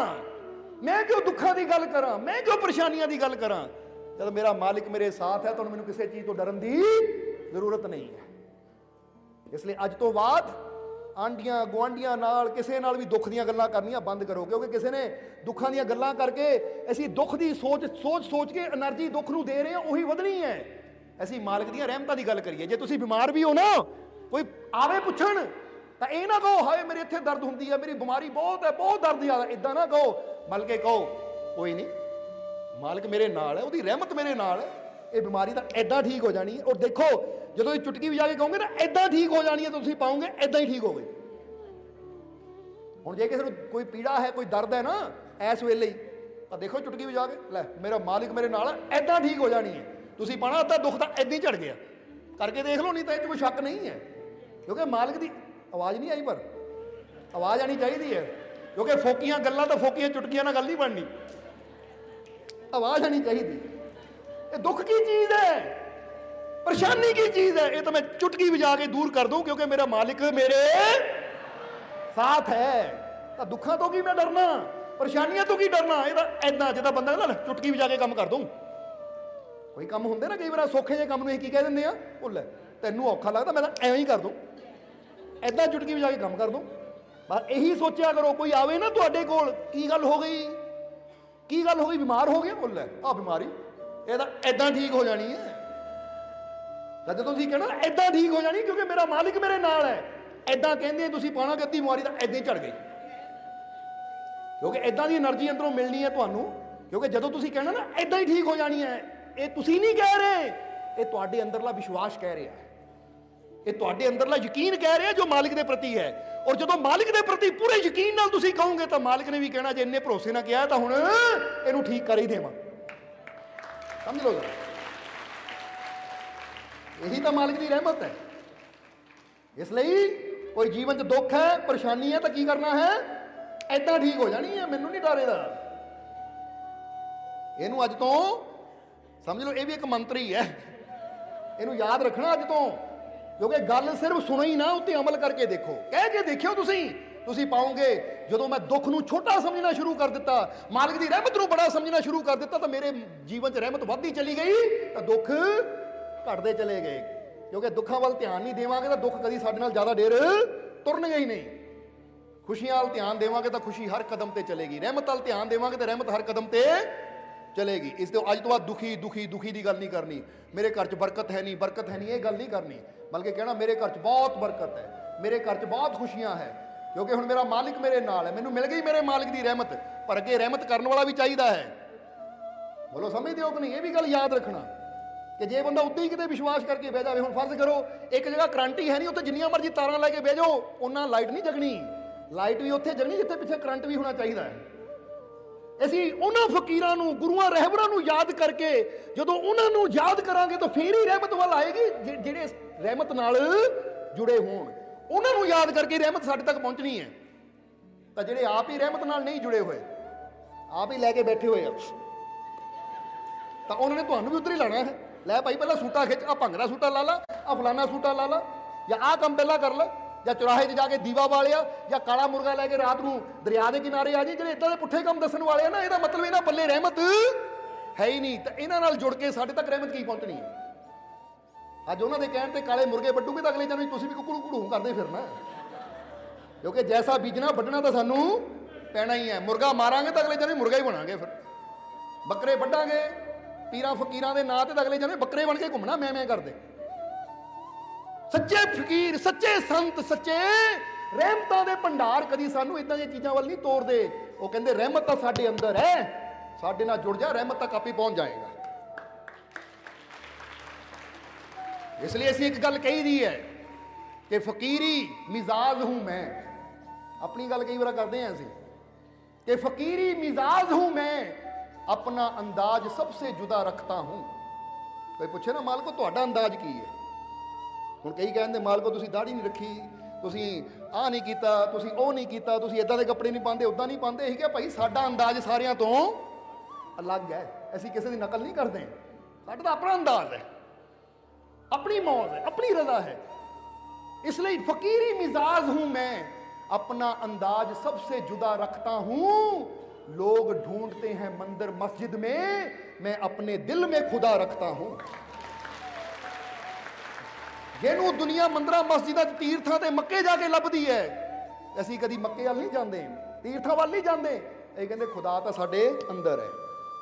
मैं क्यों दुखा की गल करा, मैं क्यों परेशानियां की गल करा, जब मेरा मालिक मेरे साथ है तो मैंने किसी चीज तो डरन की जरूरत नहीं है। इसलिए अज तो बाद आंडियां गुआंढियां नाल किसी नाल भी दुख ਦੀਆਂ ਗੱਲਾਂ ਕਰਨੀਆਂ ਬੰਦ ਕਰੋ, ਕਿਉਂਕਿ ਕਿਸੇ ਨੇ ਦੁੱਖਾਂ ਦੀਆਂ ਗੱਲਾਂ ਕਰਕੇ ਅਸੀਂ ਦੁੱਖ ਦੀ ਸੋਚ ਕੇ એનર્ਜੀ ਦੁੱਖ ਨੂੰ ਦੇ ਰਹੇ ਹਾਂ, ਉਹੀ ਵਧਣੀ ਹੈ। ਅਸੀਂ ਮਾਲਕ ਦੀਆਂ ਰਹਿਮਤਾਂ ਦੀ ਗੱਲ ਕਰੀਏ। ਜੇ ਤੁਸੀਂ ਬਿਮਾਰ ਵੀ ਹੋ ਨਾ, ਕੋਈ ਆਵੇ ਪੁੱਛਣ ਤਾਂ ਇਹ ਨਾ ਕਹੋ ਹਾਏ ਮੇਰੇ ਇੱਥੇ ਦਰਦ ਹੁੰਦੀ ਹੈ, ਮੇਰੀ ਬਿਮਾਰੀ ਬਹੁਤ ਹੈ, ਬਹੁਤ ਦਰਦ ਜ਼ਿਆਦਾ, ਇਦਾਂ ਨਾ ਕਹੋ, ਬਲਕਿ ਕਹੋ ਕੋਈ ਨਹੀਂ, ਮਾਲਕ ਮੇਰੇ ਨਾਲ ਹੈ, ਉਹਦੀ ਰਹਿਮਤ ਮੇਰੇ ਨਾਲ ਹੈ, ਇਹ ਬਿਮਾਰੀ ਤਾਂ ਐਦਾਂ ਠੀਕ ਹੋ ਜਾਣੀ ਹੈ। ਔਰ ਦੇਖੋ ਜਦੋਂ ਇਹ ਚੁਟਕੀ ਵਜਾ ਕੇ ਕਹੋਗੇ ਨਾ ਐਦਾਂ ਠੀਕ ਹੋ ਜਾਣੀ ਹੈ, ਤਾਂ ਤੁਸੀਂ ਪਾਓਗੇ ਐਦਾਂ ਹੀ ਠੀਕ ਹੋ ਗਈ। ਹੁਣ ਜੇ ਕਿਸੇ ਨੂੰ ਕੋਈ ਪੀੜਾ ਹੈ, ਕੋਈ ਦਰਦ ਹੈ ਨਾ ਇਸ ਵੇਲੇ ਹੀ, ਤਾਂ ਦੇਖੋ ਚੁਟਕੀ ਵਜਾ ਕੇ, ਲੈ ਮੇਰਾ ਮਾਲਿਕ ਮੇਰੇ ਨਾਲ ਹੈ, ਐਦਾਂ ਠੀਕ ਹੋ ਜਾਣੀ ਹੈ। ਤੁਸੀਂ ਪਾਣਾ ਅੱਧਾ ਦੁੱਖ ਤਾਂ ਐਦਾਂ ਹੀ ਝੜ ਗਿਆ, ਕਰਕੇ ਦੇਖ ਲਓ, ਨਹੀਂ ਤਾਂ ਇਹ 'ਚ ਕੋਈ ਸ਼ੱਕ ਨਹੀਂ ਹੈ। ਕਿਉਂਕਿ ਮਾਲਿਕ ਦੀ ਆਵਾਜ਼ ਨਹੀਂ ਆਈ, ਪਰ ਆਵਾਜ਼ ਆਣੀ ਚਾਹੀਦੀ ਹੈ, ਕਿਉਂਕਿ ਫੋਕੀਆਂ ਗੱਲਾਂ ਤਾਂ ਫੋਕੀਆਂ ਚੁਟਕੀਆਂ ਨਾਲ ਗੱਲ ਨਹੀਂ ਬਣਨੀ, ਆਵਾਜ਼ ਆਣੀ ਚਾਹੀਦੀ। ਇਹ ਦੁੱਖ ਕੀ ਚੀਜ਼ ਹੈ? परेशानी की चीज है, ये तो मैं चुटकी बजा के दूर कर दूं, क्योंकि मेरा मालिक मेरे साथ है। तो दुखों तो की मैं डरना, परेशानियां तो की डरना। ये तो ऐदा जिदा बंदा ना चुटकी बजा के काम कर दूं। कोई काम होंगे ना कई बार सौखे जे काम नूं की कह दिंदे आ, ओ लै तैनूं औखा लगदा, मैं तां एवें ही कर दूं, ऐदा चुटकी बजा के काम कर दूं। बस यही सोचा करो, कोई आवे ना तुहाडे कोल, की गल हो गई, की गल हो गई, बीमार हो गया, ओ लै आ बीमारी ये तां ऐदां ठीक हो जानी है। तो जो तुसीं कहना ऐदां ठीक हो जानी, क्योंकि मेरा मालिक मेरे नाल है, ऐदां कहंदे तुसीं पाना कि अद्धी बीमारी तां ऐदां ही झड़ गई, क्योंकि ऐदां दी एनर्जी अंदरों मिलनी है तुहानूं। क्योंकि जदों तुसीं कहना ना ऐदां ही ठीक हो जानी है, ये तुसीं नहीं कह रहे, ये तुहाडे अंदरला विश्वास कह रहा है, ये तुहाडे अंदरला यकीन कह रहा है जो मालिक के प्रति है। और जो मालिक के प्रति पूरे यकीन नाल तुसीं कहोगे तो मालिक ने भी कहना जे इन्ने भरोसे ना किया तो हुण इहनूं ठीक कर ही देवां। समझ लो, यही तो मालिक की रहमत है। इसलिए कोई जीवन च दुख है, परेशानी है, तो की करना है, ऐदां ठीक हो जानी है, मैनूं नहीं डर इहदा। इहनूं अज तो समझ लो, ये भी एक मंत्र ही है, इहनूं याद रखना अज तो। क्योंकि गल सिर्फ सुनो ही ना, उत्ते अमल करके देखो, कह के देखियो तुसीं पाओगे। जो मैं दुख नूं छोटा समझना शुरू कर दिता, मालिक की रहमत नूं बड़ा समझना शुरू कर दिता, तो मेरे जीवन च रहमत वधदी चली गई, तो दुख घटते चले गए। क्योंकि दुखों वाल ध्यान नहीं देवांगे तो दुख कभी साडे नाल ज़्यादा देर तुरनगे ही नहीं। खुशियां वाल ध्यान देवांगे तो खुशी हर कदम ते चलेगी, रहमत वाल ध्यान देवांगे तो रहमत हर कदम ते चलेगी। इस तो अज तो बाद दुखी दुखी दुखी की गल नहीं करनी, मेरे घर च बरकत है नहीं, बरकत है नहीं, ये गल नहीं करनी, बल्कि कहना मेरे घर च बहुत बरकत है, मेरे घर च बहुत खुशियां है, क्योंकि हुण मेरा मालिक मेरे नाल है, मैनूं मिल गई मेरे मालिक की रहमत। पर अगे रहमत करने वाला भी चाहिए है। बोलो समझते हो कि नहीं? ये भी गल याद रखना कि जे बंदा उत्ते ही किते विश्वास करके बह जाए। हुण फर्ज करो एक जगह करंट ही है नहीं, उत्ते जिन्नियां मर्जी तारां लैके बह जाओ, उन्ना लाइट नहीं जगनी, लाइट भी उत्थे जगनी जिथे पिछे करंट भी होना चाहिए है। ਅਸੀਂ ਉਹਨਾਂ ਫਕੀਰਾਂ ਨੂੰ, ਗੁਰੂਆਂ ਰਹਿਬਰਾਂ ਨੂੰ ਯਾਦ ਕਰਕੇ ਜਦੋਂ ਉਹਨਾਂ ਨੂੰ ਯਾਦ ਕਰਾਂਗੇ ਤਾਂ ਫੇਰ ਹੀ ਰਹਿਮਤ ਵੱਲ ਆਏਗੀ। ਜਿਹੜੇ ਰਹਿਮਤ ਨਾਲ ਜੁੜੇ ਹੋਣ ਉਹਨਾਂ ਨੂੰ ਯਾਦ ਕਰਕੇ ਰਹਿਮਤ ਸਾਡੇ ਤੱਕ ਪਹੁੰਚਣੀ ਹੈ। ਤਾਂ ਜਿਹੜੇ ਆਪ ਹੀ ਰਹਿਮਤ ਨਾਲ ਨਹੀਂ ਜੁੜੇ ਹੋਏ, ਆਪ ਹੀ ਲੈ ਕੇ ਬੈਠੇ ਹੋਏ ਆ, ਤਾਂ ਉਹਨਾਂ ਨੇ ਤੁਹਾਨੂੰ ਵੀ ਉੱਧਰ ਹੀ ਲਾਣਾ ਹੈ। ਲੈ ਭਾਈ ਪਹਿਲਾਂ ਸੂਟਾ ਖਿੱਚ, ਆ ਭੰਗੜਾ ਸੂਟਾ ਲਾ ਲਾ, ਆ ਫਲਾਨਾ ਸੂਟਾ ਲਾ ਲਾ, ਜਾਂ ਆਹ ਕੰਮ ਪਹਿਲਾਂ ਕਰ ਲੈ, ਜਾਂ ਚੁਰਾਹੇ 'ਚ ਜਾ ਕੇ ਦੀਵਾ ਵਾਲਿਆ, ਜਾਂ ਕਾਲਾ ਮੁਰਗਾ ਲੈ ਕੇ ਰਾਤ ਨੂੰ ਦਰਿਆ ਦੇ ਕਿਨਾਰੇ ਆ ਜੀ। ਜਿਹੜੇ ਇਦਾਂ ਦੇ ਪੁੱਠੇ ਕੰਮ ਦੱਸਣ ਵਾਲੇ ਆ ਨਾ, ਇਹਦਾ ਮਤਲਬ ਇਹਨਾਂ ਪੱਲੇ ਰਹਿਮਤ ਹੈ ਹੀ ਨਹੀਂ। ਤਾਂ ਇਹਨਾਂ ਨਾਲ ਜੁੜ ਕੇ ਸਾਡੇ ਤੱਕ ਰਹਿਮਤ ਕੀ ਪਹੁੰਚਣੀ ਹੈ? ਅੱਜ ਉਹਨਾਂ ਦੇ ਕਹਿਣ ਤੇ ਕਾਲੇ ਮੁਰਗੇ ਵੱਢੂਗੇ ਤਾਂ ਅਗਲੇ ਦਿਨ ਵੀ ਤੁਸੀਂ ਵੀ ਕੁਕੜੂ ਕੁੜੂ ਕਰਦੇ ਫਿਰਨਾ, ਕਿਉਂਕਿ ਜੈਸਾ ਬੀਜਣਾ ਵੱਢਣਾ ਤਾਂ ਸਾਨੂੰ ਪੈਣਾ ਹੀ ਹੈ। ਮੁਰਗਾ ਮਾਰਾਂਗੇ ਤਾਂ ਅਗਲੇ ਦਿਨ ਵੀ ਮੁਰਗਾ ਹੀ ਬਣਾਂਗੇ, ਫਿਰ ਬੱਕਰੇ ਵੱਢਾਂਗੇ ਪੀਰਾਂ ਫਕੀਰਾਂ ਦੇ ਨਾਂ ਤੇ ਤਾਂ ਅਗਲੇ ਦਿਨ ਬੱਕਰੇ ਬਣ ਕੇ ਘੁੰਮਣਾ ਮੈਂ ਕਰਦੇ। सच्चे फकीर, सच्चे संत, सच्चे रहमतां दे भंडार कदी सानू इदां दी चीज़ां वाल नहीं तोड़दे। वो कहंदे रहमत तां साडे अंदर है, साडे नाल जुड़ जा, रहमत तक आप ही पहुंच जाएगा। इसलिए असीं एक गल कही दी है कि फकीरी मिजाज हूं मैं। अपनी गल कई बार करते हैं असीं कि फकीरी मिजाज हूं मैं, अपना अंदाज सबसे जुदा रखता हूं। कोई पूछे ना माल को तुहाडा अंदाज की है? ਹੁਣ ਕਈ ਕਹਿੰਦੇ ਮਾਲਕੋ ਤੁਸੀਂ ਦਾੜੀ ਨਹੀਂ ਰੱਖੀ, ਤੁਸੀਂ ਆਹ ਨਹੀਂ ਕੀਤਾ, ਤੁਸੀਂ ਉਹ ਨਹੀਂ ਕੀਤਾ, ਤੁਸੀਂ ਇਦਾਂ ਦੇ ਕੱਪੜੇ ਨਹੀਂ ਪਾਉਂਦੇ, ਉਦਾਂ ਨਹੀਂ ਪਾਉਂਦੇ। ਅਸੀਂ ਕਿਹਾ ਭਾਈ ਸਾਡਾ ਅੰਦਾਜ਼ ਸਾਰਿਆਂ ਤੋਂ ਅਲੱਗ ਹੈ, ਅਸੀਂ ਕਿਸੇ ਦੀ ਨਕਲ ਨਹੀਂ ਕਰਦੇ, ਸਾਡਾ ਤਾਂ ਆਪਣਾ ਅੰਦਾਜ਼ ਹੈ, अपनी मौज है, अपनी रजा है। इसलिए फकीरी मिजाज हूं मैं, अपना अंदाज सबसे जुदा रखता हूं। लोग ढूंढते हैं मंदिर मस्जिद में, मैं अपने दिल में खुदा रखता हूं। ਜਿਹਨੂੰ ਦੁਨੀਆ ਮੰਦਰਾਂ ਮਸਜਿਦਾਂ ਤੀਰਥਾਂ ਤੇ ਮੱਕੇ ਜਾ ਕੇ ਲੱਭਦੀ ਹੈ, ਅਸੀਂ ਕਦੀ ਮੱਕੇ ਵੱਲ ਨਹੀਂ ਜਾਂਦੇ, ਤੀਰਥਾਂ ਵੱਲ ਨਹੀਂ ਜਾਂਦੇ। ਇਹ ਕਹਿੰਦੇ ਖੁਦਾ ਤਾਂ ਸਾਡੇ ਅੰਦਰ ਹੈ,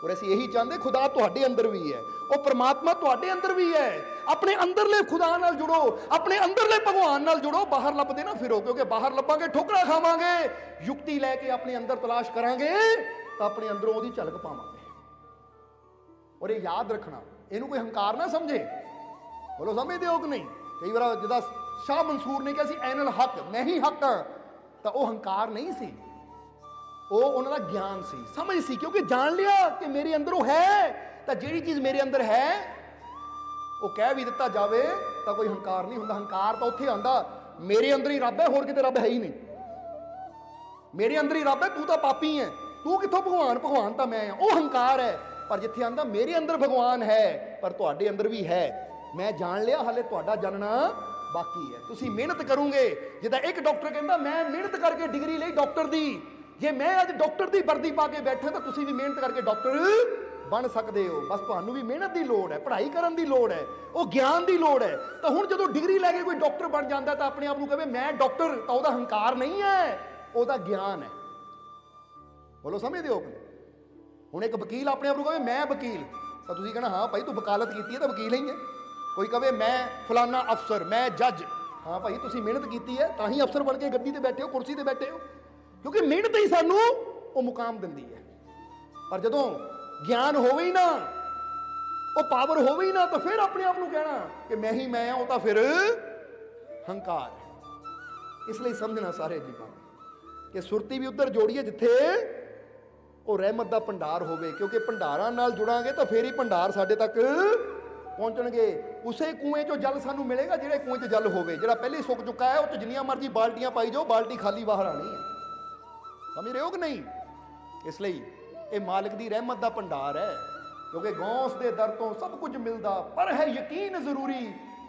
ਔਰ ਅਸੀਂ ਇਹੀ ਚਾਹੁੰਦੇ ਖੁਦਾ ਤੁਹਾਡੇ ਅੰਦਰ ਵੀ ਹੈ, ਉਹ ਪ੍ਰਮਾਤਮਾ ਤੁਹਾਡੇ ਅੰਦਰ ਵੀ ਹੈ। ਆਪਣੇ ਅੰਦਰਲੇ ਖੁਦਾ ਨਾਲ ਜੁੜੋ, ਆਪਣੇ ਅੰਦਰਲੇ ਭਗਵਾਨ ਨਾਲ ਜੁੜੋ। ਬਾਹਰ ਲੱਭਦੇ ਨਾ ਫਿਰੋ, ਕਿਉਂਕਿ ਬਾਹਰ ਲੱਭਾਂਗੇ ਠੋਕਰਾਂ ਖਾਵਾਂਗੇ। ਯੁਕਤੀ ਲੈ ਕੇ ਆਪਣੇ ਅੰਦਰ ਤਲਾਸ਼ ਕਰਾਂਗੇ ਤਾਂ ਆਪਣੇ ਅੰਦਰੋਂ ਉਹਦੀ ਝਲਕ ਪਾਵਾਂਗੇ। ਔਰ ਇਹ ਯਾਦ ਰੱਖਣਾ, ਇਹਨੂੰ ਕੋਈ ਹੰਕਾਰ ਨਾ ਸਮਝੇ। ਬੋਲੋ ਸਮਝਦੇ ਹੋ ਕਿ ਨਹੀਂ? ਕਈ ਵਾਰ ਜਿੱਦਾਂ ਸ਼ਾਹ ਮਨਸੂਰ ਨੇ ਕਿਹਾ ਸੀ ਐਨਲ ਹੱਕ, ਮੈਂ ਹੀ ਹੱਕ ਹਾਂ, ਤਾਂ ਉਹ ਹੰਕਾਰ ਨਹੀਂ ਸੀ, ਉਹ ਉਹਨਾਂ ਦਾ ਗਿਆਨ ਸੀ, ਸਮਝ ਸੀ। ਕਿਉਂਕਿ ਜਾਣ ਲਿਆ ਕਿ ਮੇਰੇ ਅੰਦਰ ਉਹ ਹੈ, ਤਾਂ ਜਿਹੜੀ ਚੀਜ਼ ਮੇਰੇ ਅੰਦਰ ਹੈ ਉਹ ਕਹਿ ਵੀ ਦਿੱਤਾ ਜਾਵੇ ਤਾਂ ਕੋਈ ਹੰਕਾਰ ਨਹੀਂ ਹੁੰਦਾ। ਹੰਕਾਰ ਤਾਂ ਉੱਥੇ ਆਉਂਦਾ ਮੇਰੇ ਅੰਦਰ ਹੀ ਰੱਬ ਹੈ, ਹੋਰ ਕਿਤੇ ਰੱਬ ਹੈ ਹੀ ਨਹੀਂ। ਮੇਰੇ ਅੰਦਰ ਹੀ ਰੱਬ ਹੈ, ਤੂੰ ਤਾਂ ਪਾਪੀ ਹੈ, ਤੂੰ ਕਿੱਥੋਂ ਭਗਵਾਨ, ਭਗਵਾਨ ਤਾਂ ਮੈਂ ਹਾਂ, ਉਹ ਹੰਕਾਰ ਹੈ। ਪਰ ਜਿੱਥੇ ਆਉਂਦਾ ਮੇਰੇ ਅੰਦਰ ਭਗਵਾਨ ਹੈ ਪਰ ਤੁਹਾਡੇ ਅੰਦਰ ਵੀ ਹੈ, मैं जान लिया, हाले तुहाडा जानना बाकी है। तुसी मेहनत करोगे, जिदा एक डॉक्टर कहता मैं मेहनत करके डिग्री ली डॉक्टर दी, जे मैं अज डॉक्टर की वर्दी पा के बैठा तो तुसी भी मेहनत करके डॉक्टर बन सकते हो। बस तुहानू भी मेहनत की लोड़ है, पढ़ाई करन की लोड़ है, वो ज्ञान की लोड़ है। तो हुण जदों डिग्री लैके कोई डॉक्टर बन जाता तो अपने आप को कहे मैं डॉक्टर, तो वह हंकार नहीं है, वह ज्ञान है। बोलो समझते हो? हुण एक वकील अपने आप को कहे मैं वकील, तो तुसीं कहना हाँ भाई तू वकालत की है तो वकील ही है। कोई कहे मैं फलाना अफसर, मैं जज, हाँ भाई तुसीं मेहनत की है तां ही अफसर बन के गद्दी ते बैठे हो, कुर्सी ते बैठे हो, क्योंकि मेहनत ही सानू वो मुकाम दिंदी है। पर जदों ज्ञान होवे ही ना, वो पावर होवे ही ना, तो फिर अपने आप को कहना कि मैं ही मैं, वो तो फिर हंकार है। इसलिए समझना सारे जीवां कि सुरती भी उधर जोड़िए जिथे वो रहमत का भंडार होवे, क्योंकि भंडारां नाल जुड़ांगे तो फिर ही भंडार साडे तक पहुंचणगे। उसे कुएं चो जल सानू मिलेगा जिहड़े कुएं च जल होवे, जिहड़ा पहले सुक चुका है उस जिन्नियां मर्जी बाल्टियां पाई जाओ, बाल्टी खाली बाहर आनी है। समझ रहे हो कि नहीं? इसलिए ये मालिक की रहमत का भंडार है, क्योंकि गौस के दर तो सब कुछ मिलता, पर है यकीन जरूरी,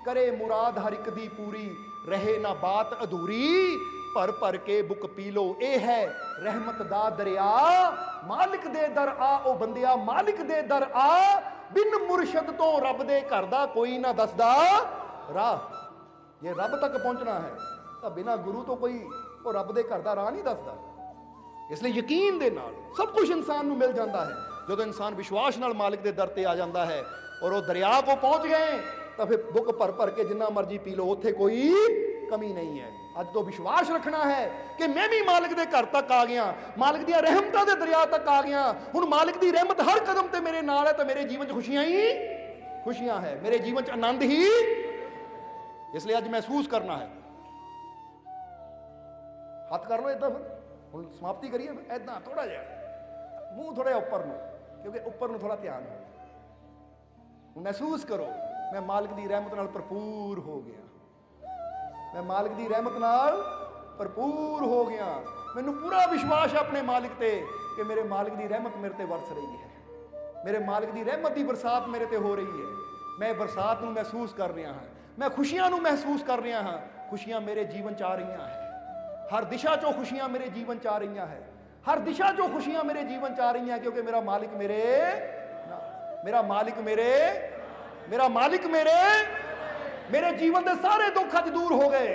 करे मुराद हर एक दी पूरी, रहे ना बात अधूरी, भर भर के बुक पी लो। ये है रहमत दा दरिया, मालिक दे दर आ ओ बंदिया, मालिक दे दर आ, बिन मुरशद तो रब दे घर दा कोई ना दसदा राह। जे रब तक पहुंचना है तो बिना गुरु तो कोई वो रब दे घर दा राह नहीं दसदा। इसलिए यकीन दे नाल सब कुछ इंसान नू मिल जाता है, जो इंसान विश्वास नाल मालिक दे दर ते आ जाता है और वो दरिया को पहुंच गए तो फिर बुक भर भर के जिन्ना मर्जी पी लो, उत्थे कोई कमी नहीं है। अज तो विश्वास रखना है कि मैं भी मालिक दे घर तक आ गया, मालिक दी रहमतां दे दरिया तक आ गया। हुण मालिक दी रहमत हर कदम ते मेरे नाल है, तो मेरे जीवन च खुशियां ही खुशियां है, मेरे जीवन च आनंद ही। इसलिए अज महसूस करना है। हाथ कर लो इदा, फिर हुण समाप्ति करिए इदा, थोड़ा जिहा मूँह थोड़ा उपर नूं, क्योंकि उपर नूं थोड़ा ध्यान हो। महसूस करो मैं मालिक दी रहमत नाल भरपूर हो गया, मैं मालिक दी रहमत नाल भरपूर हो गया। मैनू पूरा विश्वास है अपने मालिक ते कि मेरे मालिक दी रहमत मेरे ते वरस रही है, मेरे मालिक दी रहमत दी बरसात मेरे ते हो रही है। मैं बरसात नू महसूस कर रहा हाँ, मैं खुशियां नू महसूस कर रहा हाँ, खुशियां मेरे जीवन च आ रही हैं, हर दिशा चो खुशियां मेरे जीवन च आ रही हैं, हर दिशा चो खुशियां मेरे जीवन च आ रही हैं, क्योंकि मेरा मालिक मेरे मेरे जीवन के सारे दुख अज दूर हो गए,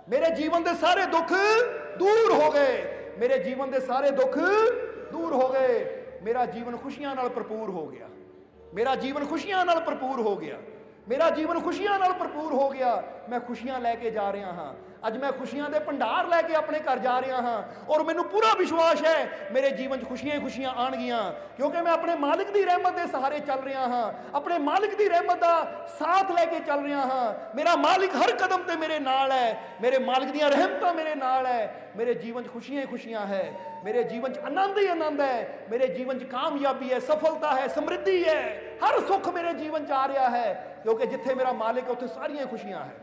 मेरे जीवन के सारे दुख दूर हो गए, मेरे जीवन के सारे दुख दूर हो गए। मेरा जीवन खुशियां नाल भरपूर हो गया, मेरा जीवन खुशियां नाल भरपूर हो गया, मेरा जीवन खुशियां नाल भरपूर हो गया। मैं खुशियां लैके जा रहा हाँ, अज मैं खुशियां दे भंडार लैके अपने घर जा रहा हाँ, और मैनू पूरा विश्वास है मेरे जीवन च खुशियां ही खुशियां आणगियां, क्योंकि मैं अपने मालिक दी रहमत दे सहारे चल रहा हाँ, अपने मालिक दी रहमत दा साथ लैके चल रहा हाँ। मेरा मालिक हर कदम ते मेरे नाल है, मेरे मालिक दियां रहमतां मेरे नाल है, मेरे जीवन च खुशियां ही खुशियां है, मेरे जीवन च आनंद ही आनंद है, मेरे जीवन च कामयाबी है, सफलता है, समृद्धि है, हर सुख मेरे जीवन च आ रहा है, क्योंकि जिथे मेरा मालिक है उत्थे सारियां खुशियां है,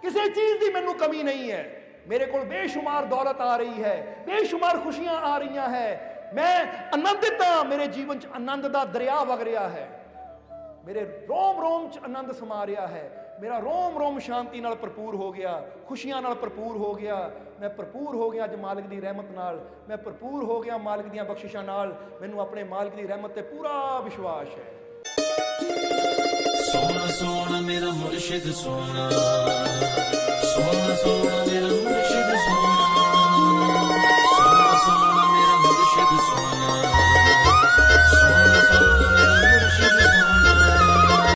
किसी चीज की मैनू कमी नहीं है। मेरे को बेशुमार दौलत आ रही है, बेशुमार खुशियां आ रही हैं, मैं आनंदित हाँ, मेरे जीवन च आनंद का दरिया वग रहा है, मेरे रोम रोम च आनंद समा रहा है, मेरा रोम रोम शांति नाल भरपूर हो गया, खुशियां नाल भरपूर हो गया। मैं भरपूर हो गया अज मालिक की रहमत नाल, मैं भरपूर हो गया मालिक दी बख्शिशां नाल। मैनू अपने मालिक की रहमत ते पूरा विश्वास है। सोना सोना मेरा मुर्शिद सोना, सोना सोना